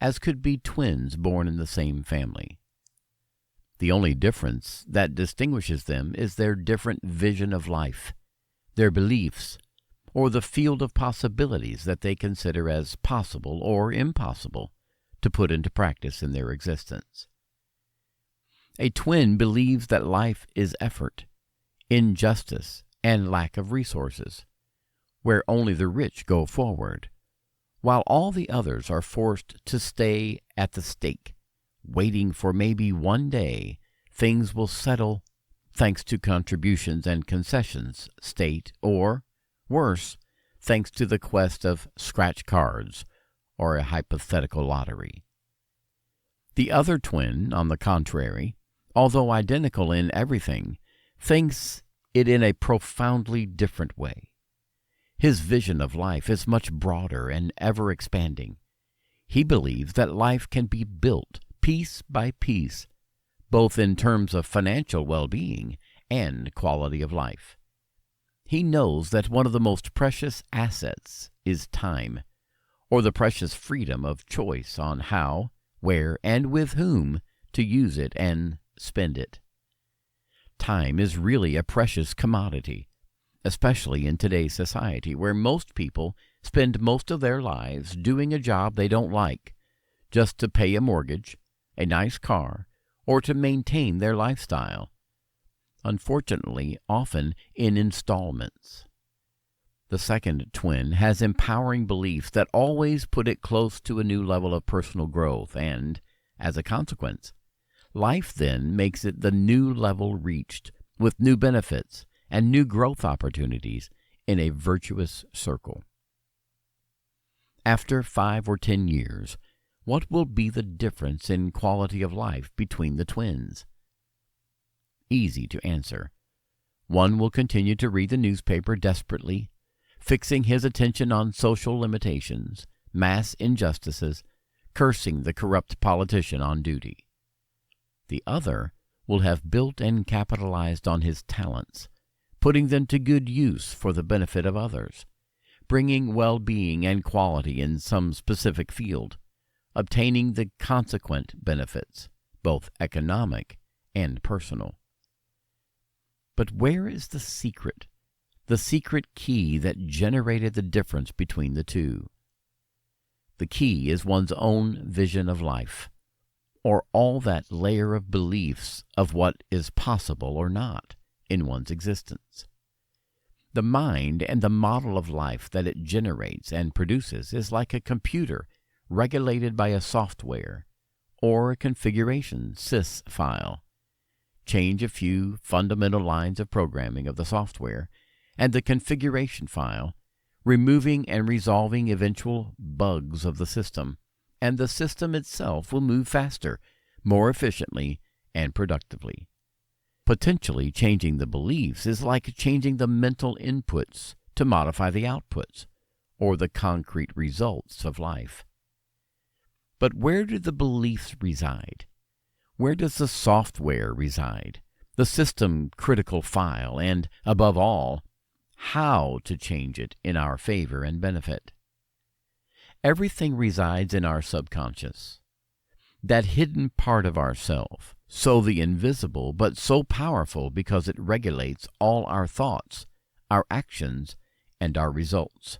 as could be twins born in the same family. The only difference that distinguishes them is their different vision of life, their beliefs, or the field of possibilities that they consider as possible or impossible to put into practice in their existence. A twin believes that life is effort, injustice, and lack of resources, where only the rich go forward, while all the others are forced to stay at the stake, waiting for maybe one day things will settle thanks to contributions and concessions, state, or, worse, thanks to the quest of scratch cards or a hypothetical lottery. The other twin, on the contrary, although identical in everything, thinks it in a profoundly different way. His vision of life is much broader and ever-expanding. He believes that life can be built piece by piece, both in terms of financial well-being and quality of life. He knows that one of the most precious assets is time, or the precious freedom of choice on how, where, and with whom to use it and spend it. Time is really a precious commodity, especially in today's society, where most people spend most of their lives doing a job they don't like, just to pay a mortgage, a nice car, or to maintain their lifestyle, unfortunately often in installments. The second twin has empowering beliefs that always put it close to a new level of personal growth, and, as a consequence, life then makes it the new level reached, with new benefits and new growth opportunities in a virtuous circle. After 5 or 10 years, what will be the difference in quality of life between the twins? Easy to answer. One will continue to read the newspaper desperately, fixing his attention on social limitations, mass injustices, cursing the corrupt politician on duty. The other will have built and capitalized on his talents, putting them to good use for the benefit of others, bringing well-being and quality in some specific field, obtaining the consequent benefits, both economic and personal. But where is the secret key that generated the difference between the two? The key is one's own vision of life, or all that layer of beliefs of what is possible or not in one's existence. The mind and the model of life that it generates and produces is like a computer regulated by a software or a configuration sys file. Change a few fundamental lines of programming of the software and the configuration file, removing and resolving eventual bugs of the system, and the system itself will move faster, more efficiently, and productively. Potentially changing the beliefs is like changing the mental inputs to modify the outputs, or the concrete results of life. But where do the beliefs reside? Where does the software reside? The system critical file, and, above all, how to change it in our favor and benefit. Everything resides in our subconscious, that hidden part of ourself, so the invisible but so powerful because it regulates all our thoughts, our actions, and our results.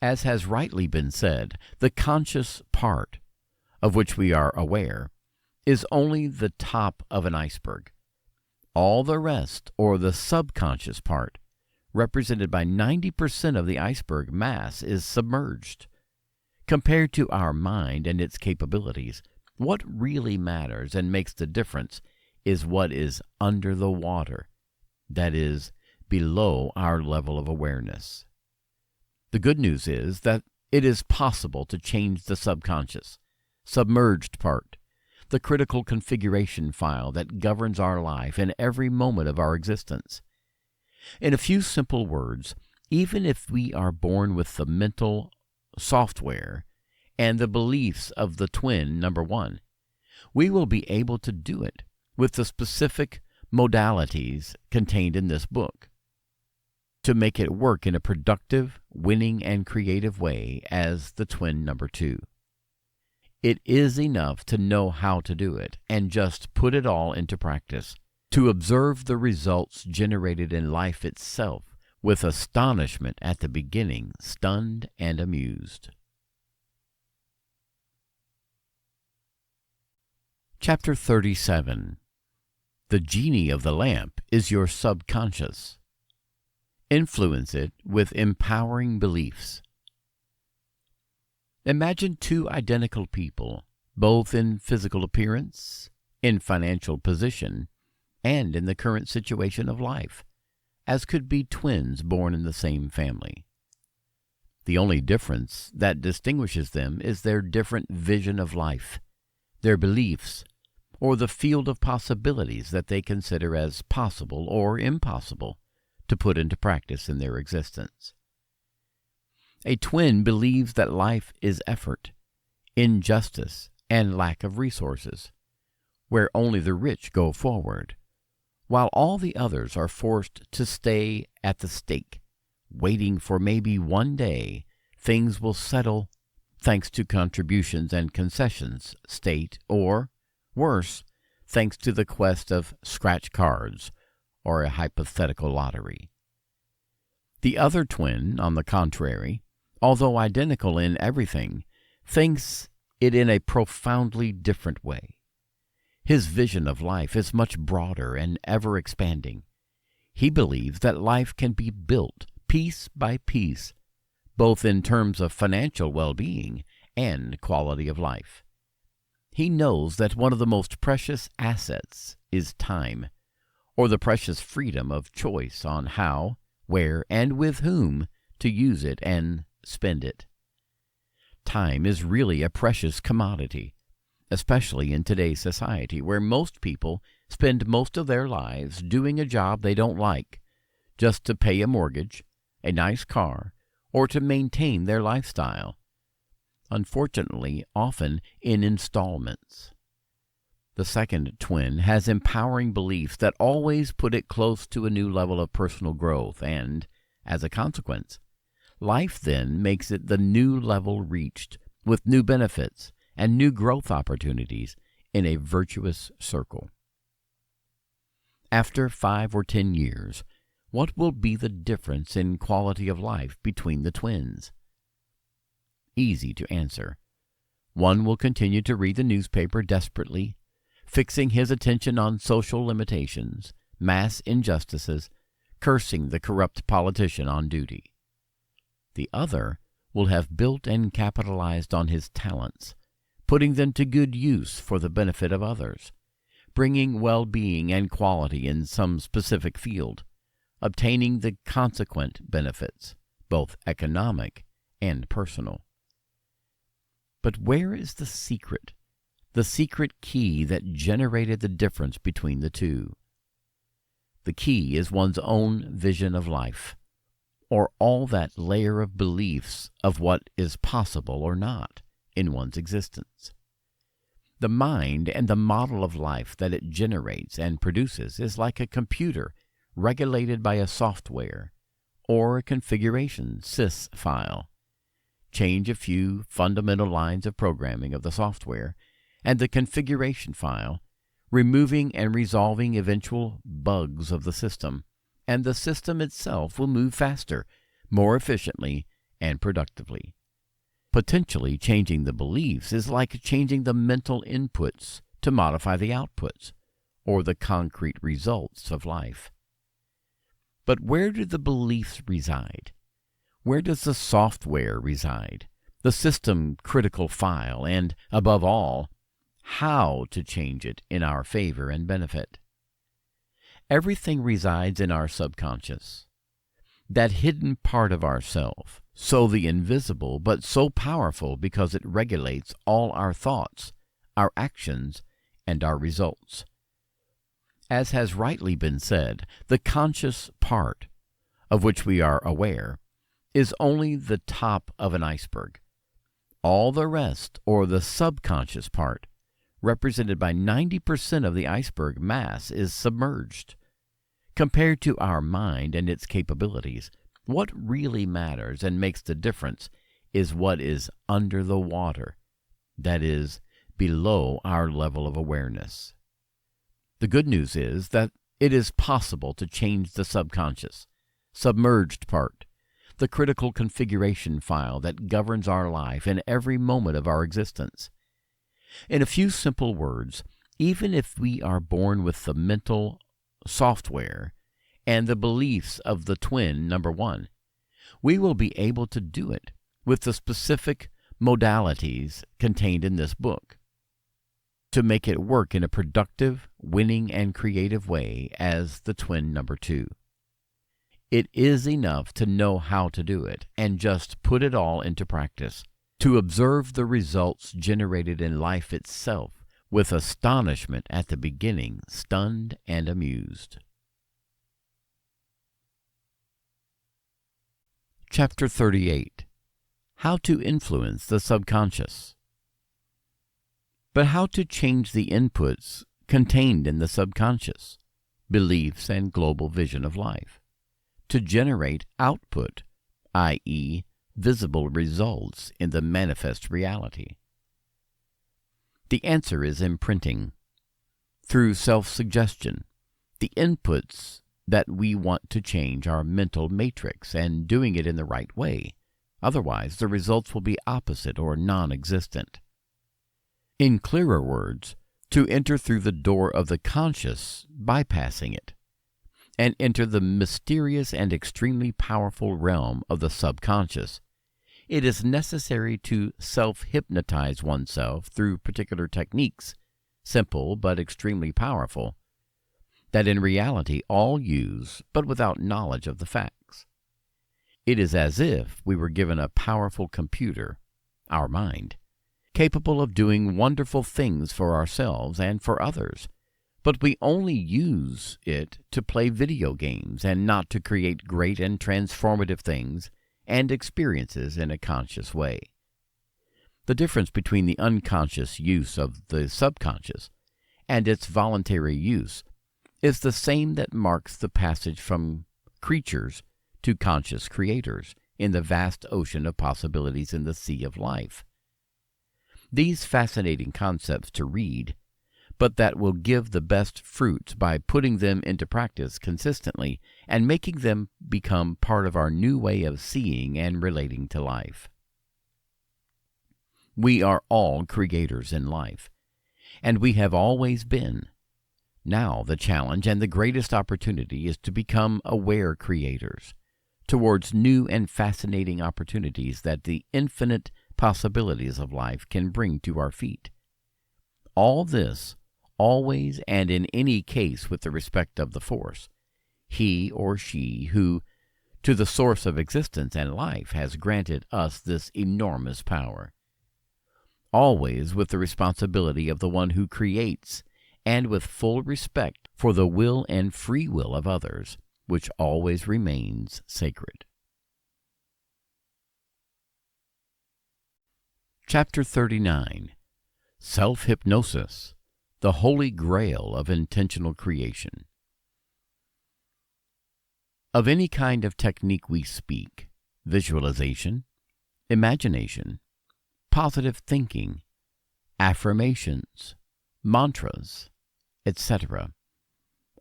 As has rightly been said, the conscious part, of which we are aware, is only the top of an iceberg. All the rest, or the subconscious part, represented by 90% of the iceberg mass, is submerged. Compared to our mind and its capabilities, what really matters and makes the difference is what is under the water, that is, below our level of awareness. The good news is that it is possible to change the subconscious, submerged part, the critical configuration file that governs our life in every moment of our existence. In a few simple words, even if we are born with the mental software and the beliefs of the twin number one, we will be able to do it with the specific modalities contained in this book to make it work in a productive, winning, and creative way as the twin number two. It is enough to know how to do it and just put it all into practice, to observe the results generated in life itself with astonishment at the beginning, stunned and amused. Chapter 37. The genie of the lamp is your subconscious. Influence it with empowering beliefs. Imagine two identical people, both in physical appearance, in financial position, and in the current situation of life, as could be twins born in the same family. The only difference that distinguishes them is their different vision of life, their beliefs, or the field of possibilities that they consider as possible or impossible to put into practice in their existence. A twin believes that life is effort, injustice, and lack of resources, where only the rich go forward, while all the others are forced to stay at the stake, waiting for maybe one day things will settle thanks to contributions and concessions, state, or, worse, thanks to the quest of scratch cards or a hypothetical lottery. The other twin, on the contrary, although identical in everything, thinks it in a profoundly different way. His vision of life is much broader and ever-expanding. He believes that life can be built piece by piece, both in terms of financial well-being and quality of life. He knows that one of the most precious assets is time, or the precious freedom of choice on how, where, and with whom to use it and spend it. Time is really a precious commodity, especially in today's society, where most people spend most of their lives doing a job they don't like, just to pay a mortgage, a nice car, or to maintain their lifestyle, unfortunately often in installments. The second twin has empowering beliefs that always put it close to a new level of personal growth, and, as a consequence, life then makes it the new level reached, with new benefits and new growth opportunities in a virtuous circle. After 5 or 10 years, what will be the difference in quality of life between the twins? Easy to answer. One will continue to read the newspaper desperately, fixing his attention on social limitations, mass injustices, cursing the corrupt politician on duty. The other will have built and capitalized on his talents, putting them to good use for the benefit of others, bringing well-being and quality in some specific field, obtaining the consequent benefits, both economic and personal. But where is the secret key that generated the difference between the two? The key is one's own vision of life, or all that layer of beliefs of what is possible or not in one's existence. The mind and the model of life that it generates and produces is like a computer regulated by a software or a configuration sys file. Change a few fundamental lines of programming of the software and the configuration file, removing and resolving eventual bugs of the system, and the system itself will move faster, more efficiently, and productively. Potentially changing the beliefs is like changing the mental inputs to modify the outputs, or the concrete results of life. But where do the beliefs reside? Where does the software reside? The system critical file, and, above all, how to change it in our favor and benefit? Everything resides in our subconscious, that hidden part of ourself, so the invisible but so powerful because it regulates all our thoughts, our actions, and our results. As has rightly been said, the conscious part, of which we are aware, is only the top of an iceberg. All the rest, or the subconscious part, represented by 90% of the iceberg mass, is submerged. Compared to our mind and its capabilities, what really matters and makes the difference is what is under the water, that is, below our level of awareness. The good news is that it is possible to change the subconscious, submerged part, the critical configuration file that governs our life in every moment of our existence. In a few simple words, even if we are born with the mental software and the beliefs of the twin number one, we will be able to do it with the specific modalities contained in this book to make it work in a productive, winning, and creative way as the twin number two. It is enough to know how to do it and just put it all into practice, to observe the results generated in life itself with astonishment at the beginning, stunned and amused. Chapter 38. How to Influence the Subconscious. But how to change the inputs contained in the subconscious, beliefs and global vision of life, to generate output, i.e., visible results in the manifest reality? The answer is imprinting. Through self-suggestion, the inputs that we want to change our mental matrix and doing it in the right way. Otherwise, the results will be opposite or non-existent. In clearer words, to enter through the door of the conscious, bypassing it, and enter the mysterious and extremely powerful realm of the subconscious, it is necessary to self-hypnotize oneself through particular techniques, simple but extremely powerful, that in reality all use, but without knowledge of the facts. It is as if we were given a powerful computer, our mind, capable of doing wonderful things for ourselves and for others, but we only use it to play video games and not to create great and transformative things and experiences in a conscious way. The difference between the unconscious use of the subconscious and its voluntary use is the same that marks the passage from creatures to conscious creators in the vast ocean of possibilities in the sea of life. These fascinating concepts to read, but that will give the best fruits by putting them into practice consistently and making them become part of our new way of seeing and relating to life. We are all creators in life, and we have always been. Now the challenge and the greatest opportunity is to become aware creators, towards new and fascinating opportunities that the infinite possibilities of life can bring to our feet. All this, always and in any case with the respect of the force, he or she who, to the source of existence and life, has granted us this enormous power. Always with the responsibility of the one who creates, and with full respect for the will and free will of others, which always remains sacred. Chapter 39. Self-Hypnosis, the Holy Grail of Intentional Creation. Of any kind of technique we speak, visualization, imagination, positive thinking, affirmations, mantras, etc.,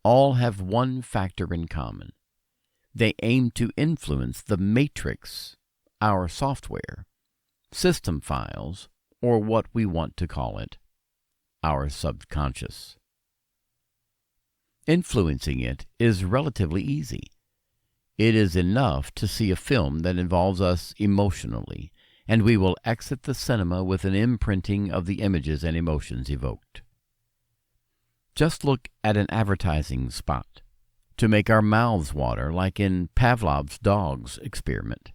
all have one factor in common. They aim to influence the matrix, our software, system files, or what we want to call it, our subconscious. Influencing it is relatively easy. It is enough to see a film that involves us emotionally, and we will exit the cinema with an imprinting of the images and emotions evoked. Just look at an advertising spot to make our mouths water, like in Pavlov's dog's experiment.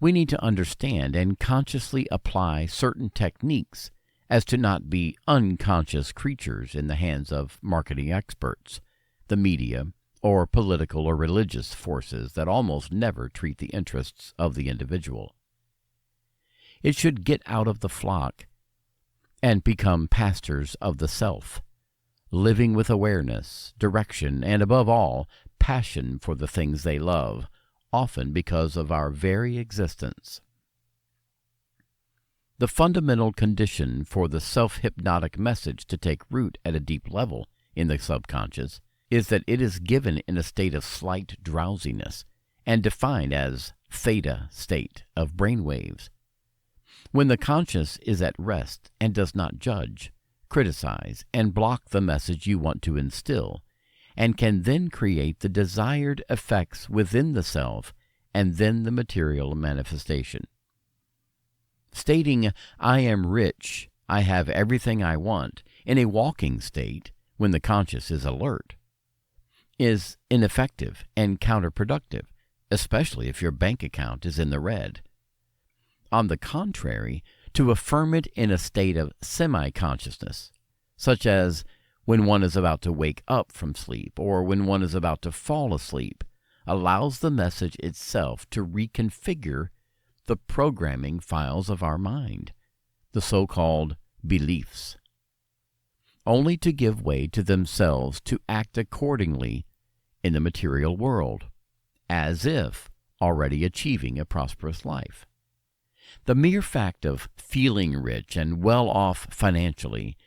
We need to understand and consciously apply certain techniques as to not be unconscious creatures in the hands of marketing experts, the media, or political or religious forces that almost never treat the interests of the individual. It should get out of the flock and become pastors of the self, living with awareness, direction, and above all, passion for the things they love, often because of our very existence. The fundamental condition for the self-hypnotic message to take root at a deep level in the subconscious is that it is given in a state of slight drowsiness and defined as theta state of brain waves. When the conscious is at rest and does not judge, criticize, and block the message you want to instill, and can then create the desired effects within the self and then the material manifestation. Stating, "I am rich, I have everything I want," in a walking state, when the conscious is alert, is ineffective and counterproductive, especially if your bank account is in the red. On the contrary, to affirm it in a state of semi-consciousness, such as when one is about to wake up from sleep or when one is about to fall asleep, allows the message itself to reconfigure the programming files of our mind, the so-called beliefs, only to give way to themselves to act accordingly in the material world, as if already achieving a prosperous life. The mere fact of feeling rich and well off financially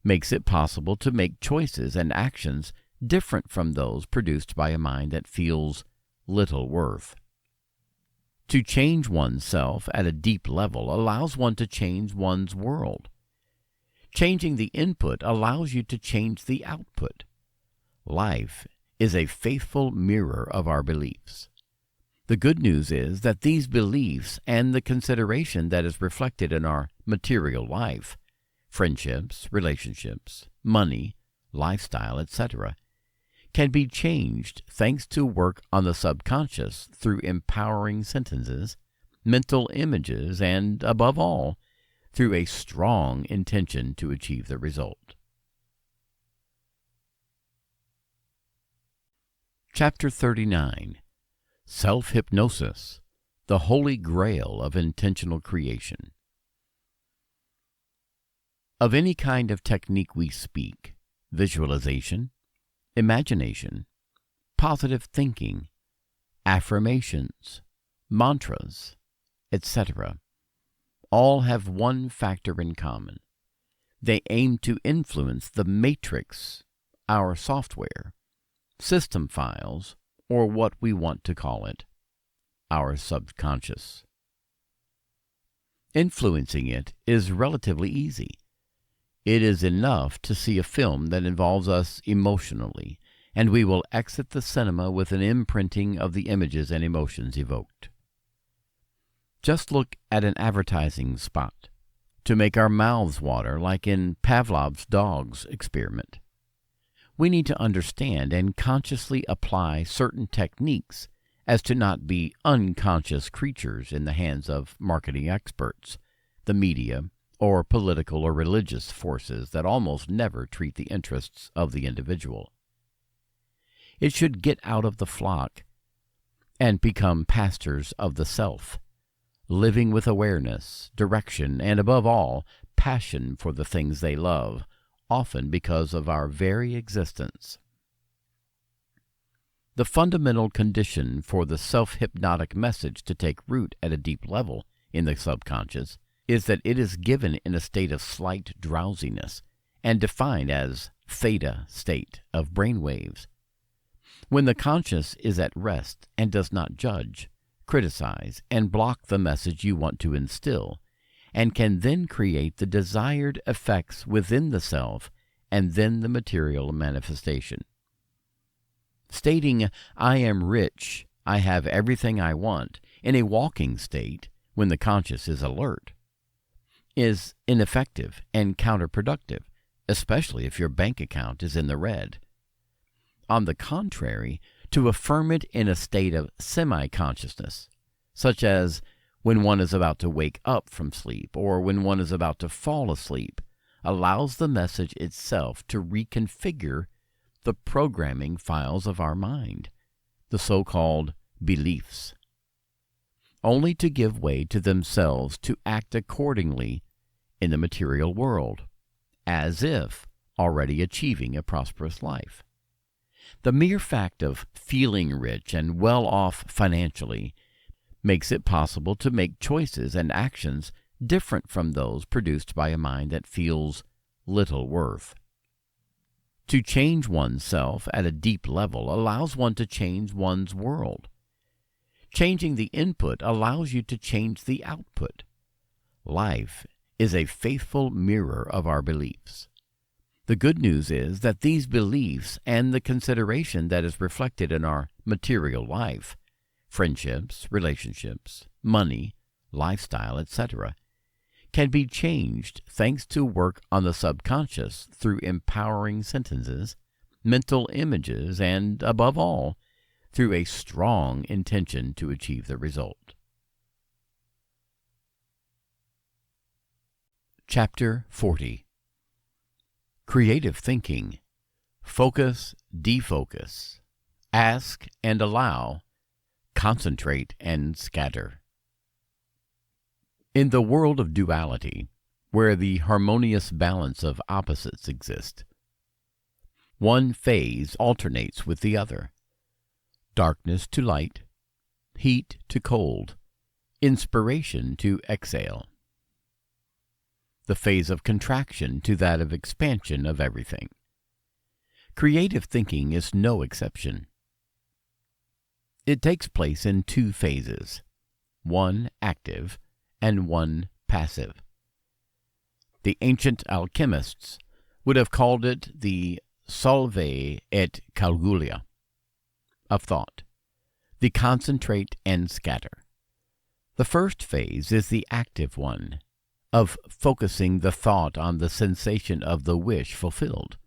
makes it possible to make choices and actions different from those produced by a mind that feels little worth. To change oneself at a deep level allows one to change one's world. Changing the input allows you to change the output. Life is a faithful mirror of our beliefs. The good news is that these beliefs and the consideration that is reflected in our material life, friendships, relationships, money, lifestyle, etc., can be changed thanks to work on the subconscious through empowering sentences, mental images, and, above all, through a strong intention to achieve the result. Chapter 39. Self-Hypnosis, the Holy Grail of Intentional Creation. Of any kind of technique we speak, visualization, imagination, positive thinking, affirmations, mantras, etc., all have one factor in common. They aim to influence the matrix, our software, system files, or what we want to call it, our subconscious. Influencing it is relatively easy. It is enough to see a film that involves us emotionally, and we will exit the cinema with an imprinting of the images and emotions evoked. Just look at an advertising spot to make our mouths water, like in Pavlov's dog's experiment. We need to understand and consciously apply certain techniques as to not be unconscious creatures in the hands of marketing experts, the media, or political or religious forces that almost never treat the interests of the individual. It should get out of the flock and become pastors of the self, living with awareness, direction, and above all, passion for the things they love, often because of our very existence. The fundamental condition for the self-hypnotic message to take root at a deep level in the subconscious is that it is given in a state of slight drowsiness and defined as theta state of brain waves. When the conscious is at rest and does not judge, criticize, and block the message you want to instill, and can then create the desired effects within the self and then the material manifestation. Stating, "I am rich, I have everything I want," in a walking state, when the conscious is alert, is ineffective and counterproductive, especially if your bank account is in the red. On the contrary, to affirm it in a state of semi-consciousness, such as when one is about to wake up from sleep or when one is about to fall asleep, allows the message itself to reconfigure the programming files of our mind, the so-called beliefs, only to give way to themselves to act accordingly in the material world, as if already achieving a prosperous life. The mere fact of feeling rich and well off financially makes it possible to make choices and actions different from those produced by a mind that feels little worth. To change oneself at a deep level allows one to change one's world. Changing the input allows you to change the output. Life is a faithful mirror of our beliefs. The good news is that these beliefs and the consideration that is reflected in our material life, friendships, relationships, money, lifestyle, etc., can be changed thanks to work on the subconscious through empowering sentences, mental images, and, above all, through a strong intention to achieve the result. Chapter 40. Creative Thinking. Focus, defocus. Ask and allow. Concentrate and scatter. In the world of duality, where the harmonious balance of opposites exist, one phase alternates with the other. Darkness to light, heat to cold, inspiration to exhale. The phase of contraction to that of expansion of everything. Creative thinking is no exception. It takes place in two phases, one active and one passive. The ancient alchemists would have called it the solve et calculia of thought, the concentrate and scatter. The first phase is the active one, of focusing the thought on the sensation of the wish fulfilled.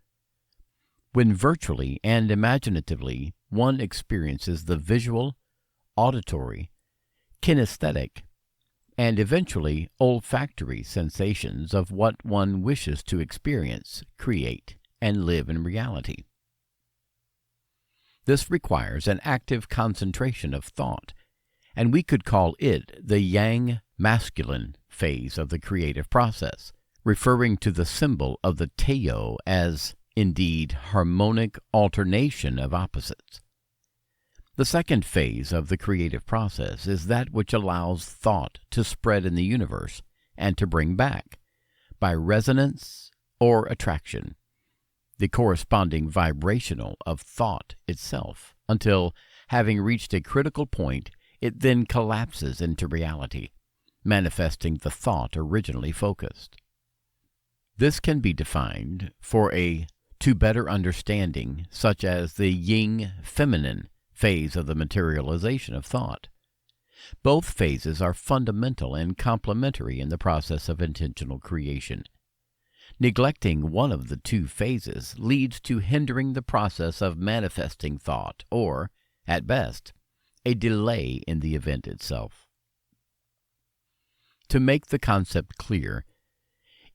When virtually and imaginatively one experiences the visual, auditory, kinesthetic, and eventually olfactory sensations of what one wishes to experience, create, and live in reality. This requires an active concentration of thought, and we could call it the yang masculine phase of the creative process, referring to the symbol of the Teo as, indeed, harmonic alternation of opposites. The second phase of the creative process is that which allows thought to spread in the universe and to bring back, by resonance or attraction, the corresponding vibrational of thought itself, until, having reached a critical point, it then collapses into reality, manifesting the thought originally focused. This can be defined for a to better understanding, such as the yin feminine phase of the materialization of thought. Both phases are fundamental and complementary in the process of intentional creation. Neglecting one of the two phases leads to hindering the process of manifesting thought, or, at best, a delay in the event itself. To make the concept clear,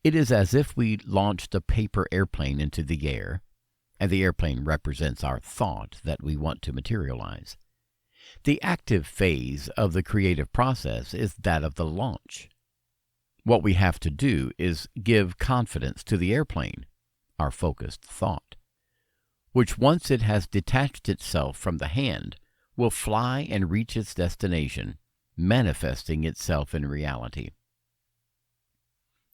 it is as if we launched a paper airplane into the air, and the airplane represents our thought that we want to materialize. The active phase of the creative process is that of the launch. What we have to do is give confidence to the airplane, our focused thought, which once it has detached itself from the hand, will fly and reach its destination, manifesting itself in reality.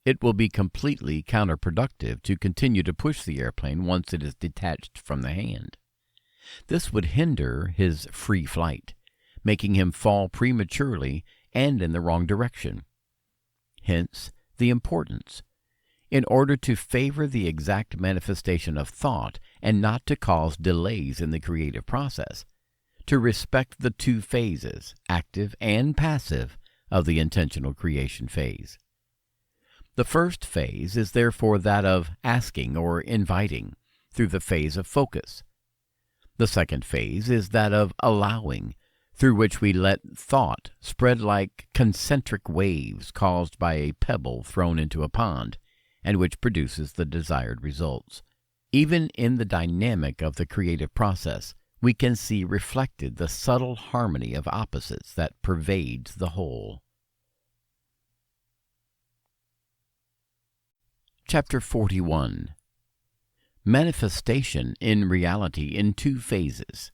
It will be completely counterproductive to continue to push the airplane once it is detached from the hand. This would hinder his free flight, making him fall prematurely and in the wrong direction. Hence, the importance, in order to favor the exact manifestation of thought and not to cause delays in the creative process, to respect the two phases, active and passive, of the intentional creation phase. The first phase is therefore that of asking or inviting through the phase of focus. The second phase is that of allowing, through which we let thought spread like concentric waves caused by a pebble thrown into a pond, and which produces the desired results. Even in the dynamic of the creative process, we can see reflected the subtle harmony of opposites that pervades the whole. Chapter 41. Manifestation in reality in two phases.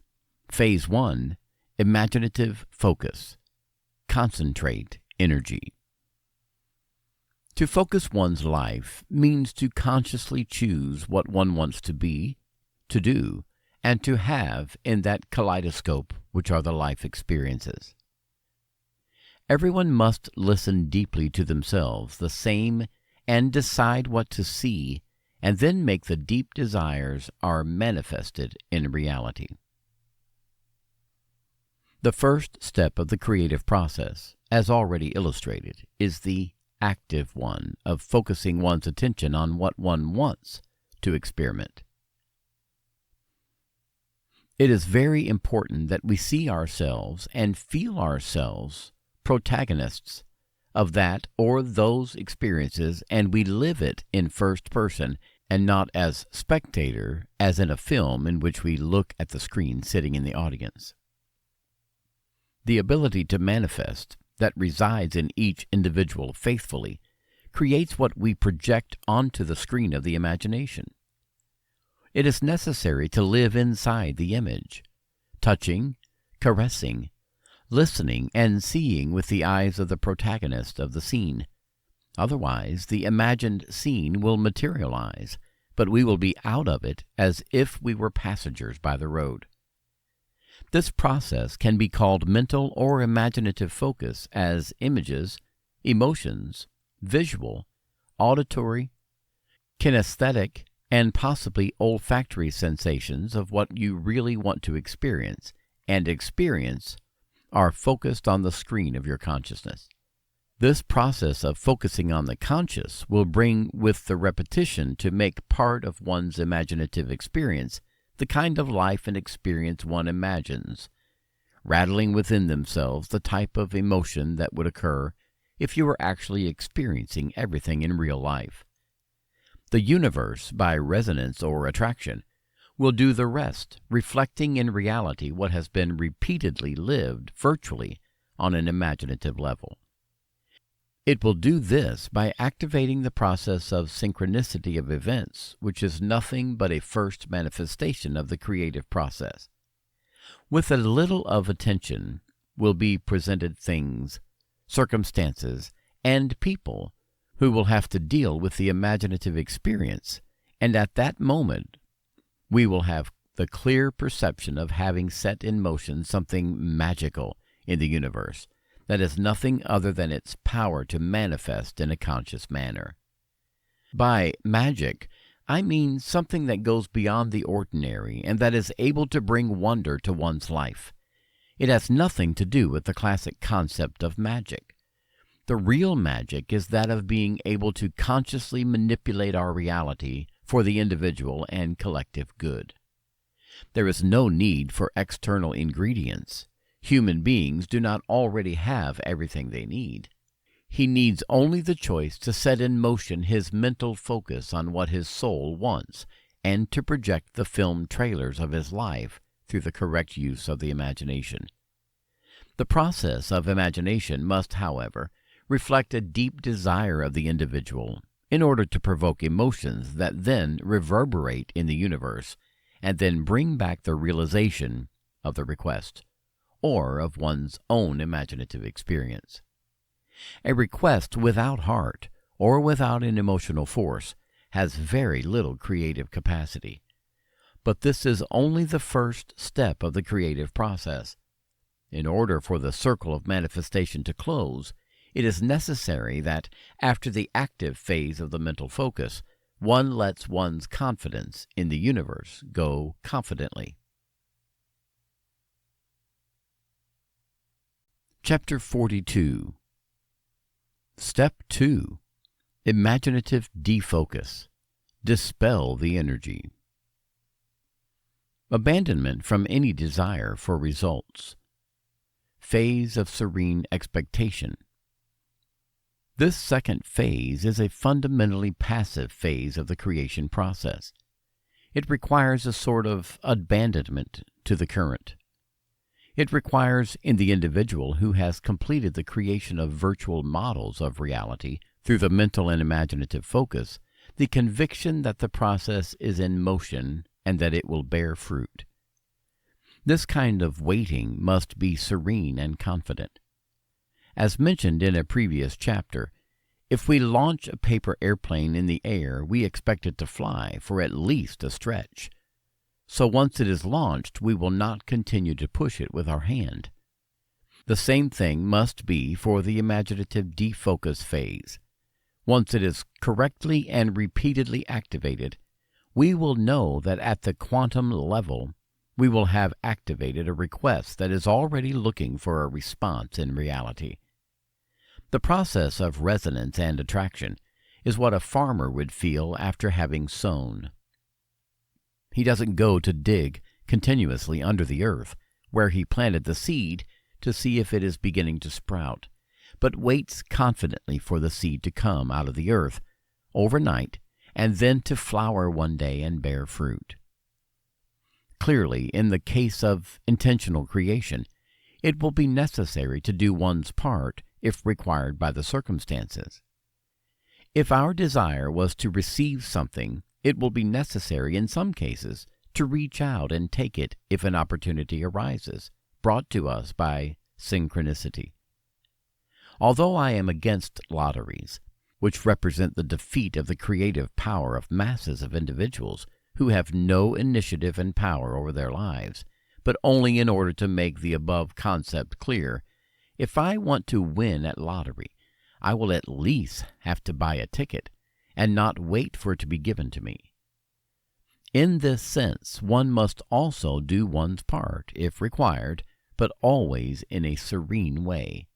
Phase 1. Imaginative focus. Concentrate energy. To focus one's life means to consciously choose what one wants to be, to do, and to have in that kaleidoscope which are the life experiences. Everyone must listen deeply to themselves, the same, and decide what to see, and then make the deep desires are manifested in reality. The first step of the creative process, as already illustrated, is the active one of focusing one's attention on what one wants to experiment. It is very important that we see ourselves and feel ourselves protagonists of that or those experiences, and we live it in first person and not as spectator, as in a film in which we look at the screen sitting in the audience. The ability to manifest that resides in each individual faithfully creates what we project onto the screen of the imagination. It is necessary to live inside the image, touching, caressing, listening, and seeing with the eyes of the protagonist of the scene. Otherwise, the imagined scene will materialize, but we will be out of it as if we were passengers by the road. This process can be called mental or imaginative focus, as images, emotions, visual, auditory, kinesthetic, and possibly olfactory sensations of what you really want to experience and experience are focused on the screen of your consciousness. This process of focusing on the conscious will bring with the repetition to make part of one's imaginative experience the kind of life and experience one imagines, rattling within themselves the type of emotion that would occur if you were actually experiencing everything in real life. The universe, by resonance or attraction, will do the rest, reflecting in reality what has been repeatedly lived virtually on an imaginative level. It will do this by activating the process of synchronicity of events, which is nothing but a first manifestation of the creative process. With a little of attention will be presented things, circumstances, and people who will have to deal with the imaginative experience, and at that moment we will have the clear perception of having set in motion something magical in the universe that is nothing other than its power to manifest in a conscious manner. By magic, I mean something that goes beyond the ordinary and that is able to bring wonder to one's life. It has nothing to do with the classic concept of magic. The real magic is that of being able to consciously manipulate our reality for the individual and collective good. There is no need for external ingredients. Human beings do not already have everything they need. He needs only the choice to set in motion his mental focus on what his soul wants and to project the film trailers of his life through the correct use of the imagination. The process of imagination must, however, reflect a deep desire of the individual in order to provoke emotions that then reverberate in the universe and then bring back the realization of the request or of one's own imaginative experience. A request without heart or without an emotional force has very little creative capacity. But this is only the first step of the creative process. In order for the circle of manifestation to close, it is necessary that, after the active phase of the mental focus, one lets one's confidence in the universe go confidently. Chapter 42. Step 2. Imaginative defocus. Dispel the energy. Abandonment from any desire for results. Phase of serene expectation. This second phase is a fundamentally passive phase of the creation process. It requires a sort of abandonment to the current. It requires, in the individual who has completed the creation of virtual models of reality through the mental and imaginative focus, the conviction that the process is in motion and that it will bear fruit. This kind of waiting must be serene and confident. As mentioned in a previous chapter, if we launch a paper airplane in the air, we expect it to fly for at least a stretch. So once it is launched, we will not continue to push it with our hand. The same thing must be for the imaginative defocus phase. Once it is correctly and repeatedly activated, we will know that at the quantum level, we will have activated a request that is already looking for a response in reality. The process of resonance and attraction is what a farmer would feel after having sown. He doesn't go to dig continuously under the earth where he planted the seed to see if it is beginning to sprout, but waits confidently for the seed to come out of the earth overnight and then to flower one day and bear fruit. Clearly, in the case of intentional creation, it will be necessary to do one's part if required by the circumstances. If our desire was to receive something, it will be necessary in some cases to reach out and take it if an opportunity arises, brought to us by synchronicity. Although I am against lotteries, which represent the defeat of the creative power of masses of individuals who have no initiative and power over their lives, but only in order to make the above concept clear, if I want to win at lottery, I will at least have to buy a ticket and not wait for it to be given to me. In this sense, one must also do one's part, if required, but always in a serene way.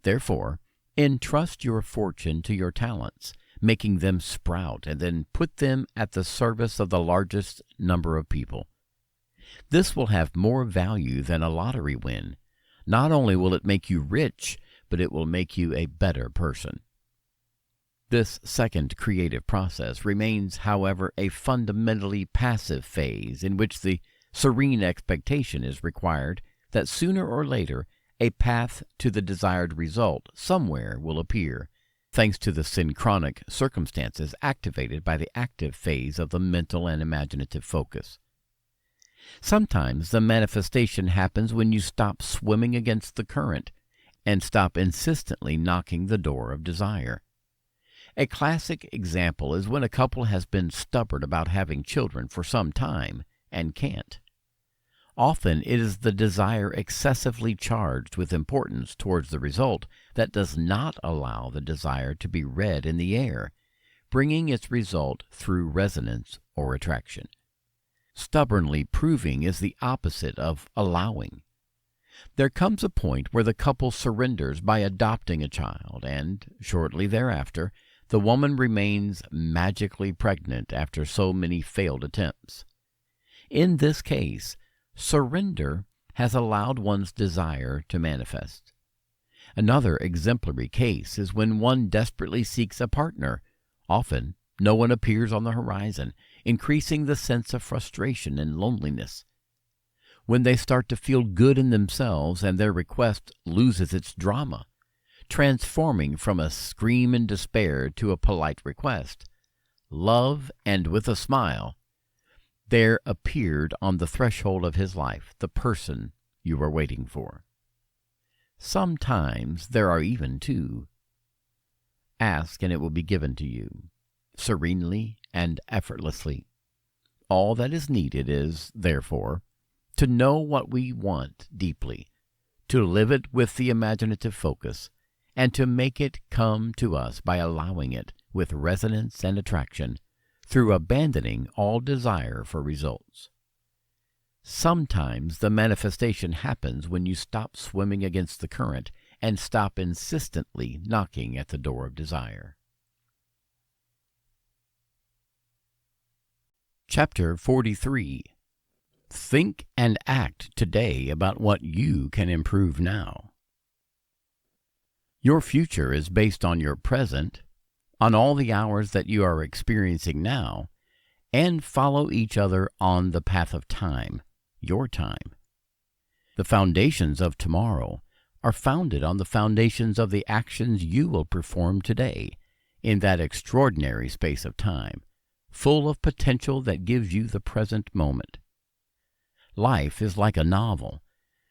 Therefore, entrust your fortune to your talents, making them sprout, and then put them at the service of the largest number of people. This will have more value than a lottery win. Not only will it make you rich, but it will make you a better person. This second creative process remains, however, a fundamentally passive phase in which the serene expectation is required that sooner or later a path to the desired result somewhere will appear, thanks to the synchronic circumstances activated by the active phase of the mental and imaginative focus. Sometimes the manifestation happens when you stop swimming against the current and stop insistently knocking the door of desire. A classic example is when a couple has been stubborn about having children for some time and can't. Often it is the desire excessively charged with importance towards the result that does not allow the desire to be read in the air, bringing its result through resonance or attraction. Stubbornly proving is the opposite of allowing. There comes a point where the couple surrenders by adopting a child, and shortly thereafter, the woman remains magically pregnant after so many failed attempts. In this case, surrender has allowed one's desire to manifest. Another exemplary case is when one desperately seeks a partner. Often, no one appears on the horizon, increasing the sense of frustration and loneliness. when they start to feel good in themselves and their request loses its drama, transforming from a scream in despair to a polite request. Love, and with a smile, there appeared on the threshold of his life the person you were waiting for. Sometimes there are even two. Ask, and it will be given to you, serenely and effortlessly. All that is needed is, therefore, to know what we want deeply, to live it with the imaginative focus, and to make it come to us by allowing it with resonance and attraction, through abandoning all desire for results. Sometimes the manifestation happens when you stop swimming against the current and stop insistently knocking at the door of desire. Chapter 43. Think and act today about what you can improve now. Your future is based on your present, on all the hours that you are experiencing now, and follow each other on the path of time, your time. The foundations of tomorrow are founded on the foundations of the actions you will perform today in that extraordinary space of time, full of potential that gives you the present moment. Life is like a novel,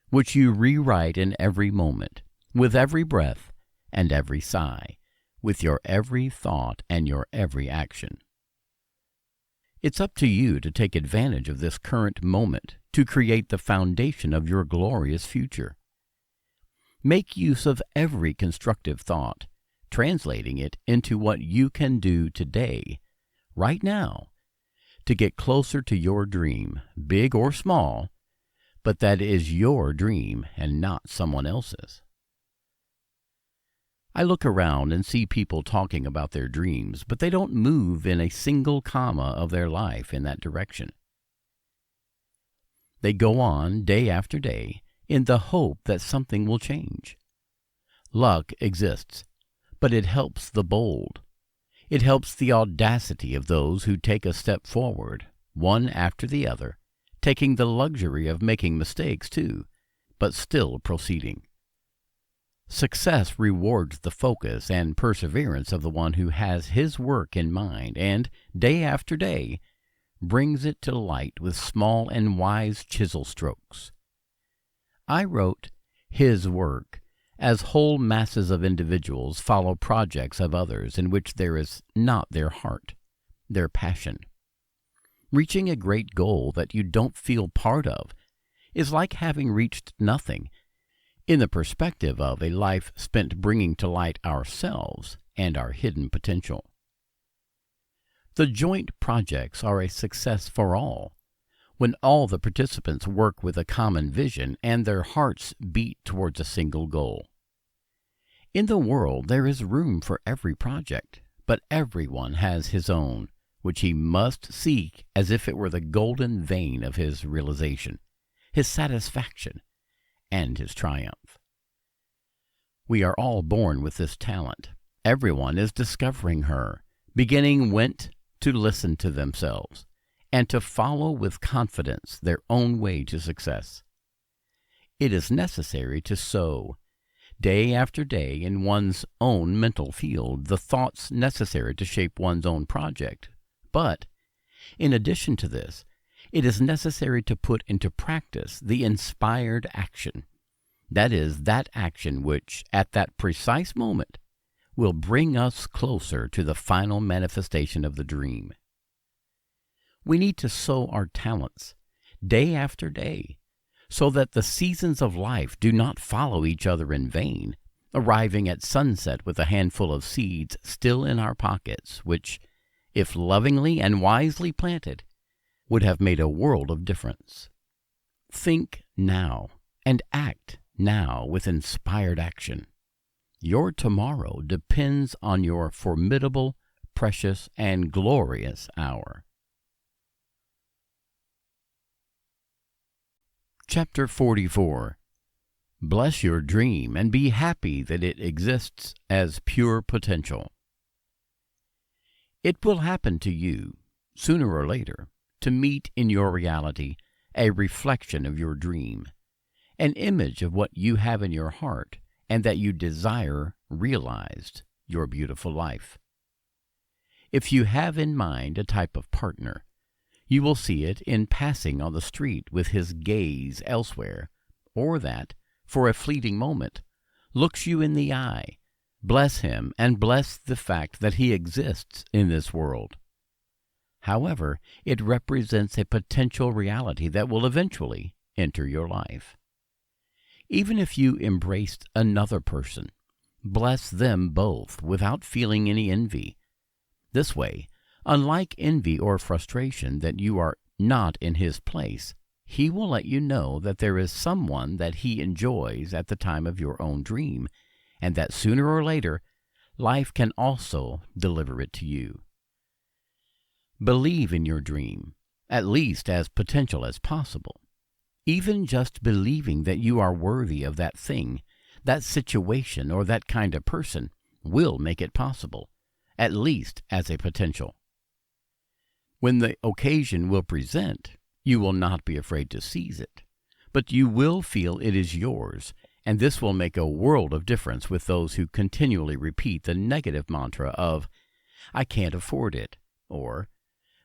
which you rewrite in every moment, with every breath and every sigh, with your every thought and your every action. It's up to you to take advantage of this current moment to create the foundation of your glorious future. Make use of every constructive thought, translating it into what you can do today, right now, to get closer to your dream, big or small, but that is your dream and not someone else's. I look around and see people talking about their dreams, but they don't move in a single comma of their life in that direction. They go on day after day in the hope that something will change. Luck exists, but it helps the bold. It helps the audacity of those who take a step forward, one after the other, taking the luxury of making mistakes too, but still proceeding. Success rewards the focus and perseverance of the one who has his work in mind and, day after day, brings it to light with small and wise chisel strokes. I wrote his work as whole masses of individuals follow projects of others in which there is not their heart, their passion. Reaching a great goal that you don't feel part of is like having reached nothing, in the perspective of a life spent bringing to light ourselves and our hidden potential. The joint projects are a success for all, when all the participants work with a common vision and their hearts beat towards a single goal. In the world there is room for every project, but everyone has his own, which he must seek as if it were the golden vein of his realization, his satisfaction, and his triumph. We are all born with this talent. Everyone is discovering her, beginning to listen to themselves, and to follow with confidence their own way to success. It is necessary to sow, day after day, in one's own mental field, the thoughts necessary to shape one's own project. But, in addition to this, it is necessary to put into practice the inspired action. That is, that action which, at that precise moment, will bring us closer to the final manifestation of the dream. We need to sow our talents, day after day, so that the seasons of life do not follow each other in vain, arriving at sunset with a handful of seeds still in our pockets, which, if lovingly and wisely planted, would have made a world of difference. Think now and act now with inspired action. Your tomorrow depends on your formidable, precious, and glorious hour. Chapter 44. Bless your dream and be happy that it exists as pure potential. It will happen to you, sooner or later, to meet in your reality a reflection of your dream, an image of what you have in your heart and that you desire realized, your beautiful life. If you have in mind a type of partner, you will see it in passing on the street with his gaze elsewhere, or that, for a fleeting moment, looks you in the eye. Bless him and bless the fact that he exists in this world. However, it represents a potential reality that will eventually enter your life. Even if you embraced another person, bless them both without feeling any envy. This way, unlike envy or frustration that you are not in his place, he will let you know that there is someone that he enjoys at the time of your own dream, and that sooner or later, life can also deliver it to you. Believe in your dream, at least as potential as possible. Even just believing that you are worthy of that thing, that situation, or that kind of person will make it possible, at least as a potential. When the occasion will present, you will not be afraid to seize it, but you will feel it is yours, and this will make a world of difference with those who continually repeat the negative mantra of, "I can't afford it," or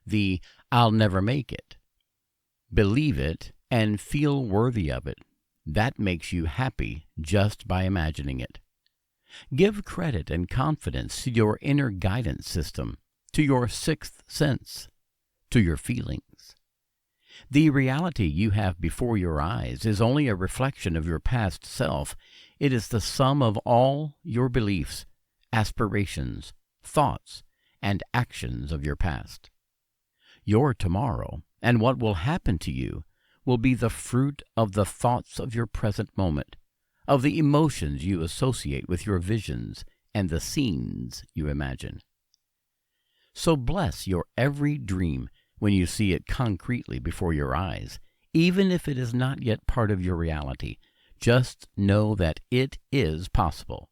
the "I'll never make it." Believe it and feel worthy of it. That makes you happy just by imagining it. Give credit and confidence to your inner guidance system, to your sixth sense, to your feelings. The reality you have before your eyes is only a reflection of your past self. It is the sum of all your beliefs, aspirations, thoughts, and actions of your past. Your tomorrow and what will happen to you will be the fruit of the thoughts of your present moment, of the emotions you associate with your visions and the scenes you imagine. So bless your every dream when you see it concretely before your eyes, even if it is not yet part of your reality. Just know that it is possible.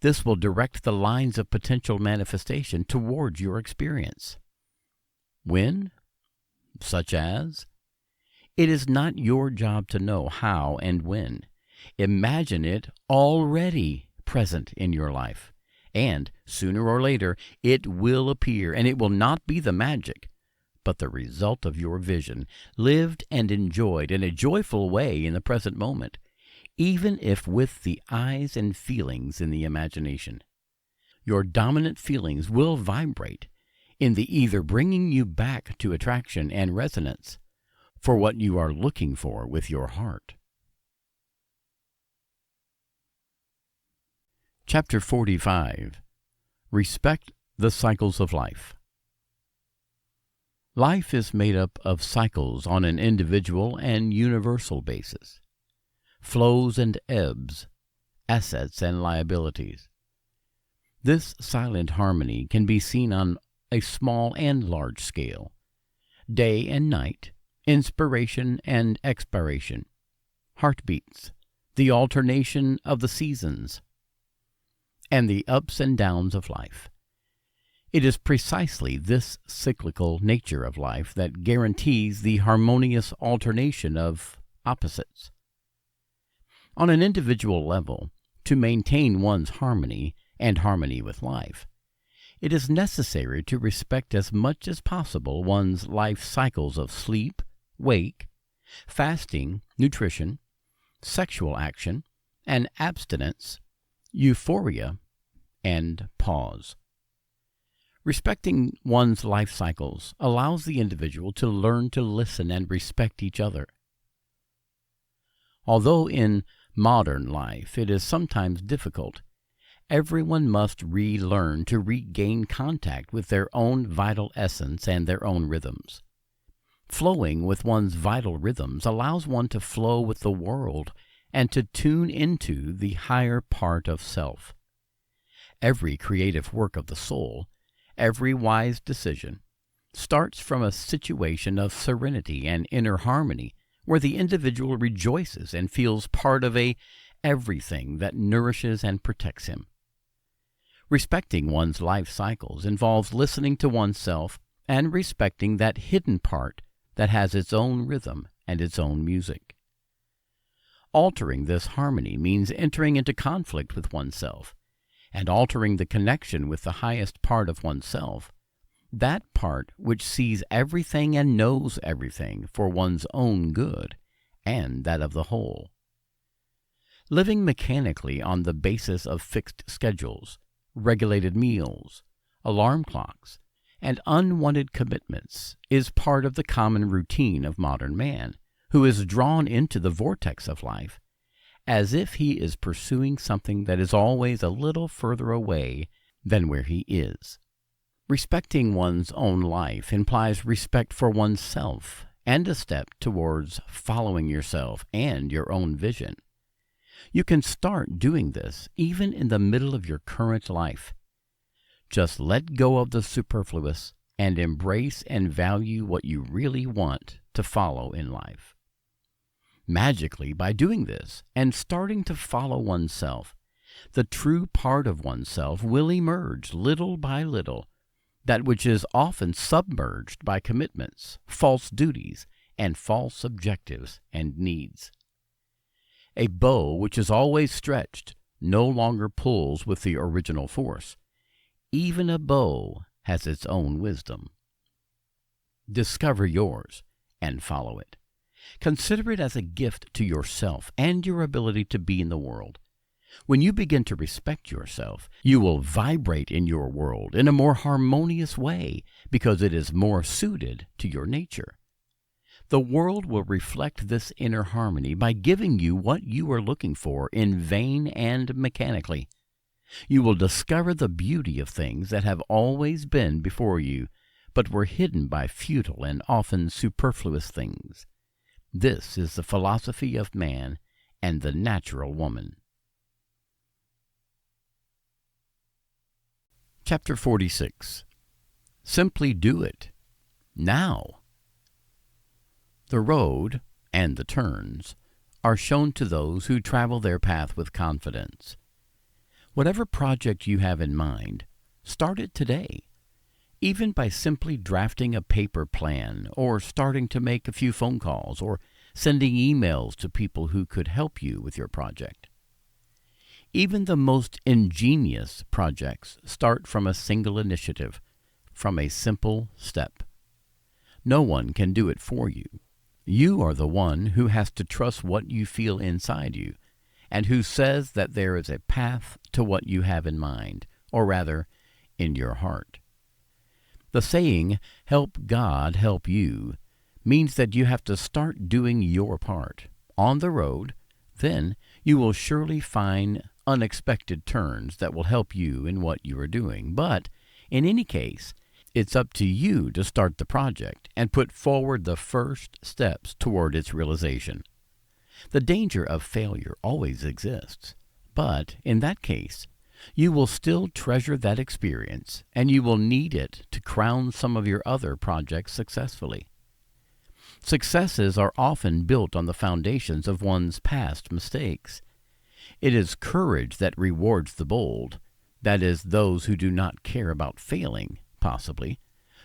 This will direct the lines of potential manifestation towards your experience. When? Such as? It is not your job to know how and when. Imagine it already present in your life, and sooner or later it will appear, and it will not be the magic, but the result of your vision, lived and enjoyed in a joyful way in the present moment, even if with the eyes and feelings in the imagination. Your dominant feelings will vibrate in the either bringing you back to attraction and resonance for what you are looking for with your heart. Chapter 45. Respect the cycles of life. Life is made up of cycles on an individual and universal basis, flows and ebbs, assets and liabilities. This silent harmony can be seen on a small and large scale, day and night, inspiration and expiration, heartbeats, the alternation of the seasons, and the ups and downs of life. It is precisely this cyclical nature of life that guarantees the harmonious alternation of opposites. On an individual level, to maintain one's harmony and harmony with life, it is necessary to respect as much as possible one's life cycles of sleep, wake, fasting, nutrition, sexual action, and abstinence, euphoria, and pause. Respecting one's life cycles allows the individual to learn to listen and respect each other. Although in modern life it is sometimes difficult, everyone must relearn to regain contact with their own vital essence and their own rhythms. Flowing with one's vital rhythms allows one to flow with the world and to tune into the higher part of self. Every creative work of the soul, every wise decision, starts from a situation of serenity and inner harmony where the individual rejoices and feels part of a everything that nourishes and protects him. Respecting one's life cycles involves listening to oneself and respecting that hidden part that has its own rhythm and its own music. Altering this harmony means entering into conflict with oneself and altering the connection with the highest part of oneself, that part which sees everything and knows everything for one's own good and that of the whole. Living mechanically on the basis of fixed schedules, regulated meals, alarm clocks, and unwanted commitments is part of the common routine of modern man, who is drawn into the vortex of life as if he is pursuing something that is always a little further away than where he is. Respecting one's own life implies respect for oneself and a step towards following yourself and your own vision. You can start doing this even in the middle of your current life. Just let go of the superfluous and embrace and value what you really want to follow in life. Magically, by doing this and starting to follow oneself, the true part of oneself will emerge little by little, that which is often submerged by commitments, false duties, and false objectives and needs. A bow which is always stretched no longer pulls with the original force. Even a bow has its own wisdom. Discover yours and follow it. Consider it as a gift to yourself and your ability to be in the world. When you begin to respect yourself, you will vibrate in your world in a more harmonious way because it is more suited to your nature. The world will reflect this inner harmony by giving you what you are looking for in vain and mechanically. You will discover the beauty of things that have always been before you, but were hidden by futile and often superfluous things. This is the philosophy of man and the natural woman. Chapter 46. Simply do it. Now. The road, and the turns, are shown to those who travel their path with confidence. Whatever project you have in mind, start it today, even by simply drafting a paper plan or starting to make a few phone calls or sending emails to people who could help you with your project. Even the most ingenious projects start from a single initiative, from a simple step. No one can do it for you. You are the one who has to trust what you feel inside you, and who says that there is a path to what you have in mind, or rather, in your heart. The saying, "Help God help you," means that you have to start doing your part. On the road, then you will surely find unexpected turns that will help you in what you are doing. But, in any case, it's up to you to start the project and put forward the first steps toward its realization. The danger of failure always exists, but in that case, you will still treasure that experience, and you will need it to crown some of your other projects successfully. Successes are often built on the foundations of one's past mistakes. It is courage that rewards the bold, that is, those who do not care about failing, possibly,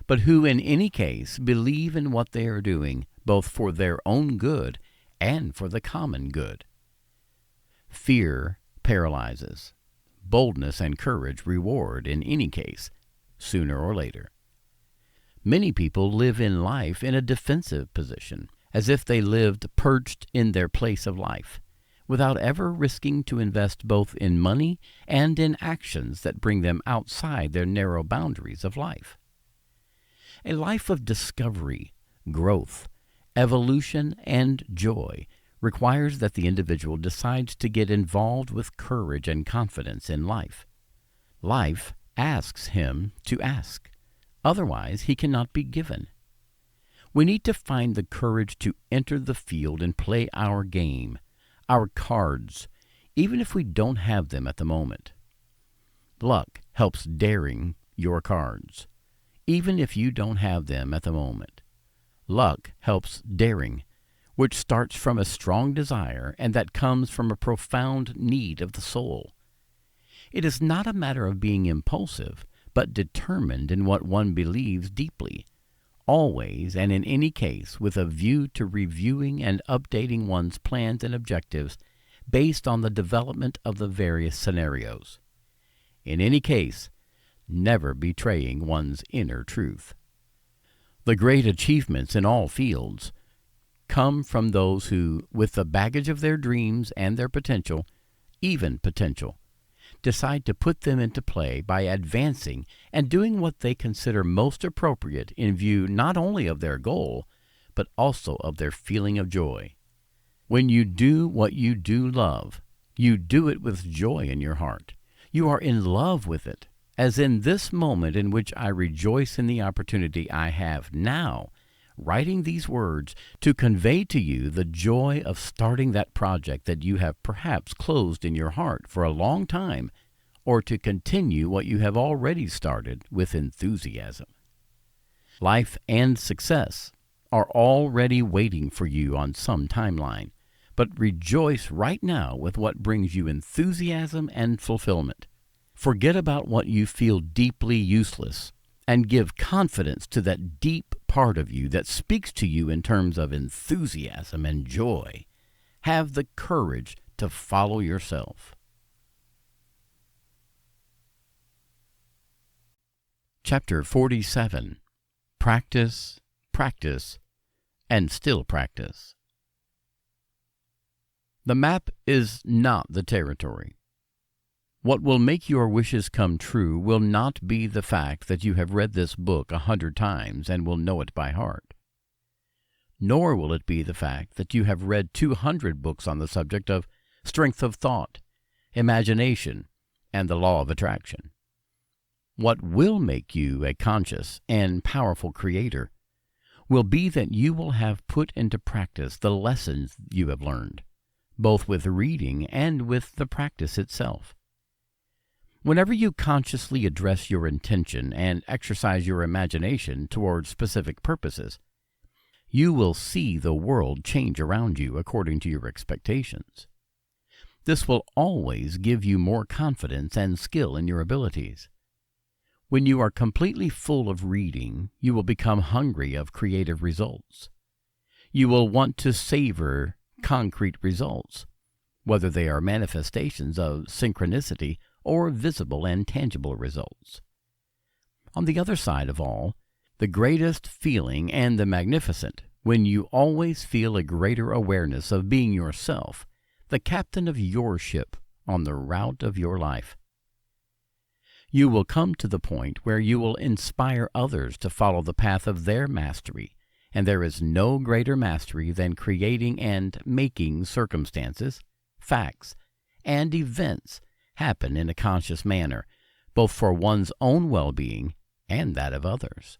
but who in any case believe in what they are doing, both for their own good and for the common good. Fear paralyzes. Boldness and courage reward in any case, sooner or later. Many people live in life in a defensive position, as if they lived perched in their place of life, without ever risking to invest both in money and in actions that bring them outside their narrow boundaries of life. A life of discovery, growth, evolution, and joy requires that the individual decides to get involved with courage and confidence in life. Life asks him to ask. Otherwise, he cannot be given. We need to find the courage to enter the field and play our game, our cards, even if we don't have them at the moment. Luck helps daring your cards, even if you don't have them at the moment. Luck helps daring, which starts from a strong desire and that comes from a profound need of the soul. It is not a matter of being impulsive, but determined in what one believes deeply. always and in any case with a view to reviewing and updating one's plans and objectives based on the development of the various scenarios. In any case, never betraying one's inner truth. The great achievements in all fields come from those who, with the baggage of their dreams and their potential, even potential, decide to put them into play by advancing and doing what they consider most appropriate in view not only of their goal, but also of their feeling of joy. When you do what you do love, you do it with joy in your heart. You are in love with it, as in this moment in which I rejoice in the opportunity I have now, writing these words to convey to you the joy of starting that project that you have perhaps closed in your heart for a long time, or to continue what you have already started with enthusiasm. Life and success are already waiting for you on some timeline, but rejoice right now with what brings you enthusiasm and fulfillment. Forget about what you feel deeply useless and give confidence to that deep part of you that speaks to you in terms of enthusiasm and joy. Have the courage to follow yourself. Chapter 47. Practice, practice, and still practice. The map is not the territory. What will make your wishes come true will not be the fact that you have read this book 100 times and will know it by heart. Nor will it be the fact that you have read 200 books on the subject of strength of thought, imagination, and the law of attraction. What will make you a conscious and powerful creator will be that you will have put into practice the lessons you have learned, both with reading and with the practice itself. Whenever you consciously address your intention and exercise your imagination toward specific purposes, you will see the world change around you according to your expectations. This will always give you more confidence and skill in your abilities. When you are completely full of reading, you will become hungry of creative results. You will want to savor concrete results, whether they are manifestations of synchronicity or visible and tangible results. On the other side of all, the greatest feeling and the magnificent, when you always feel a greater awareness of being yourself, the captain of your ship on the route of your life. You will come to the point where you will inspire others to follow the path of their mastery, and there is no greater mastery than creating and making circumstances, facts, and events happen in a conscious manner, both for one's own well-being and that of others.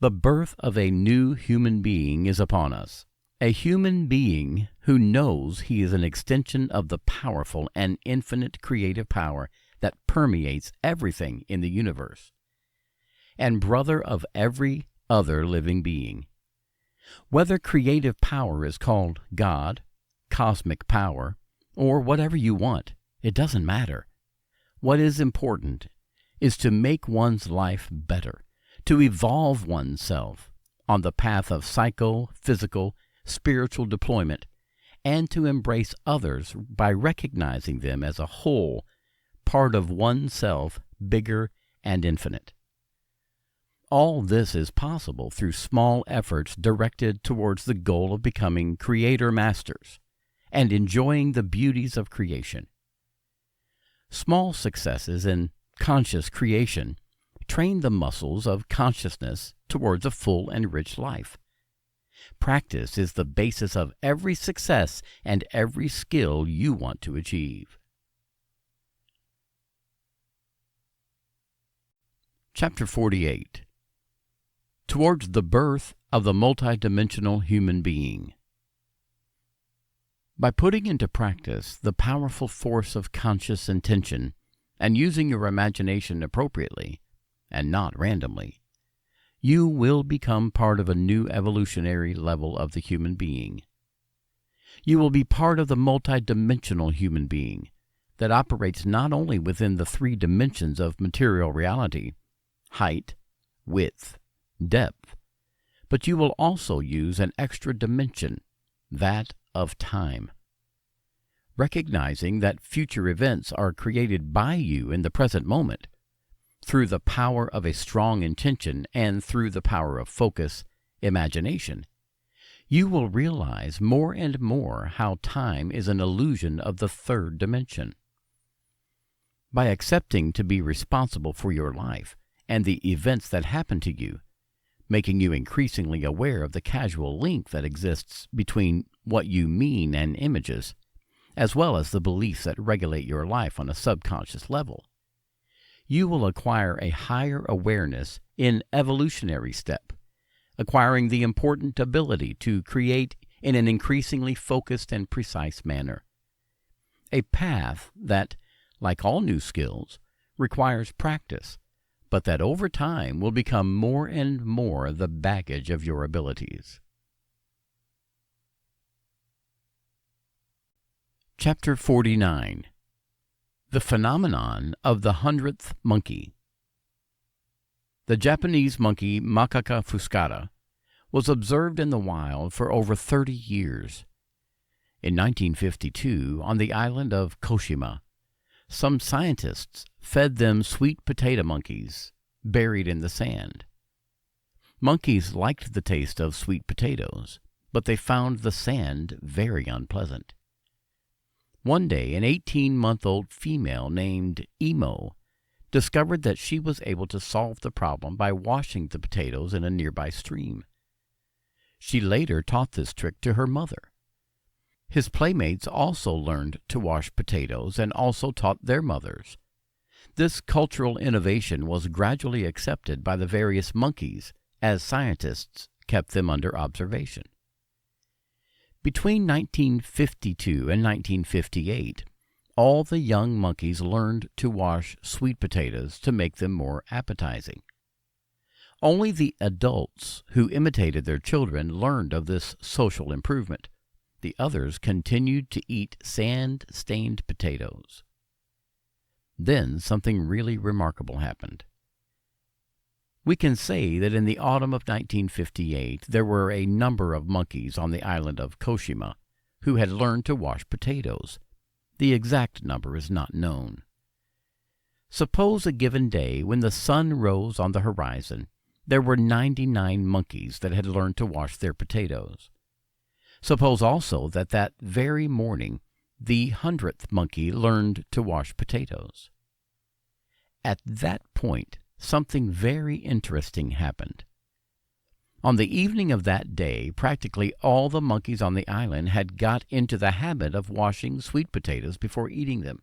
The birth of a new human being is upon us, a human being who knows he is an extension of the powerful and infinite creative power that permeates everything in the universe, and brother of every other living being. Whether creative power is called God, cosmic power, or whatever you want, it doesn't matter. What is important is to make one's life better, to evolve oneself on the path of psycho, physical, spiritual deployment, and to embrace others by recognizing them as a whole, part of oneself, bigger and infinite. All this is possible through small efforts directed towards the goal of becoming creator masters and enjoying the beauties of creation. Small successes in conscious creation train the muscles of consciousness towards a full and rich life. Practice is the basis of every success and every skill you want to achieve. Chapter 48. Towards the birth of the multidimensional human being. By putting into practice the powerful force of conscious intention and using your imagination appropriately, and not randomly, you will become part of a new evolutionary level of the human being. You will be part of the multidimensional human being that operates not only within the 3 dimensions of material reality, height, width, depth, but you will also use an extra dimension, that of time. Recognizing that future events are created by you in the present moment, through the power of a strong intention and through the power of focus, imagination, you will realize more and more how time is an illusion of the third dimension. By accepting to be responsible for your life and the events that happen to you, making you increasingly aware of the causal link that exists between what you mean and images, as well as the beliefs that regulate your life on a subconscious level, you will acquire a higher awareness in evolutionary step, acquiring the important ability to create in an increasingly focused and precise manner. A path that, like all new skills, requires practice, but that over time will become more and more the baggage of your abilities. Chapter 49. The Phenomenon of the 100th Monkey. The Japanese monkey Macaca fuscata was observed in the wild for over 30 years. In 1952, on the island of Koshima, some scientists fed them sweet potato monkeys buried in the sand. Monkeys liked the taste of sweet potatoes, but they found the sand very unpleasant. One day, an 18-month-old female named Emo discovered that she was able to solve the problem by washing the potatoes in a nearby stream. She later taught this trick to her mother. His playmates also learned to wash potatoes and also taught their mothers. This cultural innovation was gradually accepted by the various monkeys as scientists kept them under observation. Between 1952 and 1958, all the young monkeys learned to wash sweet potatoes to make them more appetizing. Only the adults who imitated their children learned of this social improvement. The others continued to eat sand-stained potatoes. Then something really remarkable happened. We can say that in the autumn of 1958 there were a number of monkeys on the island of Koshima who had learned to wash potatoes. The exact number is not known. Suppose a given day when the sun rose on the horizon, there were 99 monkeys that had learned to wash their potatoes. Suppose also that that very morning the 100th monkey learned to wash potatoes. At that point, something very interesting happened. On the evening of that day, practically all the monkeys on the island had got into the habit of washing sweet potatoes before eating them.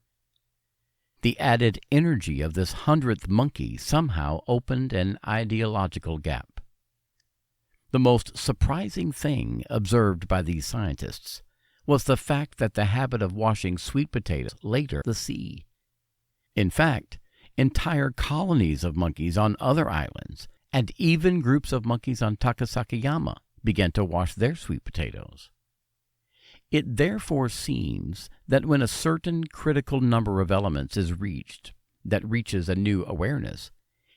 The added energy of this 100th monkey somehow opened an ideological gap. The most surprising thing observed by these scientists was the fact that the habit of washing sweet potatoes later the sea. In fact, entire colonies of monkeys on other islands, and even groups of monkeys on Takasakiyama began to wash their sweet potatoes. It therefore seems that when a certain critical number of elements is reached, that reaches a new awareness,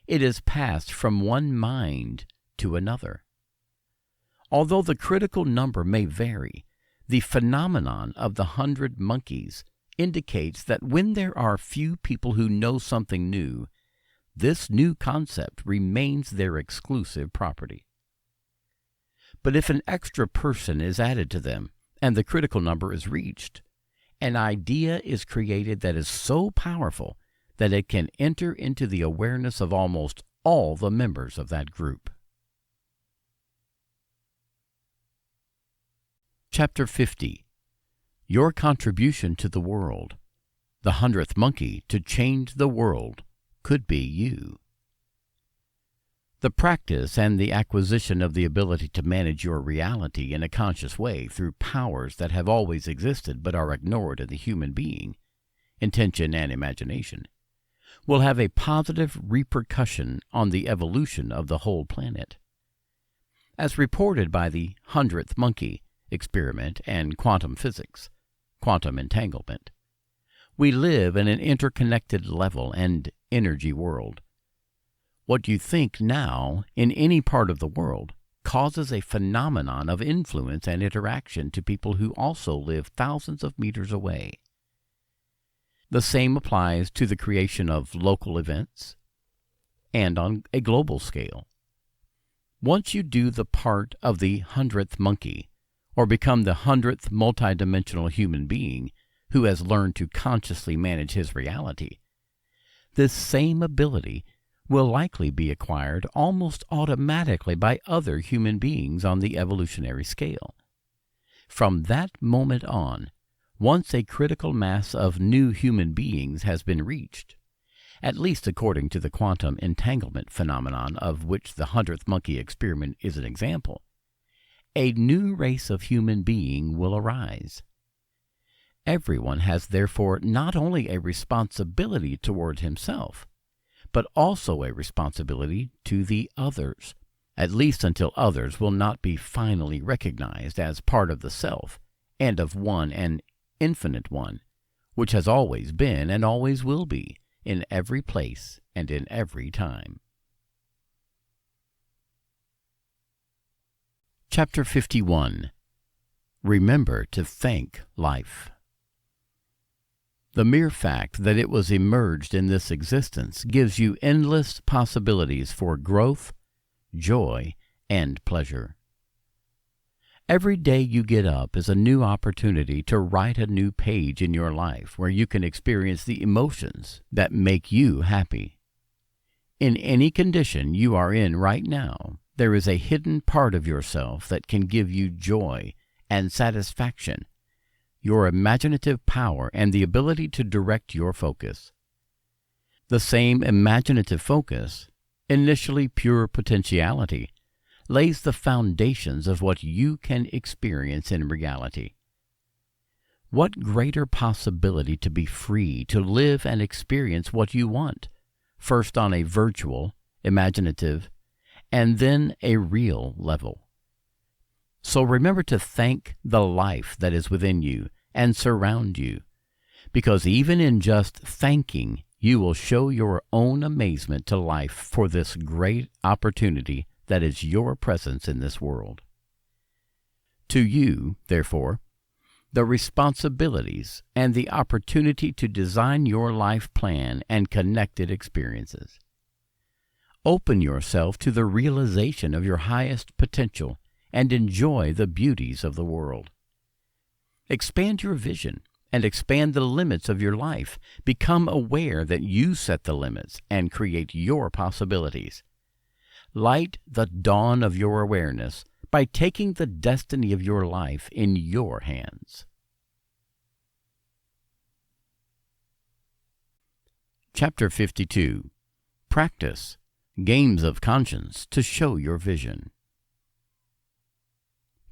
it is passed from one mind to another. Although the critical number may vary, the phenomenon of the 100 monkeys indicates that when there are few people who know something new, this new concept remains their exclusive property. But if an extra person is added to them, and the critical number is reached, an idea is created that is so powerful that it can enter into the awareness of almost all the members of that group. Chapter 50. Your contribution to the world. The 100th monkey to change the world could be you. The practice and the acquisition of the ability to manage your reality in a conscious way through powers that have always existed but are ignored in the human being, intention and imagination, will have a positive repercussion on the evolution of the whole planet. As reported by the 100th monkey experiment and quantum physics, quantum entanglement, we live in an interconnected level and energy world. What you think now in any part of the world causes a phenomenon of influence and interaction to people who also live thousands of meters away. The same applies to the creation of local events and on a global scale. Once you do the part of the 100th monkey, or become the 100th multidimensional human being who has learned to consciously manage his reality, this same ability will likely be acquired almost automatically by other human beings on the evolutionary scale. From that moment on, once a critical mass of new human beings has been reached, at least according to the quantum entanglement phenomenon of which the 100th monkey experiment is an example, a new race of human being will arise. Everyone has therefore not only a responsibility toward himself, but also a responsibility to the others, at least until others will not be finally recognized as part of the self and of one and infinite one, which has always been and always will be in every place and in every time. Chapter 51. Remember to thank life. The mere fact that it was emerged in this existence gives you endless possibilities for growth, joy, and pleasure. Every day you get up is a new opportunity to write a new page in your life where you can experience the emotions that make you happy. In any condition you are in right now, there is a hidden part of yourself that can give you joy and satisfaction, your imaginative power, and the ability to direct your focus. The same imaginative focus, initially pure potentiality, lays the foundations of what you can experience in reality. What greater possibility to be free to live and experience what you want, first on a virtual, imaginative, and then a real level. So remember to thank the life that is within you and surround you, because even in just thanking, you will show your own amazement to life for this great opportunity that is your presence in this world. To you, therefore, the responsibilities and the opportunity to design your life plan and connected experiences. Open yourself to the realization of your highest potential and enjoy the beauties of the world. Expand your vision and expand the limits of your life. Become aware that you set the limits and create your possibilities. Light the dawn of your awareness by taking the destiny of your life in your hands. Chapter 52. Practice games of conscience to show your vision.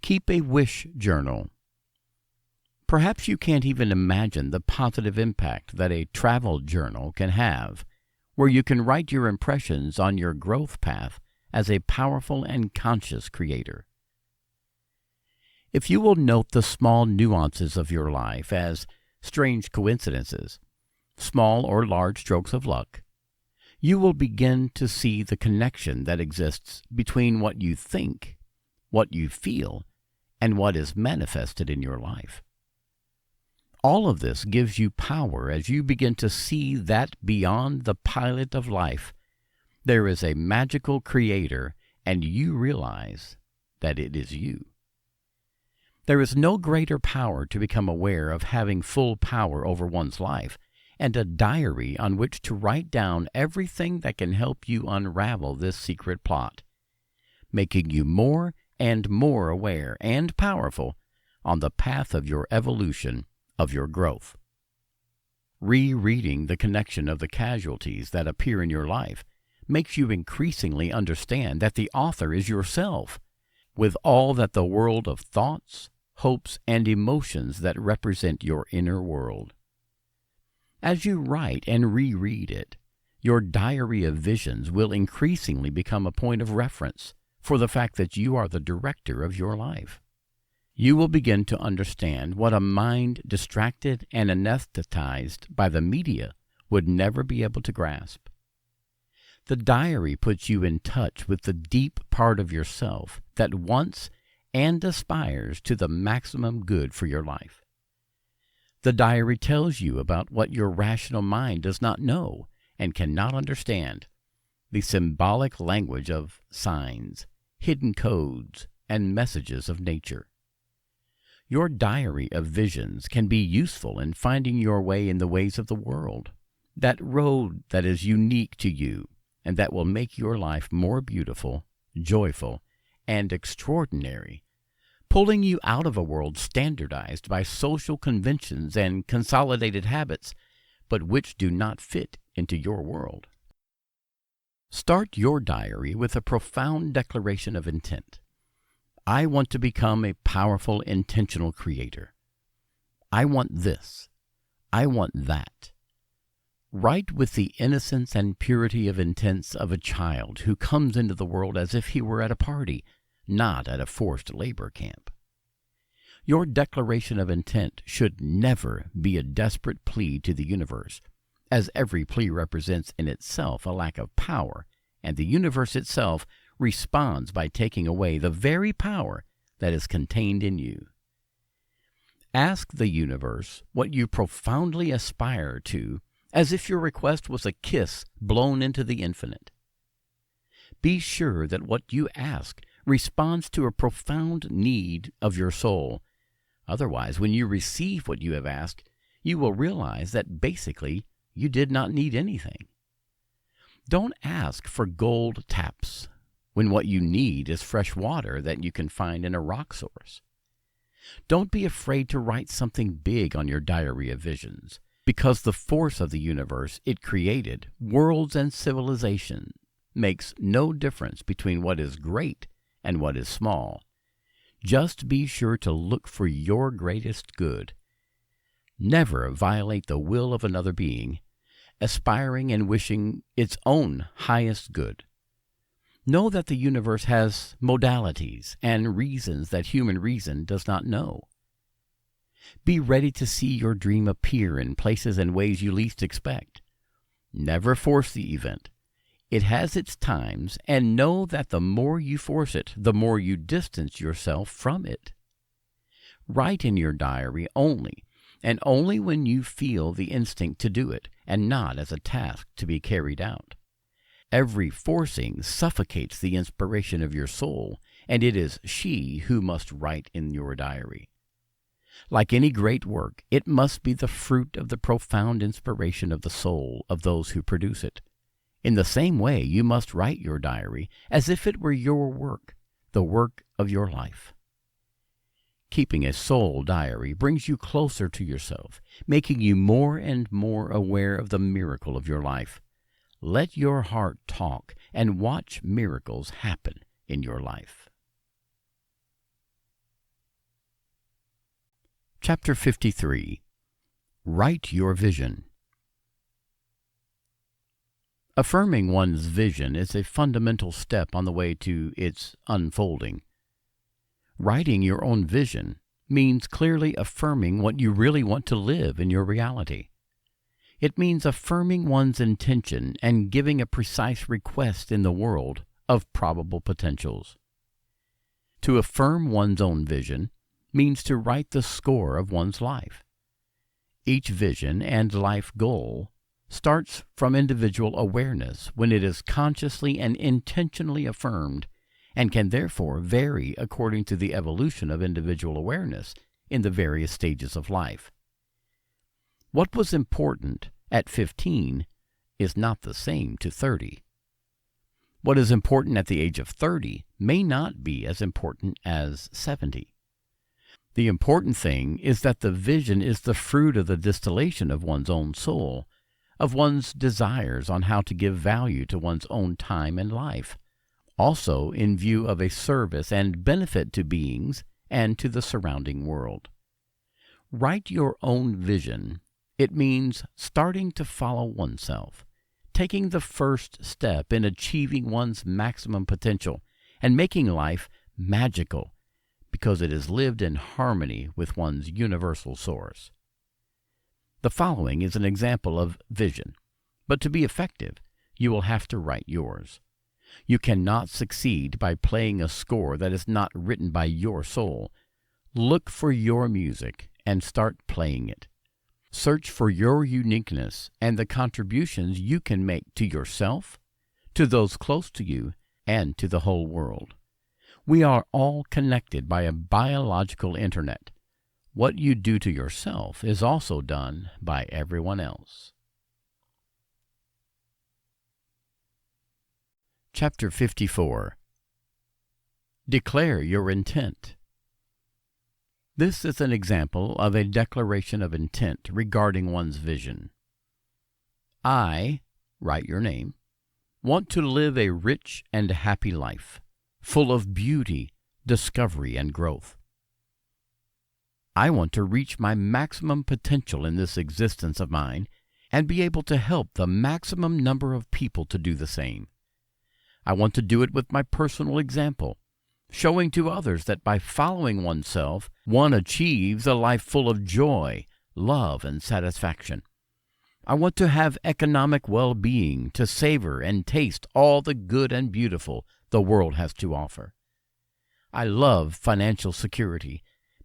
Keep a wish journal. Perhaps you can't even imagine the positive impact that a travel journal can have, where you can write your impressions on your growth path as a powerful and conscious creator. If you will note the small nuances of your life as strange coincidences, small or large strokes of luck, you will begin to see the connection that exists between what you think, what you feel, and what is manifested in your life. All of this gives you power as you begin to see that beyond the pilot of life, there is a magical creator, and you realize that it is you. There is no greater power to become aware of having full power over one's life, and a diary on which to write down everything that can help you unravel this secret plot, making you more and more aware and powerful on the path of your evolution, of your growth. Rereading the connection of the casualties that appear in your life makes you increasingly understand that the author is yourself, with all that the world of thoughts, hopes, and emotions that represent your inner world. As you write and reread it, your diary of visions will increasingly become a point of reference for the fact that you are the director of your life. You will begin to understand what a mind distracted and anesthetized by the media would never be able to grasp. The diary puts you in touch with the deep part of yourself that wants and aspires to the maximum good for your life. The diary tells you about what your rational mind does not know and cannot understand, the symbolic language of signs, hidden codes, and messages of nature. Your diary of visions can be useful in finding your way in the ways of the world, that road that is unique to you and that will make your life more beautiful, joyful, and extraordinary, pulling you out of a world standardized by social conventions and consolidated habits, but which do not fit into your world. Start your diary with a profound declaration of intent. I want to become a powerful, intentional creator. I want this. I want that. Write with the innocence and purity of intents of a child who comes into the world as if he were at a party, not at a forced labor camp. Your declaration of intent should never be a desperate plea to the universe, as every plea represents in itself a lack of power, and the universe itself responds by taking away the very power that is contained in you. Ask the universe what you profoundly aspire to, as if your request was a kiss blown into the infinite. Be sure that what you ask responds to a profound need of your soul. Otherwise, when you receive what you have asked, you will realize that basically you did not need anything. Don't ask for gold taps when what you need is fresh water that you can find in a rock source. Don't be afraid to write something big on your diary of visions, because the force of the universe it created, worlds and civilization, makes no difference between what is great and what is small. Just be sure to look for your greatest good. Never violate the will of another being, aspiring and wishing its own highest good. Know that the universe has modalities and reasons that human reason does not know. Be ready to see your dream appear in places and ways you least expect. Never force the event. It has its times, and know that the more you force it, the more you distance yourself from it. Write in your diary only, and only when you feel the instinct to do it, and not as a task to be carried out. Every forcing suffocates the inspiration of your soul, and it is she who must write in your diary. Like any great work, it must be the fruit of the profound inspiration of the soul of those who produce it. In the same way, you must write your diary as if it were your work, the work of your life. Keeping a soul diary brings you closer to yourself, making you more and more aware of the miracle of your life. Let your heart talk and watch miracles happen in your life. Chapter 53. Write your vision. Affirming one's vision is a fundamental step on the way to its unfolding. Writing your own vision means clearly affirming what you really want to live in your reality. It means affirming one's intention and giving a precise request in the world of probable potentials. To affirm one's own vision means to write the score of one's life. Each vision and life goal starts from individual awareness when it is consciously and intentionally affirmed, and can therefore vary according to the evolution of individual awareness in the various stages of life. What was important at 15 is not the same to 30. What is important at the age of 30 may not be as important as 70. The important thing is that the vision is the fruit of the distillation of one's own soul, of one's desires on how to give value to one's own time and life, also in view of a service and benefit to beings and to the surrounding world. Write your own vision. It means starting to follow oneself, taking the first step in achieving one's maximum potential and making life magical because it is lived in harmony with one's universal source. The following is an example of vision, but to be effective, you will have to write yours. You cannot succeed by playing a score that is not written by your soul. Look for your music and start playing it. Search for your uniqueness and the contributions you can make to yourself, to those close to you, and to the whole world. We are all connected by a biological internet. What you do to yourself is also done by everyone else. Chapter 54. Declare your intent. This is an example of a declaration of intent regarding one's vision. I, write your name, want to live a rich and happy life, full of beauty, discovery, and growth. I want to reach my maximum potential in this existence of mine and be able to help the maximum number of people to do the same. I want to do it with my personal example, showing to others that by following oneself, one achieves a life full of joy, love, and satisfaction. I want to have economic well-being, to savor and taste all the good and beautiful the world has to offer. I love financial security,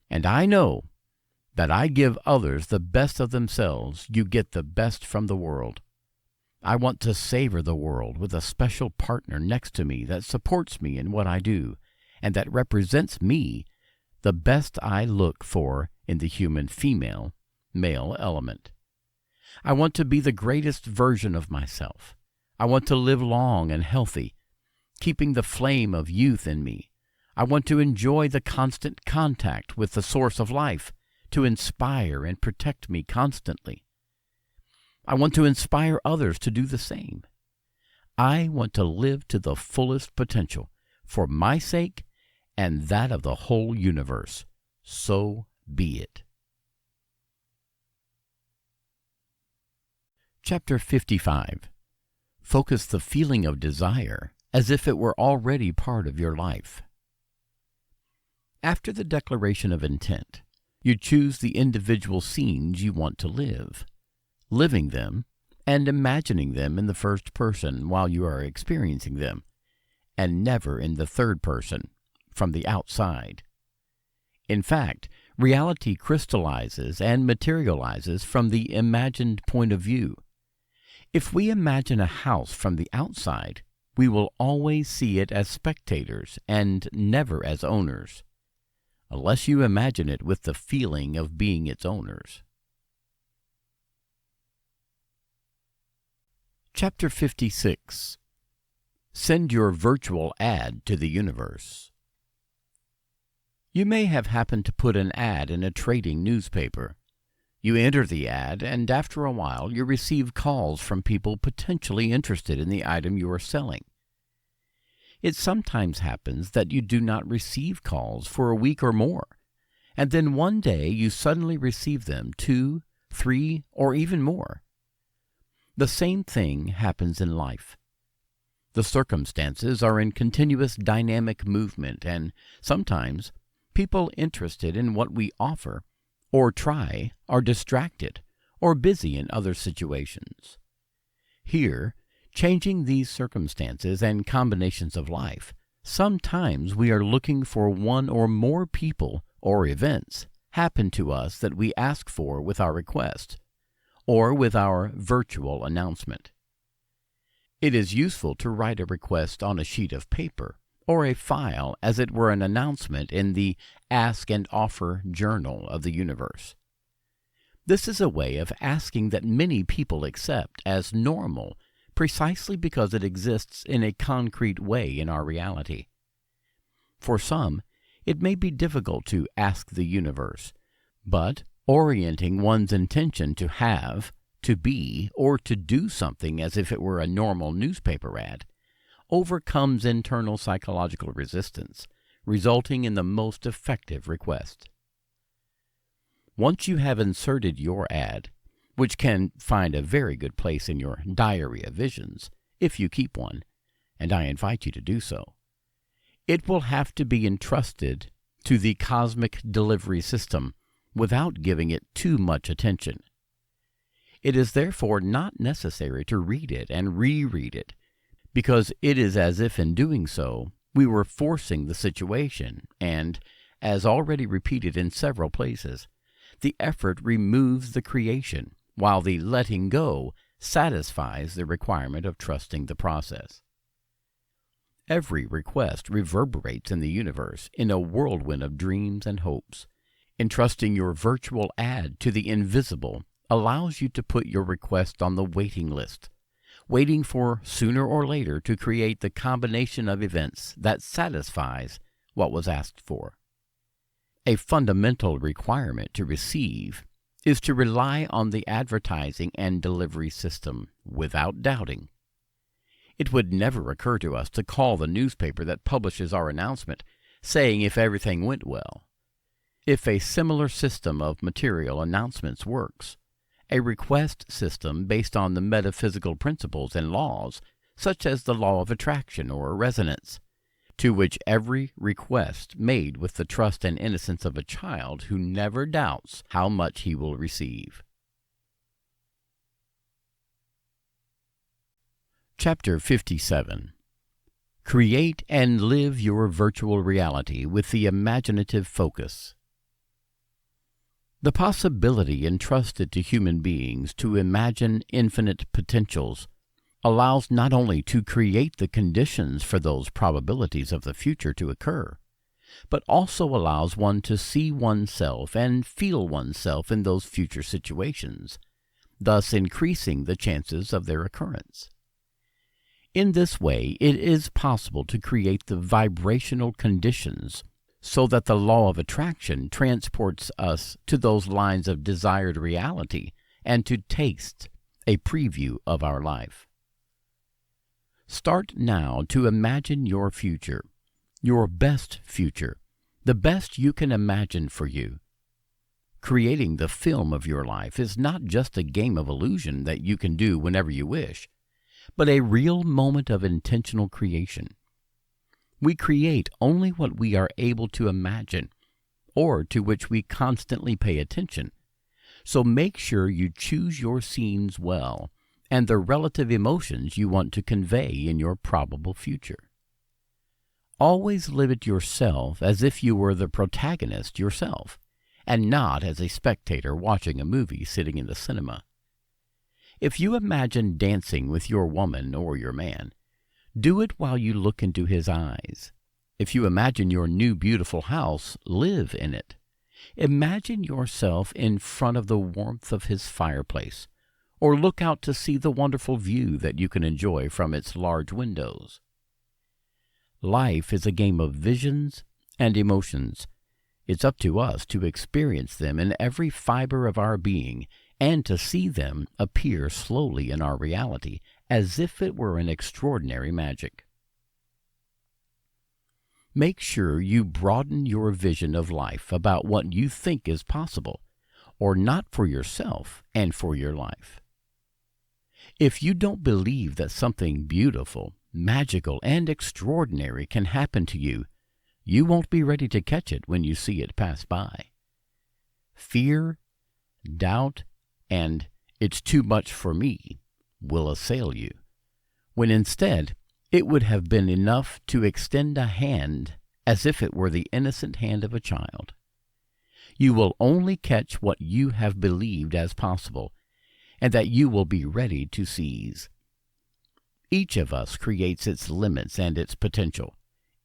and I know that I give others the best of themselves. You get the best from the world. I want to savor the world with a special partner next to me that supports me in what I do, and that represents me, the best I look for in the human female-male element. I want to be the greatest version of myself. I want to live long and healthy, keeping the flame of youth in me. I want to enjoy the constant contact with the source of life, to inspire and protect me constantly. I want to inspire others to do the same. I want to live to the fullest potential for my sake and that of the whole universe. So be it. Chapter 55. Focus the feeling of desire as if it were already part of your life. After the declaration of intent, you choose the individual scenes you want to live, living them and imagining them in the first person while you are experiencing them, and never in the third person, from the outside. In fact, reality crystallizes and materializes from the imagined point of view. If we imagine a house from the outside, we will always see it as spectators and never as owners, unless you imagine it with the feeling of being its owners. Chapter 56. Send your virtual ad to the universe. You may have happened to put an ad in a trading newspaper. You enter the ad, and after a while you receive calls from people potentially interested in the item you are selling. It sometimes happens that you do not receive calls for a week or more, and then one day you suddenly receive them 2, 3, or even more. The same thing happens in life. The circumstances are in continuous dynamic movement, and sometimes people interested in what we offer or try are distracted or busy in other situations. Here, changing these circumstances and combinations of life, sometimes we are looking for one or more people or events happen to us that we ask for with our request, or with our virtual announcement. It is useful to write a request on a sheet of paper or a file as it were an announcement in the Ask and Offer Journal of the universe. This is a way of asking that many people accept as normal precisely because it exists in a concrete way in our reality. For some, it may be difficult to ask the universe, but orienting one's intention to have, to be, or to do something as if it were a normal newspaper ad overcomes internal psychological resistance, resulting in the most effective request. Once you have inserted your ad, which can find a very good place in your diary of visions, if you keep one, and I invite you to do so, it will have to be entrusted to the cosmic delivery system without giving it too much attention. It is therefore not necessary to read it and reread it, because it is as if in doing so we were forcing the situation, and, as already repeated in several places, the effort removes the creation, while the letting go satisfies the requirement of trusting the process. Every request reverberates in the universe in a whirlwind of dreams and hopes. Entrusting your virtual ad to the invisible allows you to put your request on the waiting list, waiting for sooner or later to create the combination of events that satisfies what was asked for. A fundamental requirement to receive is to rely on the advertising and delivery system without doubting. It would never occur to us to call the newspaper that publishes our announcement, saying if everything went well. If a similar system of material announcements works, a request system based on the metaphysical principles and laws, such as the law of attraction or resonance, to which every request made with the trust and innocence of a child who never doubts how much he will receive. Chapter 57. Create and live your virtual reality with the imaginative focus. The possibility entrusted to human beings to imagine infinite potentials allows not only to create the conditions for those probabilities of the future to occur, but also allows one to see oneself and feel oneself in those future situations, thus increasing the chances of their occurrence. In this way, it is possible to create the vibrational conditions so that the law of attraction transports us to those lines of desired reality and to taste a preview of our life. Start now to imagine your future, your best future, the best you can imagine for you. Creating the film of your life is not just a game of illusion that you can do whenever you wish, but a real moment of intentional creation. We create only what we are able to imagine, or to which we constantly pay attention. So make sure you choose your scenes well and the relative emotions you want to convey in your probable future. Always live it yourself as if you were the protagonist yourself, and not as a spectator watching a movie sitting in the cinema. If you imagine dancing with your woman or your man, do it while you look into his eyes. If you imagine your new beautiful house, live in it. Imagine yourself in front of the warmth of his fireplace, or look out to see the wonderful view that you can enjoy from its large windows. Life is a game of visions and emotions. It's up to us to experience them in every fiber of our being and to see them appear slowly in our reality as if it were an extraordinary magic. Make sure you broaden your vision of life about what you think is possible, or not for yourself and for your life. If you don't believe that something beautiful, magical, and extraordinary can happen to you, you won't be ready to catch it when you see it pass by. Fear, doubt, and "it's too much for me" will assail you, when instead it would have been enough to extend a hand as if it were the innocent hand of a child. You will only catch what you have believed as possible, and that you will be ready to seize. Each of us creates its limits and its potential.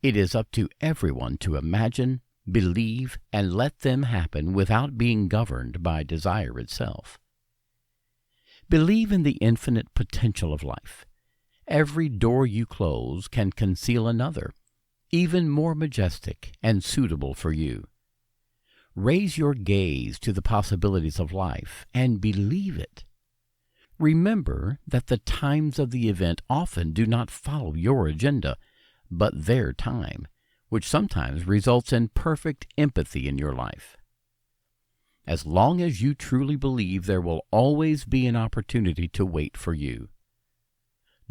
It is up to everyone to imagine, believe, and let them happen without being governed by desire itself. Believe in the infinite potential of life. Every door you close can conceal another, even more majestic and suitable for you. Raise your gaze to the possibilities of life and believe it. Remember that the times of the event often do not follow your agenda, but their time, which sometimes results in perfect empathy in your life. As long as you truly believe, there will always be an opportunity to wait for you.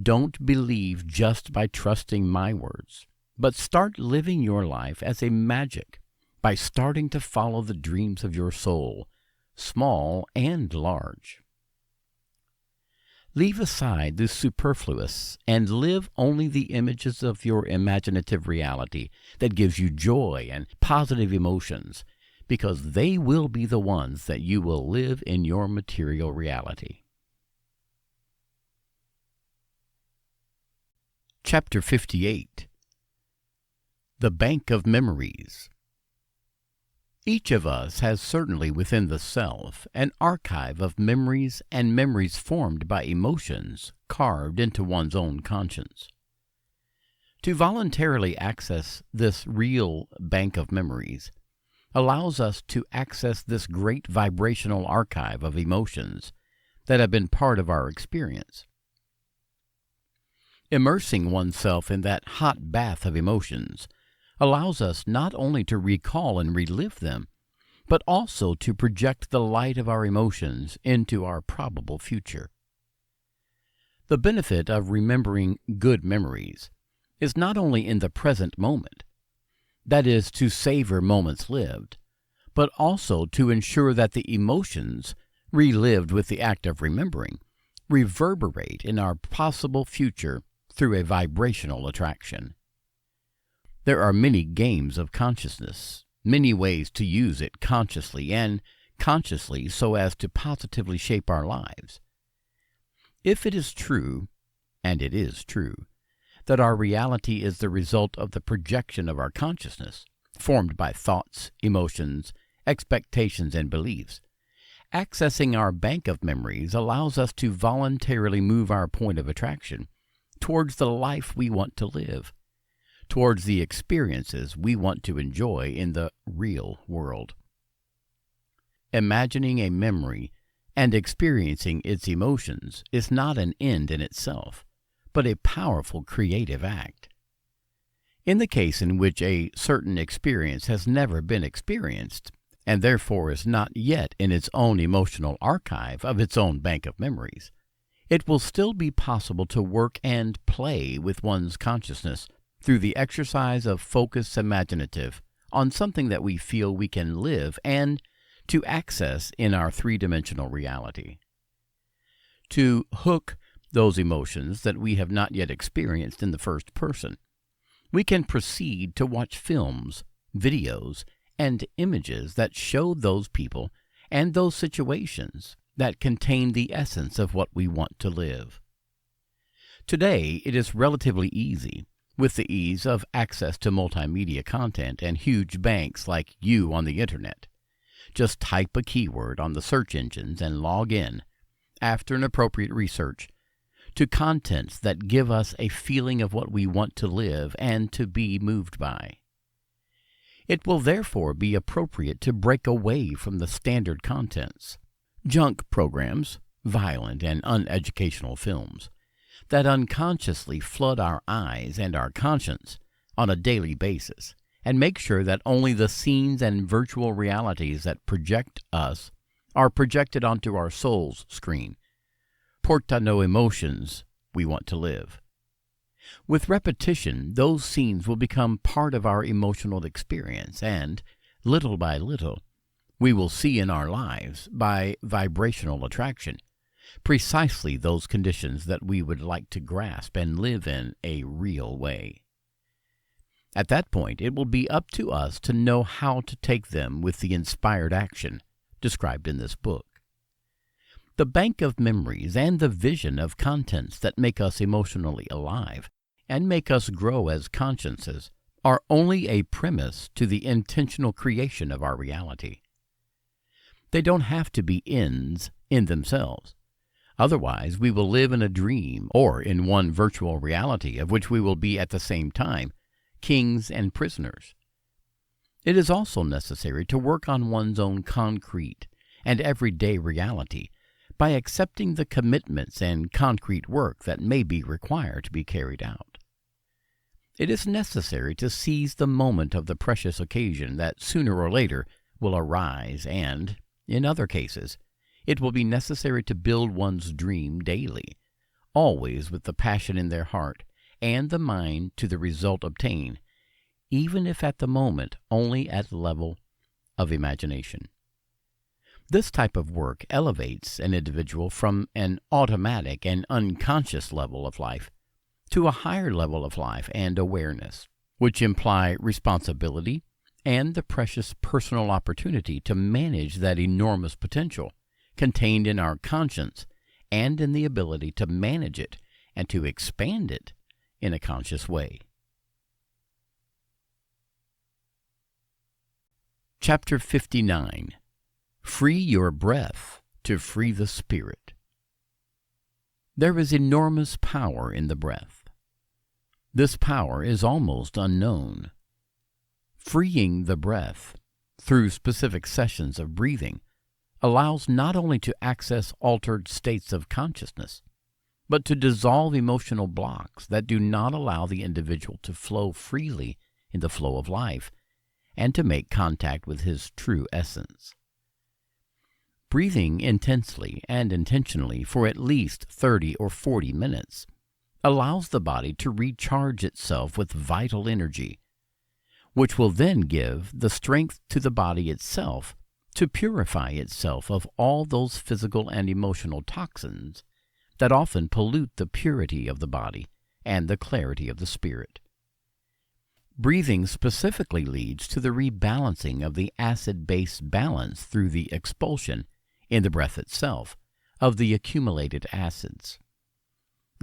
Don't believe just by trusting my words, but start living your life as a magic by starting to follow the dreams of your soul, small and large. Leave aside the superfluous and live only the images of your imaginative reality that gives you joy and positive emotions, because they will be the ones that you will live in your material reality. Chapter 58. The Bank of Memories. Each of us has certainly within the self an archive of memories and memories formed by emotions carved into one's own conscience. To voluntarily access this real bank of memories allows us to access this great vibrational archive of emotions that have been part of our experience. Immersing oneself in that hot bath of emotions allows us not only to recall and relive them, but also to project the light of our emotions into our probable future. The benefit of remembering good memories is not only in the present moment, that is, to savor moments lived, but also to ensure that the emotions, relived with the act of remembering, reverberate in our possible future through a vibrational attraction. There are many games of consciousness, many ways to use it consciously and consciously so as to positively shape our lives. If it is true, and it is true, that our reality is the result of the projection of our consciousness, formed by thoughts, emotions, expectations, and beliefs, accessing our bank of memories allows us to voluntarily move our point of attraction towards the life we want to live, towards the experiences we want to enjoy in the real world. Imagining a memory and experiencing its emotions is not an end in itself, but a powerful creative act. In the case in which a certain experience has never been experienced, and therefore is not yet in its own emotional archive of its own bank of memories, it will still be possible to work and play with one's consciousness through the exercise of focus imaginative on something that we feel we can live and to access in our three-dimensional reality. To hook those emotions that we have not yet experienced in the first person, we can proceed to watch films, videos, and images that show those people and those situations that contain the essence of what we want to live. Today, it is relatively easy, with the ease of access to multimedia content and huge banks like you on the internet. Just type a keyword on the search engines and log in, after an appropriate research, to contents that give us a feeling of what we want to live and to be moved by. It will therefore be appropriate to break away from the standard contents, junk programs, violent and uneducational films, that unconsciously flood our eyes and our conscience on a daily basis, and make sure that only the scenes and virtual realities that project us are projected onto our soul's screen. Porta no emotions we want to live. With repetition, those scenes will become part of our emotional experience, and, little by little, we will see in our lives, by vibrational attraction, precisely those conditions that we would like to grasp and live in a real way. At that point, it will be up to us to know how to take them with the inspired action described in this book. The bank of memories and the vision of contents that make us emotionally alive and make us grow as consciences are only a premise to the intentional creation of our reality. They don't have to be ends in themselves. Otherwise, we will live in a dream or in one virtual reality of which we will be at the same time kings and prisoners. It is also necessary to work on one's own concrete and everyday reality by accepting the commitments and concrete work that may be required to be carried out. It is necessary to seize the moment of the precious occasion that sooner or later will arise, and, in other cases, it will be necessary to build one's dream daily, always with the passion in their heart and the mind to the result obtained, even if at the moment only at the level of imagination. This type of work elevates an individual from an automatic and unconscious level of life to a higher level of life and awareness, which imply responsibility and the precious personal opportunity to manage that enormous potential contained in our conscience and in the ability to manage it and to expand it in a conscious way. Chapter 59. Free your breath to free the spirit. There is enormous power in the breath. This power is almost unknown. Freeing the breath through specific sessions of breathing allows not only to access altered states of consciousness, but to dissolve emotional blocks that do not allow the individual to flow freely in the flow of life and to make contact with his true essence. Breathing intensely and intentionally for at least 30 or 40 minutes allows the body to recharge itself with vital energy, which will then give the strength to the body itself to purify itself of all those physical and emotional toxins that often pollute the purity of the body and the clarity of the spirit. Breathing specifically leads to the rebalancing of the acid-base balance through the expulsion, in the breath itself, of the accumulated acids.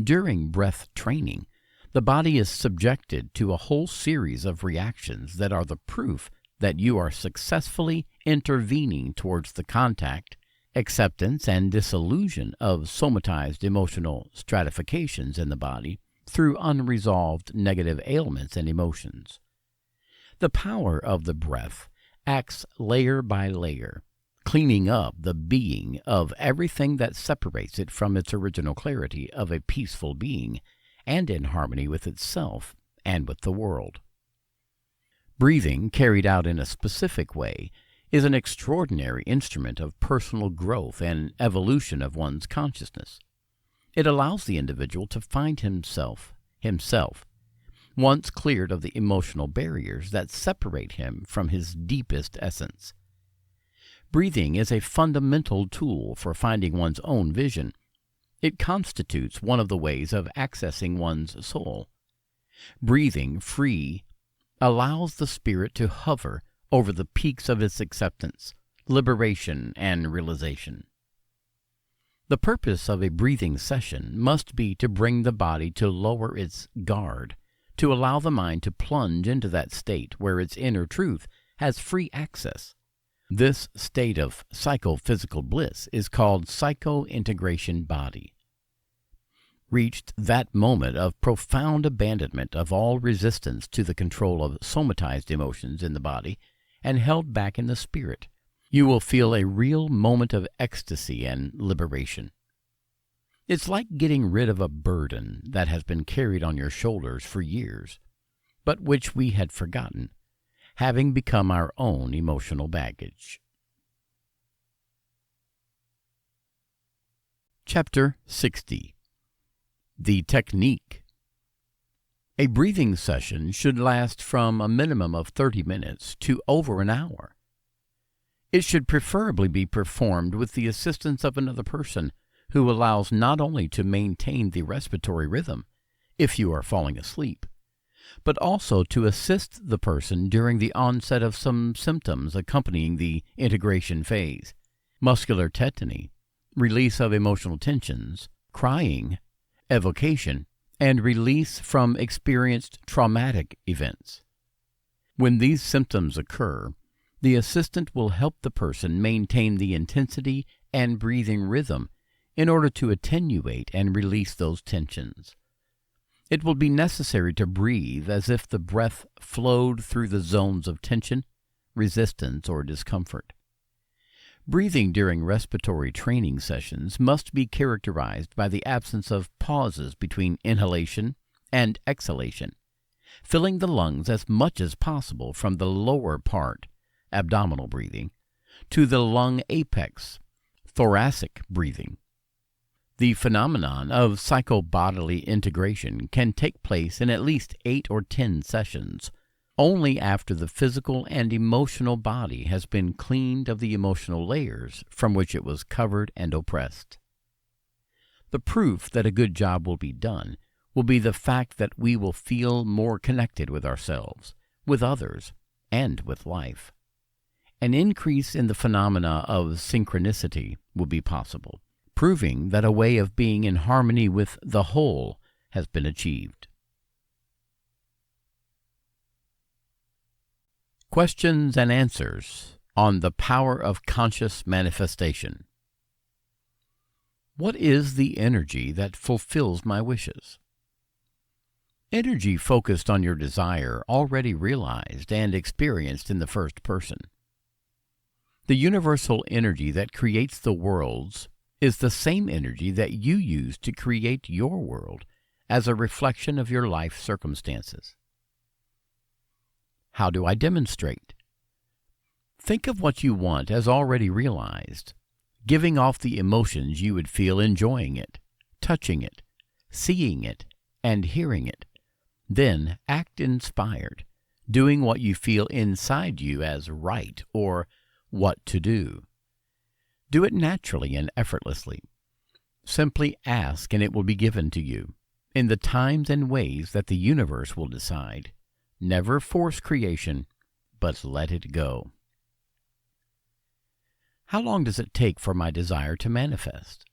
During breath training, the body is subjected to a whole series of reactions that are the proof that you are successfully intervening towards the contact, acceptance, and dissolution of somatized emotional stratifications in the body through unresolved negative ailments and emotions. The power of the breath acts layer by layer, cleaning up the being of everything that separates it from its original clarity of a peaceful being and in harmony with itself and with the world. Breathing, carried out in a specific way, is an extraordinary instrument of personal growth and evolution of one's consciousness. It allows the individual to find himself, once cleared of the emotional barriers that separate him from his deepest essence. Breathing is a fundamental tool for finding one's own vision. It constitutes one of the ways of accessing one's soul. Breathing free allows the spirit to hover over the peaks of its acceptance, liberation, and realization. The purpose of a breathing session must be to bring the body to lower its guard, to allow the mind to plunge into that state where its inner truth has free access. This state of psychophysical bliss is called psycho-integration body. Reached that moment of profound abandonment of all resistance to the control of somatized emotions in the body and held back in the spirit, you will feel a real moment of ecstasy and liberation. It's like getting rid of a burden that has been carried on your shoulders for years, but which we had forgotten, having become our own emotional baggage. Chapter 60. The Technique. A breathing session should last from a minimum of 30 minutes to over an hour. It should preferably be performed with the assistance of another person who allows not only to maintain the respiratory rhythm, if you are falling asleep, but also to assist the person during the onset of some symptoms accompanying the integration phase: muscular tetany, release of emotional tensions, crying, evocation, and release from experienced traumatic events. When these symptoms occur, the assistant will help the person maintain the intensity and breathing rhythm in order to attenuate and release those tensions. It will be necessary to breathe as if the breath flowed through the zones of tension, resistance, or discomfort. Breathing during respiratory training sessions must be characterized by the absence of pauses between inhalation and exhalation, filling the lungs as much as possible from the lower part, abdominal breathing, to the lung apex, thoracic breathing. The phenomenon of psychobodily integration can take place in at least 8 or 10 sessions, only after the physical and emotional body has been cleaned of the emotional layers from which it was covered and oppressed. The proof that a good job will be done will be the fact that we will feel more connected with ourselves, with others, and with life. An increase in the phenomena of synchronicity will be possible, proving that a way of being in harmony with the whole has been achieved. Questions and answers on the power of conscious manifestation. What is the energy that fulfills my wishes? Energy focused on your desire, already realized and experienced in the first person. The universal energy that creates the worlds is the same energy that you use to create your world as a reflection of your life circumstances. How do I demonstrate? Think of what you want as already realized, giving off the emotions you would feel enjoying it, touching it, seeing it, and hearing it. Then act inspired, doing what you feel inside you as right or what to do. Do it naturally and effortlessly. Simply ask and it will be given to you, in the times and ways that the universe will decide. Never force creation, but let it go. How long does it take for my desire to manifest?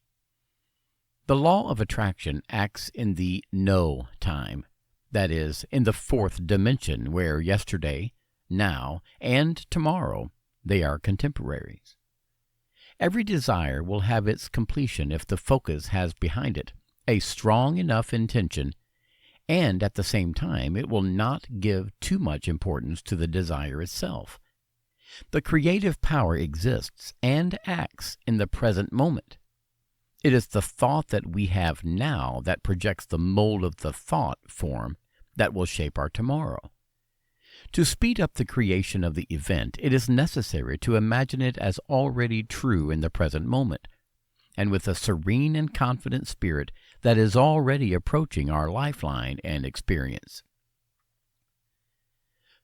The law of attraction acts in the no time, that is, in the fourth dimension where yesterday, now, and tomorrow they are contemporaries. Every desire will have its completion if the focus has behind it a strong enough intention, and at the same time it will not give too much importance to the desire itself. The creative power exists and acts in the present moment. It is the thought that we have now that projects the mold of the thought form that will shape our tomorrow. To speed up the creation of the event, it is necessary to imagine it as already true in the present moment, and with a serene and confident spirit that is already approaching our lifeline and experience.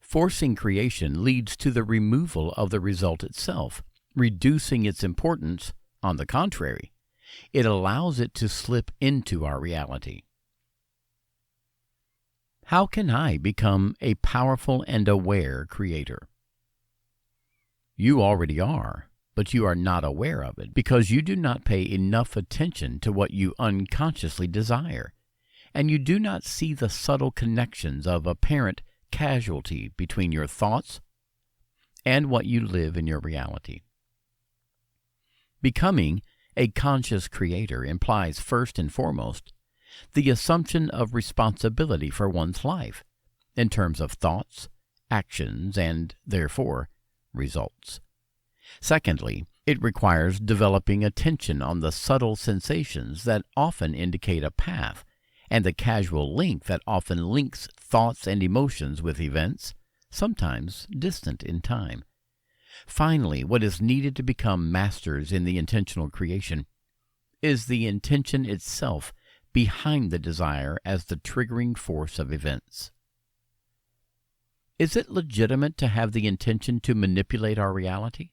Forcing creation leads to the removal of the result itself, reducing its importance. On the contrary, it allows it to slip into our reality. How can I become a powerful and aware creator? You already are, but you are not aware of it because you do not pay enough attention to what you unconsciously desire, and you do not see the subtle connections of apparent casualty between your thoughts and what you live in your reality. Becoming a conscious creator implies first and foremost the assumption of responsibility for one's life in terms of thoughts, actions, and, therefore, results. Secondly, it requires developing attention on the subtle sensations that often indicate a path and the casual link that often links thoughts and emotions with events, sometimes distant in time. Finally, what is needed to become masters in the intentional creation is the intention itself behind the desire as the triggering force of events. Is it legitimate to have the intention to manipulate our reality?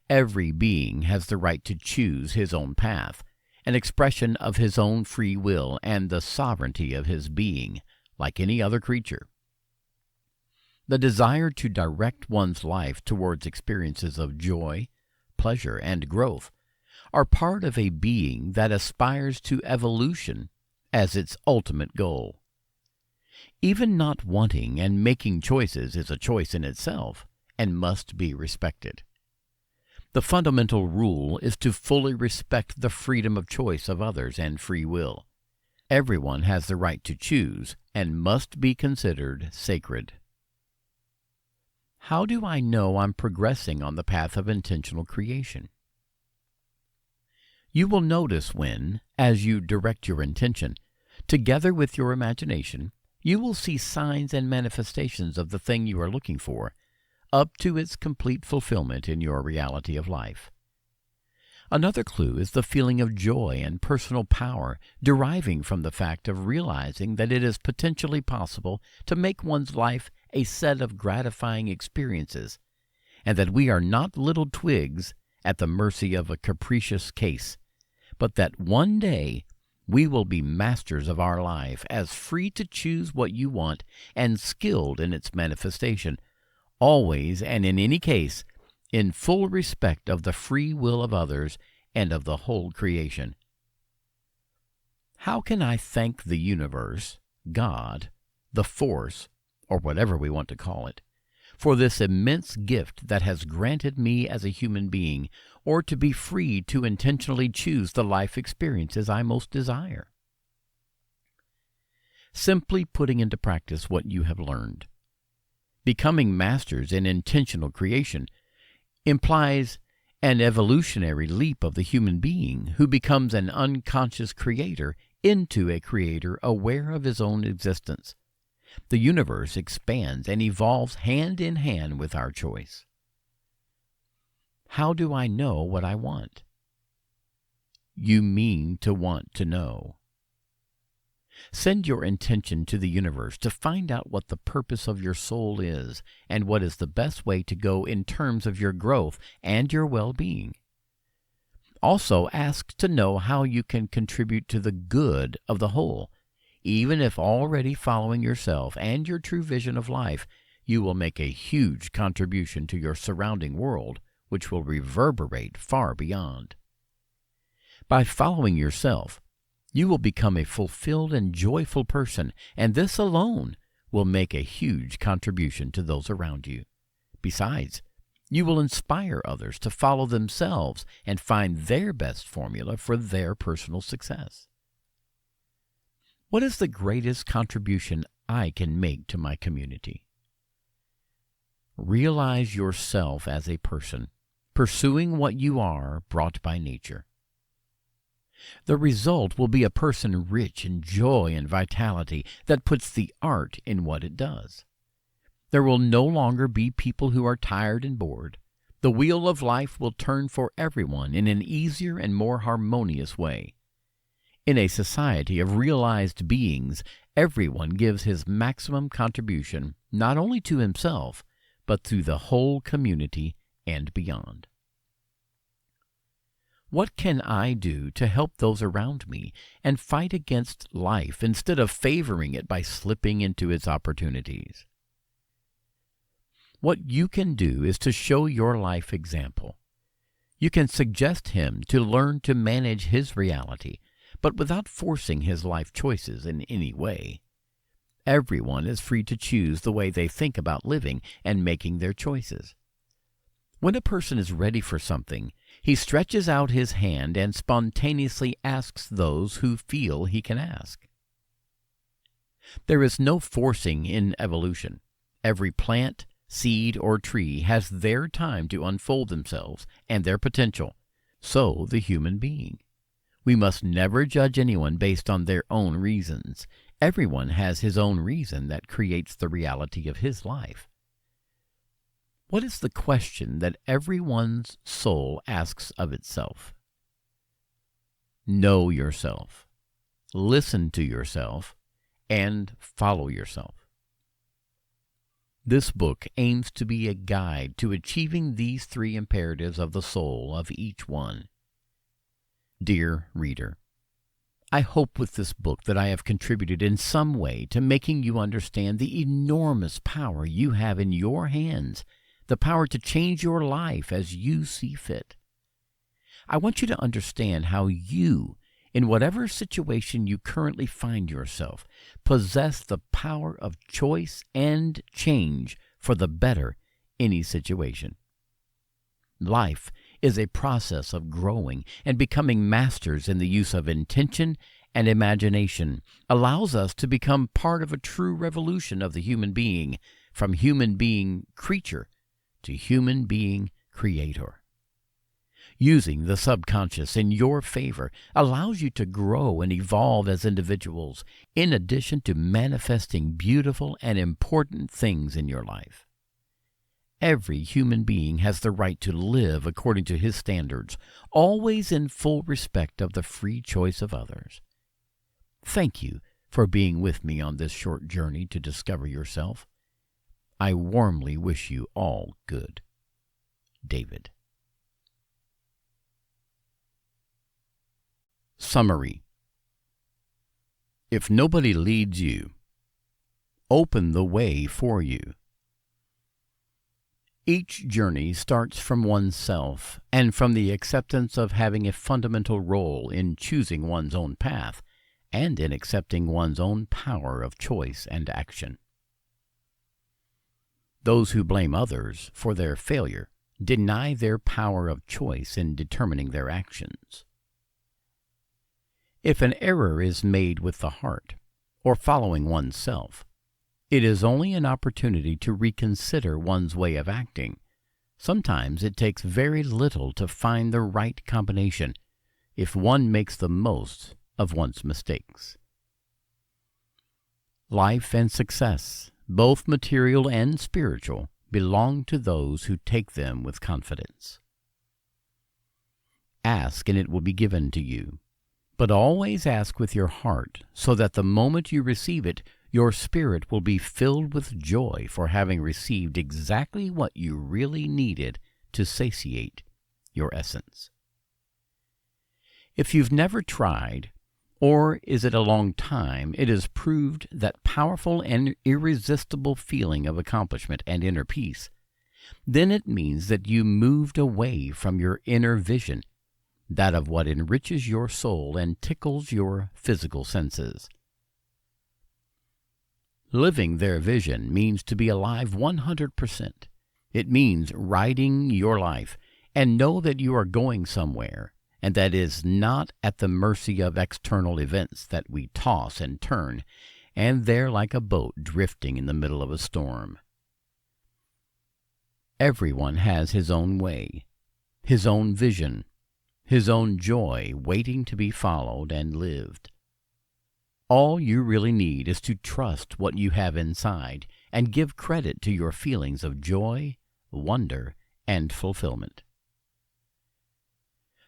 Every being has the right to choose his own path, an expression of his own free will and the sovereignty of his being, like any other creature. The desire to direct one's life towards experiences of joy, pleasure, and growth are part of a being that aspires to evolution as its ultimate goal. Even not wanting and making choices is a choice in itself and must be respected. The fundamental rule is to fully respect the freedom of choice of others and free will. Everyone has the right to choose and must be considered sacred. How do I know I'm progressing on the path of intentional creation? You will notice when, as you direct your intention, together with your imagination, you will see signs and manifestations of the thing you are looking for, up to its complete fulfillment in your reality of life. Another clue is the feeling of joy and personal power deriving from the fact of realizing that it is potentially possible to make one's life a set of gratifying experiences, and that we are not little twigs at the mercy of a capricious case, but that one day we will be masters of our life, as free to choose what you want and skilled in its manifestation, always and in any case in full respect of the free will of others and of the whole creation. How can I thank the universe, God, the force, or whatever we want to call it, for this immense gift that has granted me as a human being, or to be free to intentionally choose the life experiences I most desire? Simply putting into practice what you have learned. Becoming masters in intentional creation implies an evolutionary leap of the human being who becomes an unconscious creator into a creator aware of his own existence. The universe expands and evolves hand in hand with our choice. How do I know what I want? You mean to want to know. Send your intention to the universe to find out what the purpose of your soul is and what is the best way to go in terms of your growth and your well-being. Also ask to know how you can contribute to the good of the whole. Even if already following yourself and your true vision of life, you will make a huge contribution to your surrounding world, which will reverberate far beyond. By following yourself, you will become a fulfilled and joyful person, and this alone will make a huge contribution to those around you. Besides, you will inspire others to follow themselves and find their best formula for their personal success. What is the greatest contribution I can make to my community? Realize yourself as a person, pursuing what you are brought by nature. The result will be a person rich in joy and vitality that puts the art in what it does. There will no longer be people who are tired and bored. The wheel of life will turn for everyone in an easier and more harmonious way. In a society of realized beings, everyone gives his maximum contribution not only to himself, but to the whole community and beyond. What can I do to help those around me and fight against life instead of favoring it by slipping into its opportunities? What you can do is to show your life example. You can suggest him to learn to manage his reality, but without forcing his life choices in any way. Everyone is free to choose the way they think about living and making their choices. When a person is ready for something, he stretches out his hand and spontaneously asks those who feel he can ask. There is no forcing in evolution. Every plant, seed, or tree has their time to unfold themselves and their potential. So the human being. We must never judge anyone based on their own reasons. Everyone has his own reason that creates the reality of his life. What is the question that everyone's soul asks of itself? Know yourself, listen to yourself, and follow yourself. This book aims to be a guide to achieving these three imperatives of the soul of each one. Dear reader, I hope with this book that I have contributed in some way to making you understand the enormous power you have in your hands, the power to change your life as you see fit. I want you to understand how you, in whatever situation you currently find yourself, possess the power of choice and change for the better any situation. Life is a process of growing and becoming masters in the use of intention and imagination allows us to become part of a true revolution of the human being, from human being creature to human being creator. Using the subconscious in your favor allows you to grow and evolve as individuals, in addition to manifesting beautiful and important things in your life. Every human being has the right to live according to his standards, always in full respect of the free choice of others. Thank you for being with me on this short journey to discover yourself. I warmly wish you all good. David. Summary. If nobody leads you, open the way for you. Each journey starts from oneself and from the acceptance of having a fundamental role in choosing one's own path and in accepting one's own power of choice and action. Those who blame others for their failure deny their power of choice in determining their actions. If an error is made with the heart, or following oneself, it is only an opportunity to reconsider one's way of acting. Sometimes it takes very little to find the right combination if one makes the most of one's mistakes. Life and success, both material and spiritual, belong to those who take them with confidence. Ask and it will be given to you, but always ask with your heart so that the moment you receive it, your spirit will be filled with joy for having received exactly what you really needed to satiate your essence. If you've never tried, or is it a long time, it is proved that powerful and irresistible feeling of accomplishment and inner peace, then it means that you moved away from your inner vision, that of what enriches your soul and tickles your physical senses. Living their vision means to be alive 100%. It means riding your life and know that you are going somewhere, and that is not at the mercy of external events that we toss and turn, and they're like a boat drifting in the middle of a storm. Everyone has his own way, his own vision, his own joy waiting to be followed and lived. All you really need is to trust what you have inside and give credit to your feelings of joy, wonder, and fulfillment.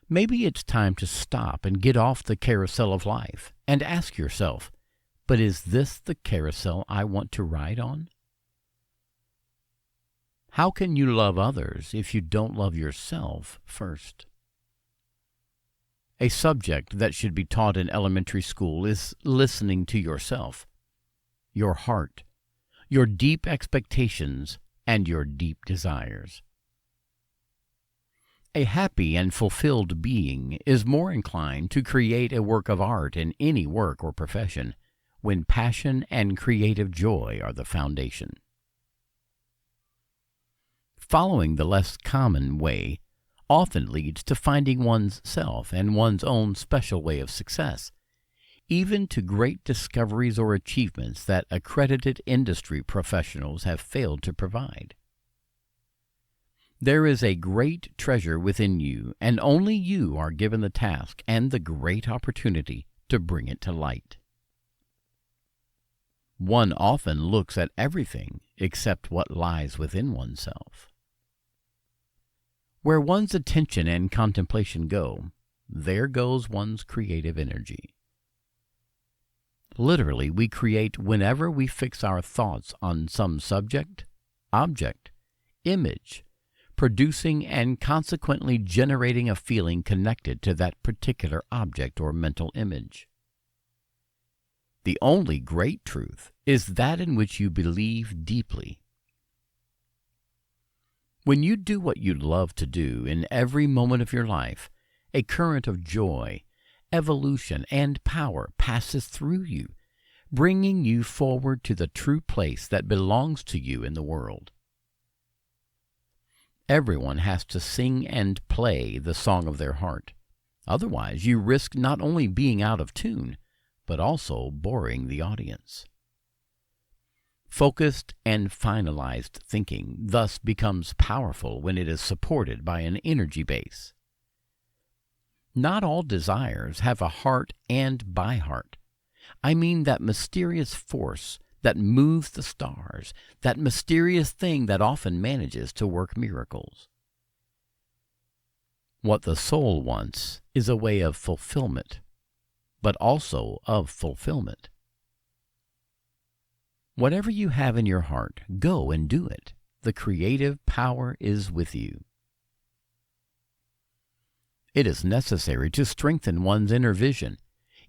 Maybe it's time to stop and get off the carousel of life and ask yourself, but is this the carousel I want to ride on? How can you love others if you don't love yourself first? A subject that should be taught in elementary school is listening to yourself, your heart, your deep expectations, and your deep desires. A happy and fulfilled being is more inclined to create a work of art in any work or profession when passion and creative joy are the foundation. Following the less common way often leads to finding one's self and one's own special way of success, even to great discoveries or achievements that accredited industry professionals have failed to provide. There is a great treasure within you, and only you are given the task and the great opportunity to bring it to light. One often looks at everything except what lies within oneself. Where one's attention and contemplation go, there goes one's creative energy. Literally, we create whenever we fix our thoughts on some subject, object, image, producing and consequently generating a feeling connected to that particular object or mental image. The only great truth is that in which you believe deeply. When you do what you love to do in every moment of your life, a current of joy, evolution, and power passes through you, bringing you forward to the true place that belongs to you in the world. Everyone has to sing and play the song of their heart. Otherwise, you risk not only being out of tune, but also boring the audience. Focused and finalized thinking thus becomes powerful when it is supported by an energy base. Not all desires have a heart and by heart. I mean that mysterious force that moves the stars, that mysterious thing that often manages to work miracles. What the soul wants is a way of fulfillment, but also of fulfillment. Whatever you have in your heart, go and do it. The creative power is with you. It is necessary to strengthen one's inner vision,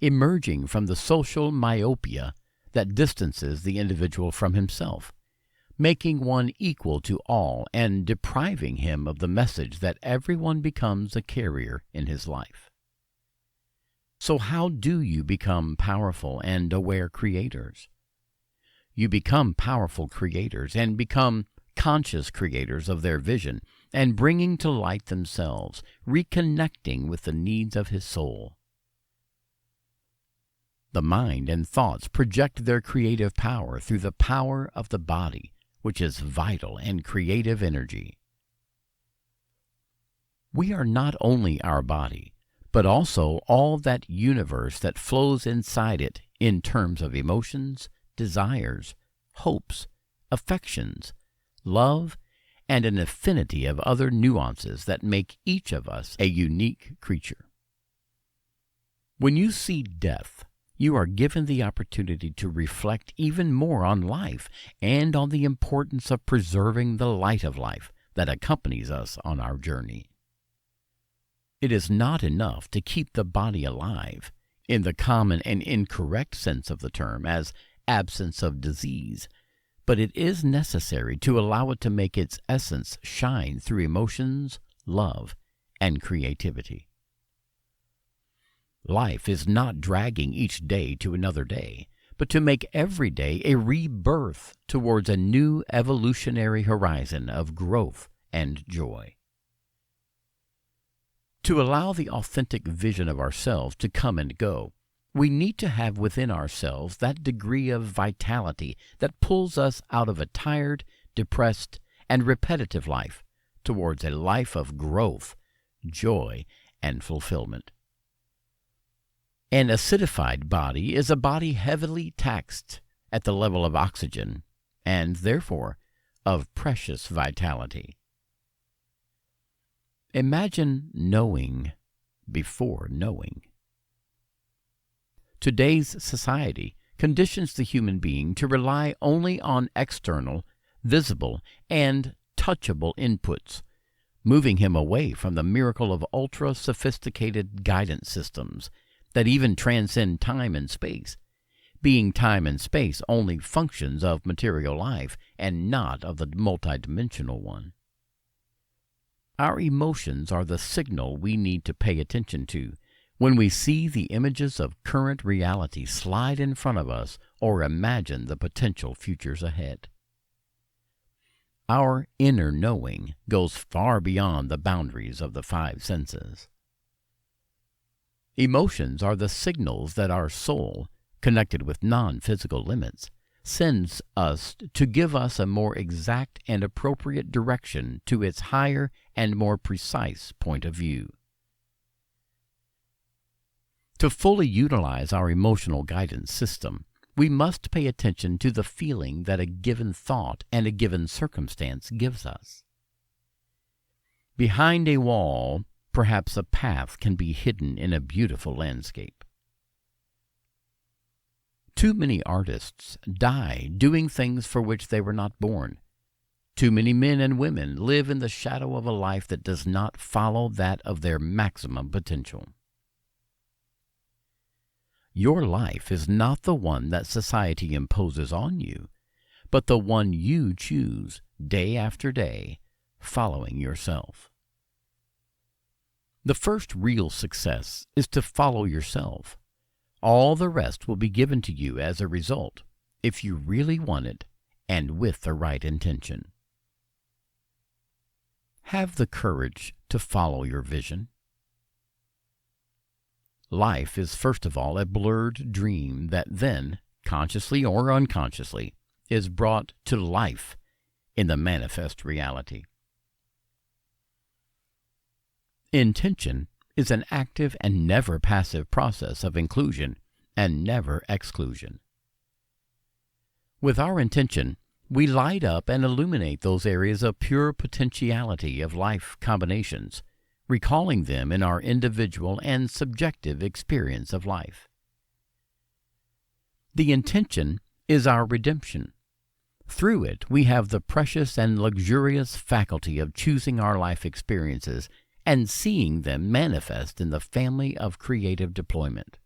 emerging from the social myopia that distances the individual from himself, making one equal to all and depriving him of the message that everyone becomes a carrier in his life. So how do you become powerful and aware creators? You become powerful creators and become conscious creators of their vision and bringing to light themselves, reconnecting with the needs of his soul. The mind and thoughts project their creative power through the power of the body, which is vital and creative energy. We are not only our body, but also all that universe that flows inside it in terms of emotions, desires, hopes, affections, love, and an affinity of other nuances that make each of us a unique creature. When you see death, you are given the opportunity to reflect even more on life and on the importance of preserving the light of life that accompanies us on our journey. It is not enough to keep the body alive, in the common and incorrect sense of the term, as absence of disease, but it is necessary to allow it to make its essence shine through emotions, love, and creativity. Life is not dragging each day to another day, but to make every day a rebirth towards a new evolutionary horizon of growth and joy. To allow the authentic vision of ourselves to come and go, we need to have within ourselves that degree of vitality that pulls us out of a tired, depressed, and repetitive life towards a life of growth, joy, and fulfillment. An acidified body is a body heavily taxed at the level of oxygen and, therefore, of precious vitality. Imagine knowing before knowing. Today's society conditions the human being to rely only on external, visible, and touchable inputs, moving him away from the miracle of ultra-sophisticated guidance systems that even transcend time and space, being time and space only functions of material life and not of the multidimensional one. Our emotions are the signal we need to pay attention to when we see the images of current reality slide in front of us or imagine the potential futures ahead. Our inner knowing goes far beyond the boundaries of the five senses. Emotions are the signals that our soul, connected with non-physical limits, sends us to give us a more exact and appropriate direction to its higher and more precise point of view. To fully utilize our emotional guidance system, we must pay attention to the feeling that a given thought and a given circumstance gives us. Behind a wall, perhaps a path can be hidden in a beautiful landscape. Too many artists die doing things for which they were not born. Too many men and women live in the shadow of a life that does not follow that of their maximum potential. Your life is not the one that society imposes on you, but the one you choose day after day, following yourself. The first real success is to follow yourself. All the rest will be given to you as a result, if you really want it and with the right intention. Have the courage to follow your vision. Life is first of all a blurred dream that then, consciously or unconsciously, is brought to life in the manifest reality. Intention is an active and never passive process of inclusion and never exclusion. With our intention, we light up and illuminate those areas of pure potentiality of life combinations, recalling them in our individual and subjective experience of life. The intention is our redemption, Through it, we have the precious and luxurious faculty of choosing our life experiences and seeing them manifest in the family of creative deployment.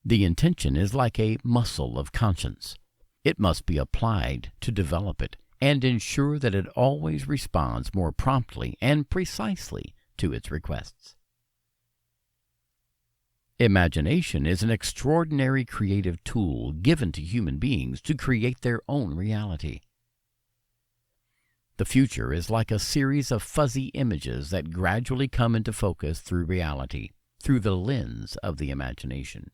The intention is like a muscle of conscience. It must be applied to develop it and ensure that it always responds more promptly and precisely to its requests. Imagination is an extraordinary creative tool given to human beings to create their own reality. The future is like a series of fuzzy images that gradually come into focus through reality, through the lens of the imagination.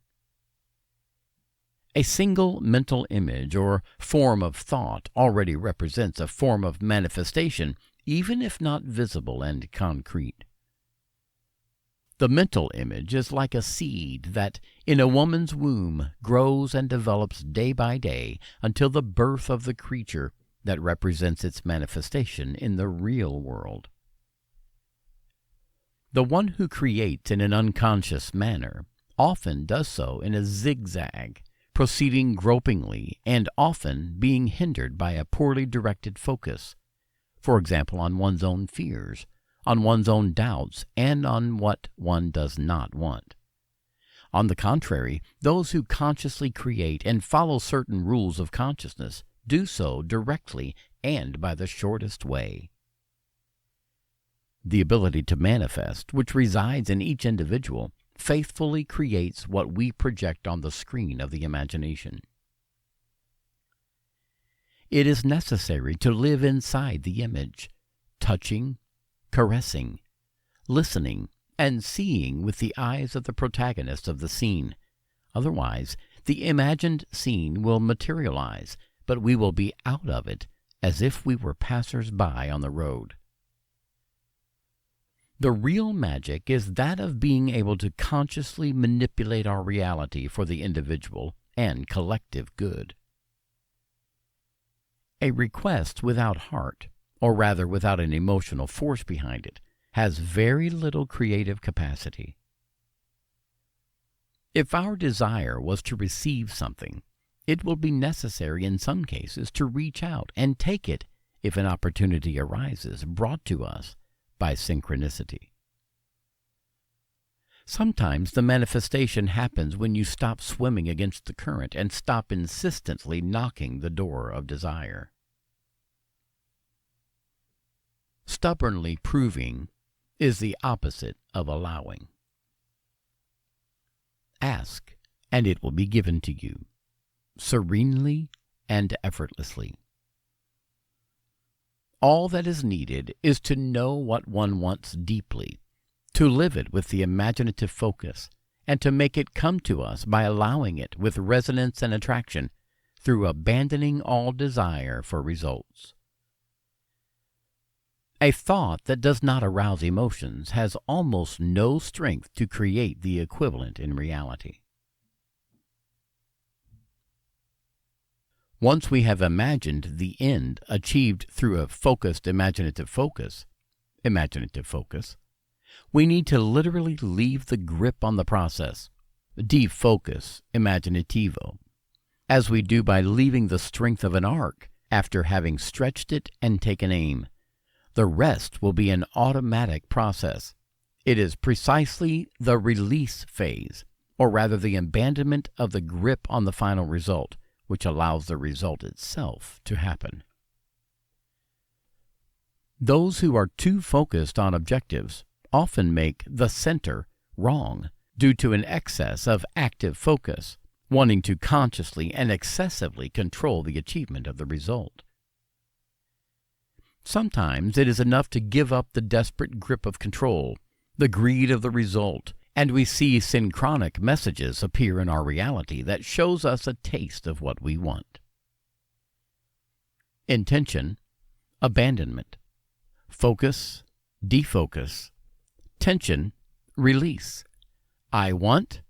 A single mental image or form of thought already represents a form of manifestation, even if not visible and concrete. The mental image is like a seed that, in a woman's womb, grows and develops day by day until the birth of the creature that represents its manifestation in the real world. The one who creates in an unconscious manner often does so in a zigzag, proceeding gropingly and often being hindered by a poorly directed focus, for example on one's own fears, on one's own doubts, and on what one does not want. On the contrary, those who consciously create and follow certain rules of consciousness do so directly and by the shortest way. The ability to manifest, which resides in each individual, faithfully creates what we project on the screen of the imagination. It is necessary to live inside the image, touching, caressing, listening, and seeing with the eyes of the protagonist of the scene. Otherwise, the imagined scene will materialize, but we will be out of it as if we were passers-by on the road. The real magic is that of being able to consciously manipulate our reality for the individual and collective good. A request without heart, or rather without an emotional force behind it, has very little creative capacity. If our desire was to receive something, it will be necessary in some cases to reach out and take it if an opportunity arises brought to us by synchronicity. Sometimes the manifestation happens when you stop swimming against the current and stop insistently knocking the door of desire. Stubbornly proving is the opposite of allowing. Ask, and it will be given to you, serenely and effortlessly. All that is needed is to know what one wants deeply, to live it with the imaginative focus, and to make it come to us by allowing it with resonance and attraction through abandoning all desire for results. A thought that does not arouse emotions has almost no strength to create the equivalent in reality. Once we have imagined the end achieved through a focused imaginative focus, we need to literally leave the grip on the process, defocus imaginativo, as we do by leaving the strength of an arc after having stretched it and taken aim. The rest will be an automatic process. It is precisely the release phase, or rather the abandonment of the grip on the final result, which allows the result itself to happen. Those who are too focused on objectives often make the center wrong due to an excess of active focus, wanting to consciously and excessively control the achievement of the result. Sometimes it is enough to give up the desperate grip of control, the greed of the result, and we see synchronic messages appear in our reality that shows us a taste of what we want. Intention, abandonment, focus, defocus, tension, release. I want,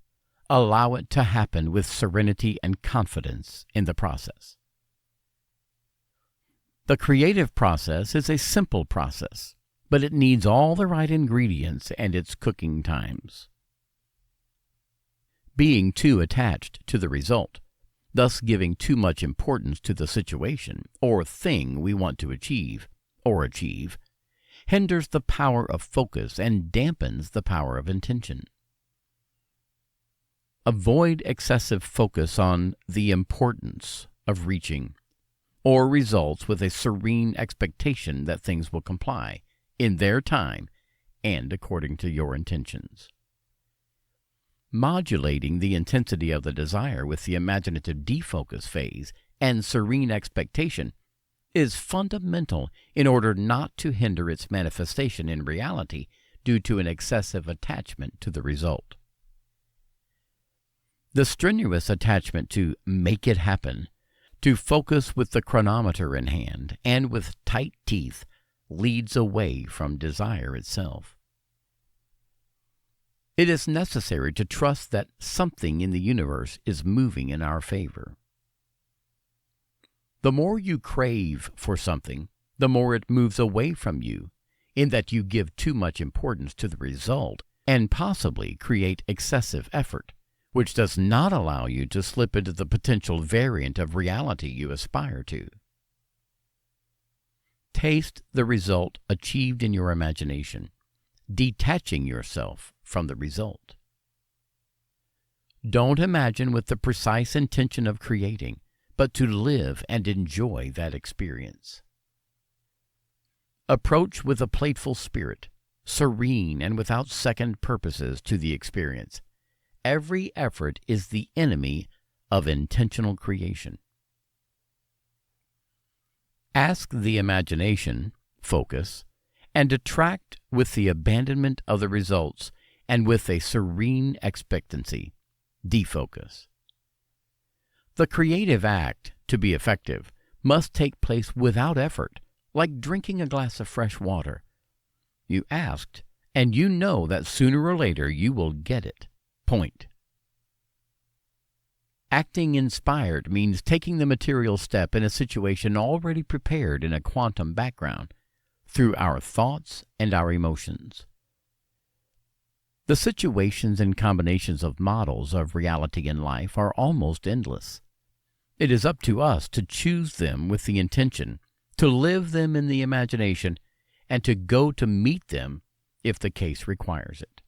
allow it to happen with serenity and confidence in the process. The creative process is a simple process, but it needs all the right ingredients and its cooking times. Being too attached to the result, thus giving too much importance to the situation or thing we want to achieve, hinders the power of focus and dampens the power of intention. Avoid excessive focus on the importance of reaching or results with a serene expectation that things will comply in their time and according to your intentions. Modulating the intensity of the desire with the imaginative defocus phase and serene expectation is fundamental in order not to hinder its manifestation in reality due to an excessive attachment to the result. The strenuous attachment to make it happen, to focus with the chronometer in hand and with tight teeth, leads away from desire itself. It is necessary to trust that something in the universe is moving in our favor. The more you crave for something, the more it moves away from you, in that you give too much importance to the result and possibly create excessive effort, which does not allow you to slip into the potential variant of reality you aspire to. Taste the result achieved in your imagination, detaching yourself from the result. Don't imagine with the precise intention of creating, but to live and enjoy that experience. Approach with a playful spirit, serene and without second purposes to the experience. Every effort is the enemy of intentional creation. Ask the imagination, focus, and attract with the abandonment of the results and with a serene expectancy, defocus. The creative act, to be effective, must take place without effort, like drinking a glass of fresh water. You asked, and you know that sooner or later you will get it. Point. Acting inspired means taking the material step in a situation already prepared in a quantum background through our thoughts and our emotions. The situations and combinations of models of reality in life are almost endless. It is up to us to choose them with the intention, to live them in the imagination, and to go to meet them if the case requires it.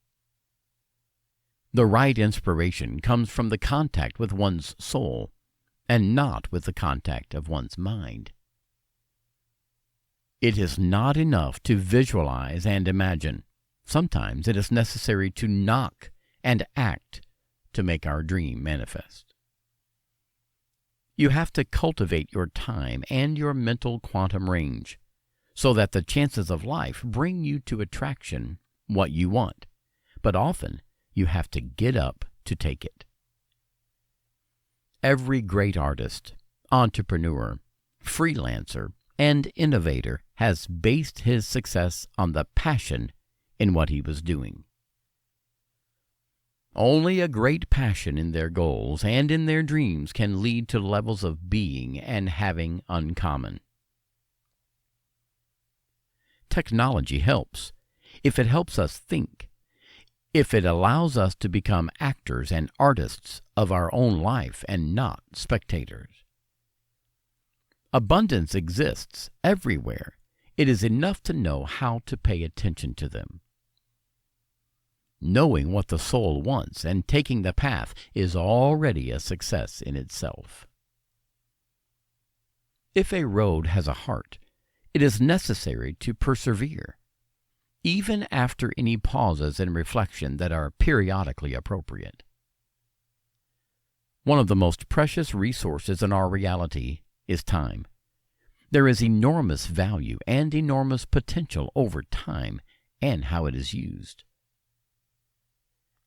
The right inspiration comes from the contact with one's soul, and not with the contact of one's mind. It is not enough to visualize and imagine. Sometimes it is necessary to knock and act to make our dream manifest. You have to cultivate your time and your mental quantum range so that the chances of life bring you to attraction what you want, but often you have to get up to take it. Every great artist, entrepreneur, freelancer, and innovator has based his success on the passion in what he was doing. Only a great passion in their goals and in their dreams can lead to levels of being and having uncommon. Technology helps, if it helps us think, if it allows us to become actors and artists of our own life and not spectators. Abundance exists everywhere. It is enough to know how to pay attention to them. Knowing what the soul wants and taking the path is already a success in itself. If a road has a heart, it is necessary to persevere, even after any pauses in reflection that are periodically appropriate. One of the most precious resources in our reality is time. There is enormous value and enormous potential over time and how it is used.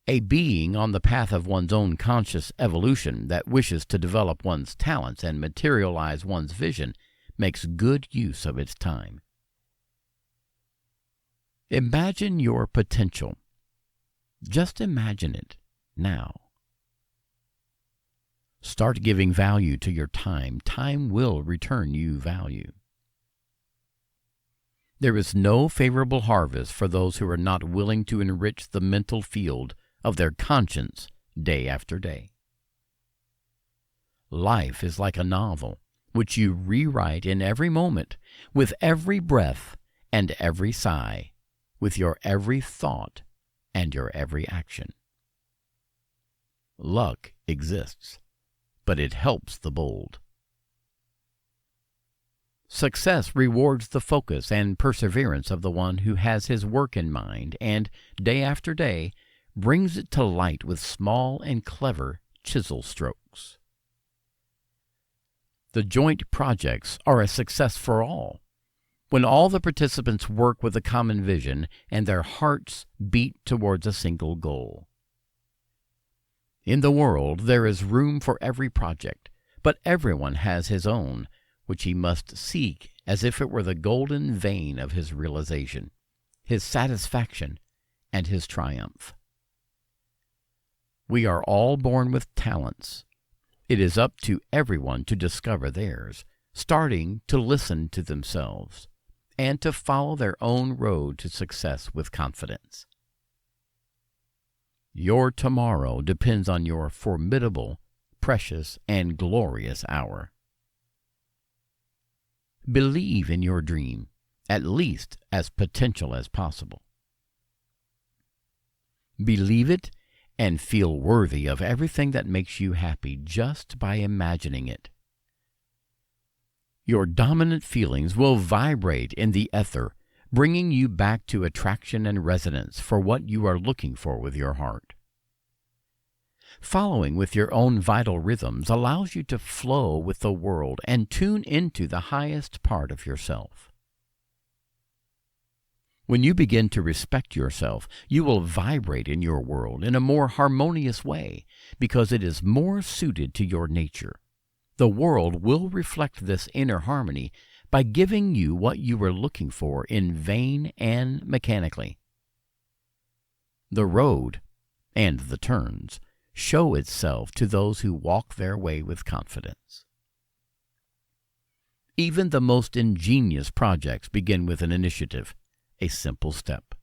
A being on the path of one's own conscious evolution that wishes to develop one's talents and materialize one's vision makes good use of its time. Imagine your potential. Just imagine it now. Start giving value to your time. Time will return you value. There is no favorable harvest for those who are not willing to enrich the mental field of their conscience day after day. Life is like a novel, which you rewrite in every moment, with every breath and every sigh, with your every thought and your every action. Luck exists, but it helps the bold. Success rewards the focus and perseverance of the one who has his work in mind and, day after day, brings it to light with small and clever chisel strokes. The joint projects are a success for all, when all the participants work with a common vision and their hearts beat towards a single goal. In the world there is room for every project, but everyone has his own, which he must seek as if it were the golden vein of his realization, his satisfaction, and his triumph. We are all born with talents. It is up to everyone to discover theirs, starting to listen to themselves, and to follow their own road to success with confidence. Your tomorrow depends on your formidable, precious, and glorious hour. Believe in your dream, at least as potential as possible. Believe it and feel worthy of everything that makes you happy just by imagining it. Your dominant feelings will vibrate in the ether, bringing you back to attraction and resonance for what you are looking for with your heart. Following with your own vital rhythms allows you to flow with the world and tune into the highest part of yourself. When you begin to respect yourself, you will vibrate in your world in a more harmonious way because it is more suited to your nature. The world will reflect this inner harmony by giving you what you were looking for in vain and mechanically. The road and the turns show itself to those who walk their way with confidence. Even the most ingenious projects begin with an initiative, a simple step.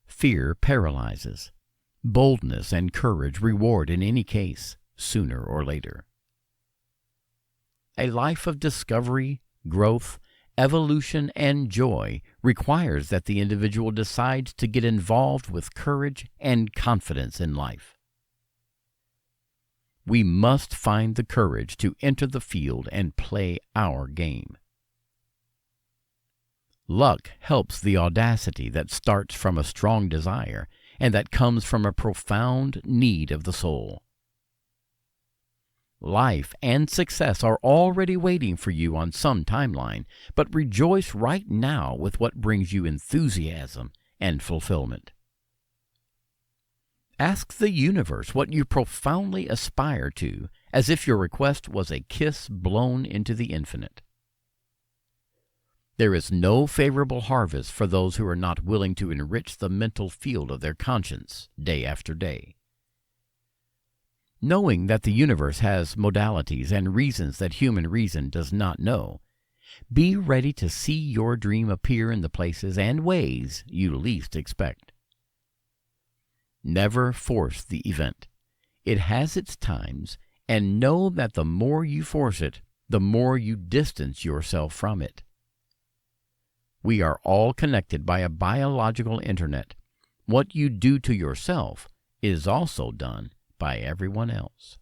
Fear paralyzes. Boldness and courage reward in any case, sooner or later. A life of discovery, growth, evolution, and joy requires that the individual decides to get involved with courage and confidence in life. We must find the courage to enter the field and play our game. Luck helps the audacity that starts from a strong desire and that comes from a profound need of the soul. Life and success are already waiting for you on some timeline, but rejoice right now with what brings you enthusiasm and fulfillment. Ask the universe what you profoundly aspire to, as if your request was a kiss blown into the infinite. There is no favorable harvest for those who are not willing to enrich the mental field of their conscience day after day. Knowing that the universe has modalities and reasons that human reason does not know, be ready to see your dream appear in the places and ways you least expect. Never force the event. It has its times, and know that the more you force it, the more you distance yourself from it. We are all connected by a biological internet. What you do to yourself is also done by everyone else.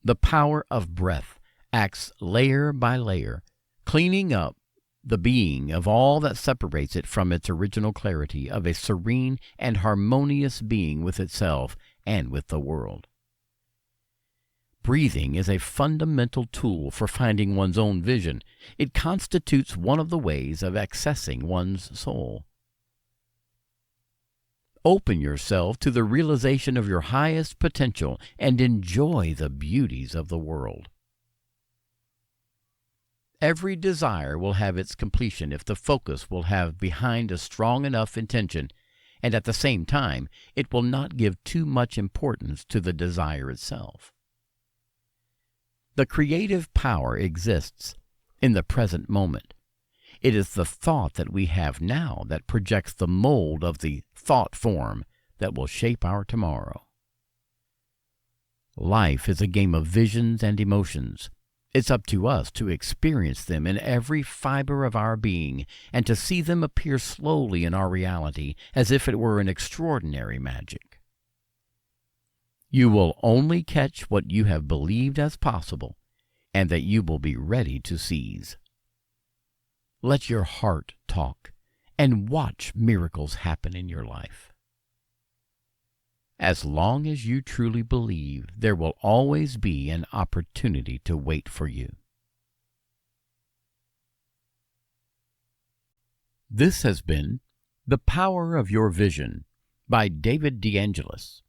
The power of breath acts layer by layer, cleaning up the being of all that separates it from its original clarity of a serene and harmonious being with itself and with the world. Breathing is a fundamental tool for finding one's own vision. It constitutes one of the ways of accessing one's soul. Open yourself to the realization of your highest potential and enjoy the beauties of the world. Every desire will have its completion if the focus will have behind a strong enough intention, and at the same time it will not give too much importance to the desire itself. The creative power exists in the present moment. It is the thought that we have now that projects the mold of the thought form that will shape our tomorrow. Life is a game of visions and emotions. It's up to us to experience them in every fiber of our being and to see them appear slowly in our reality as if it were an extraordinary magic. You will only catch what you have believed as possible and that you will be ready to seize. Let your heart talk and watch miracles happen in your life. As long as you truly believe, there will always be an opportunity to wait for you. This has been The Power of Your Vision by David DeAngelis.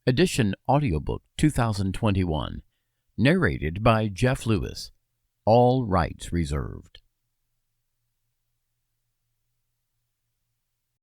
Edition Audiobook 2021. Narrated by Jeff Lewis. All rights reserved.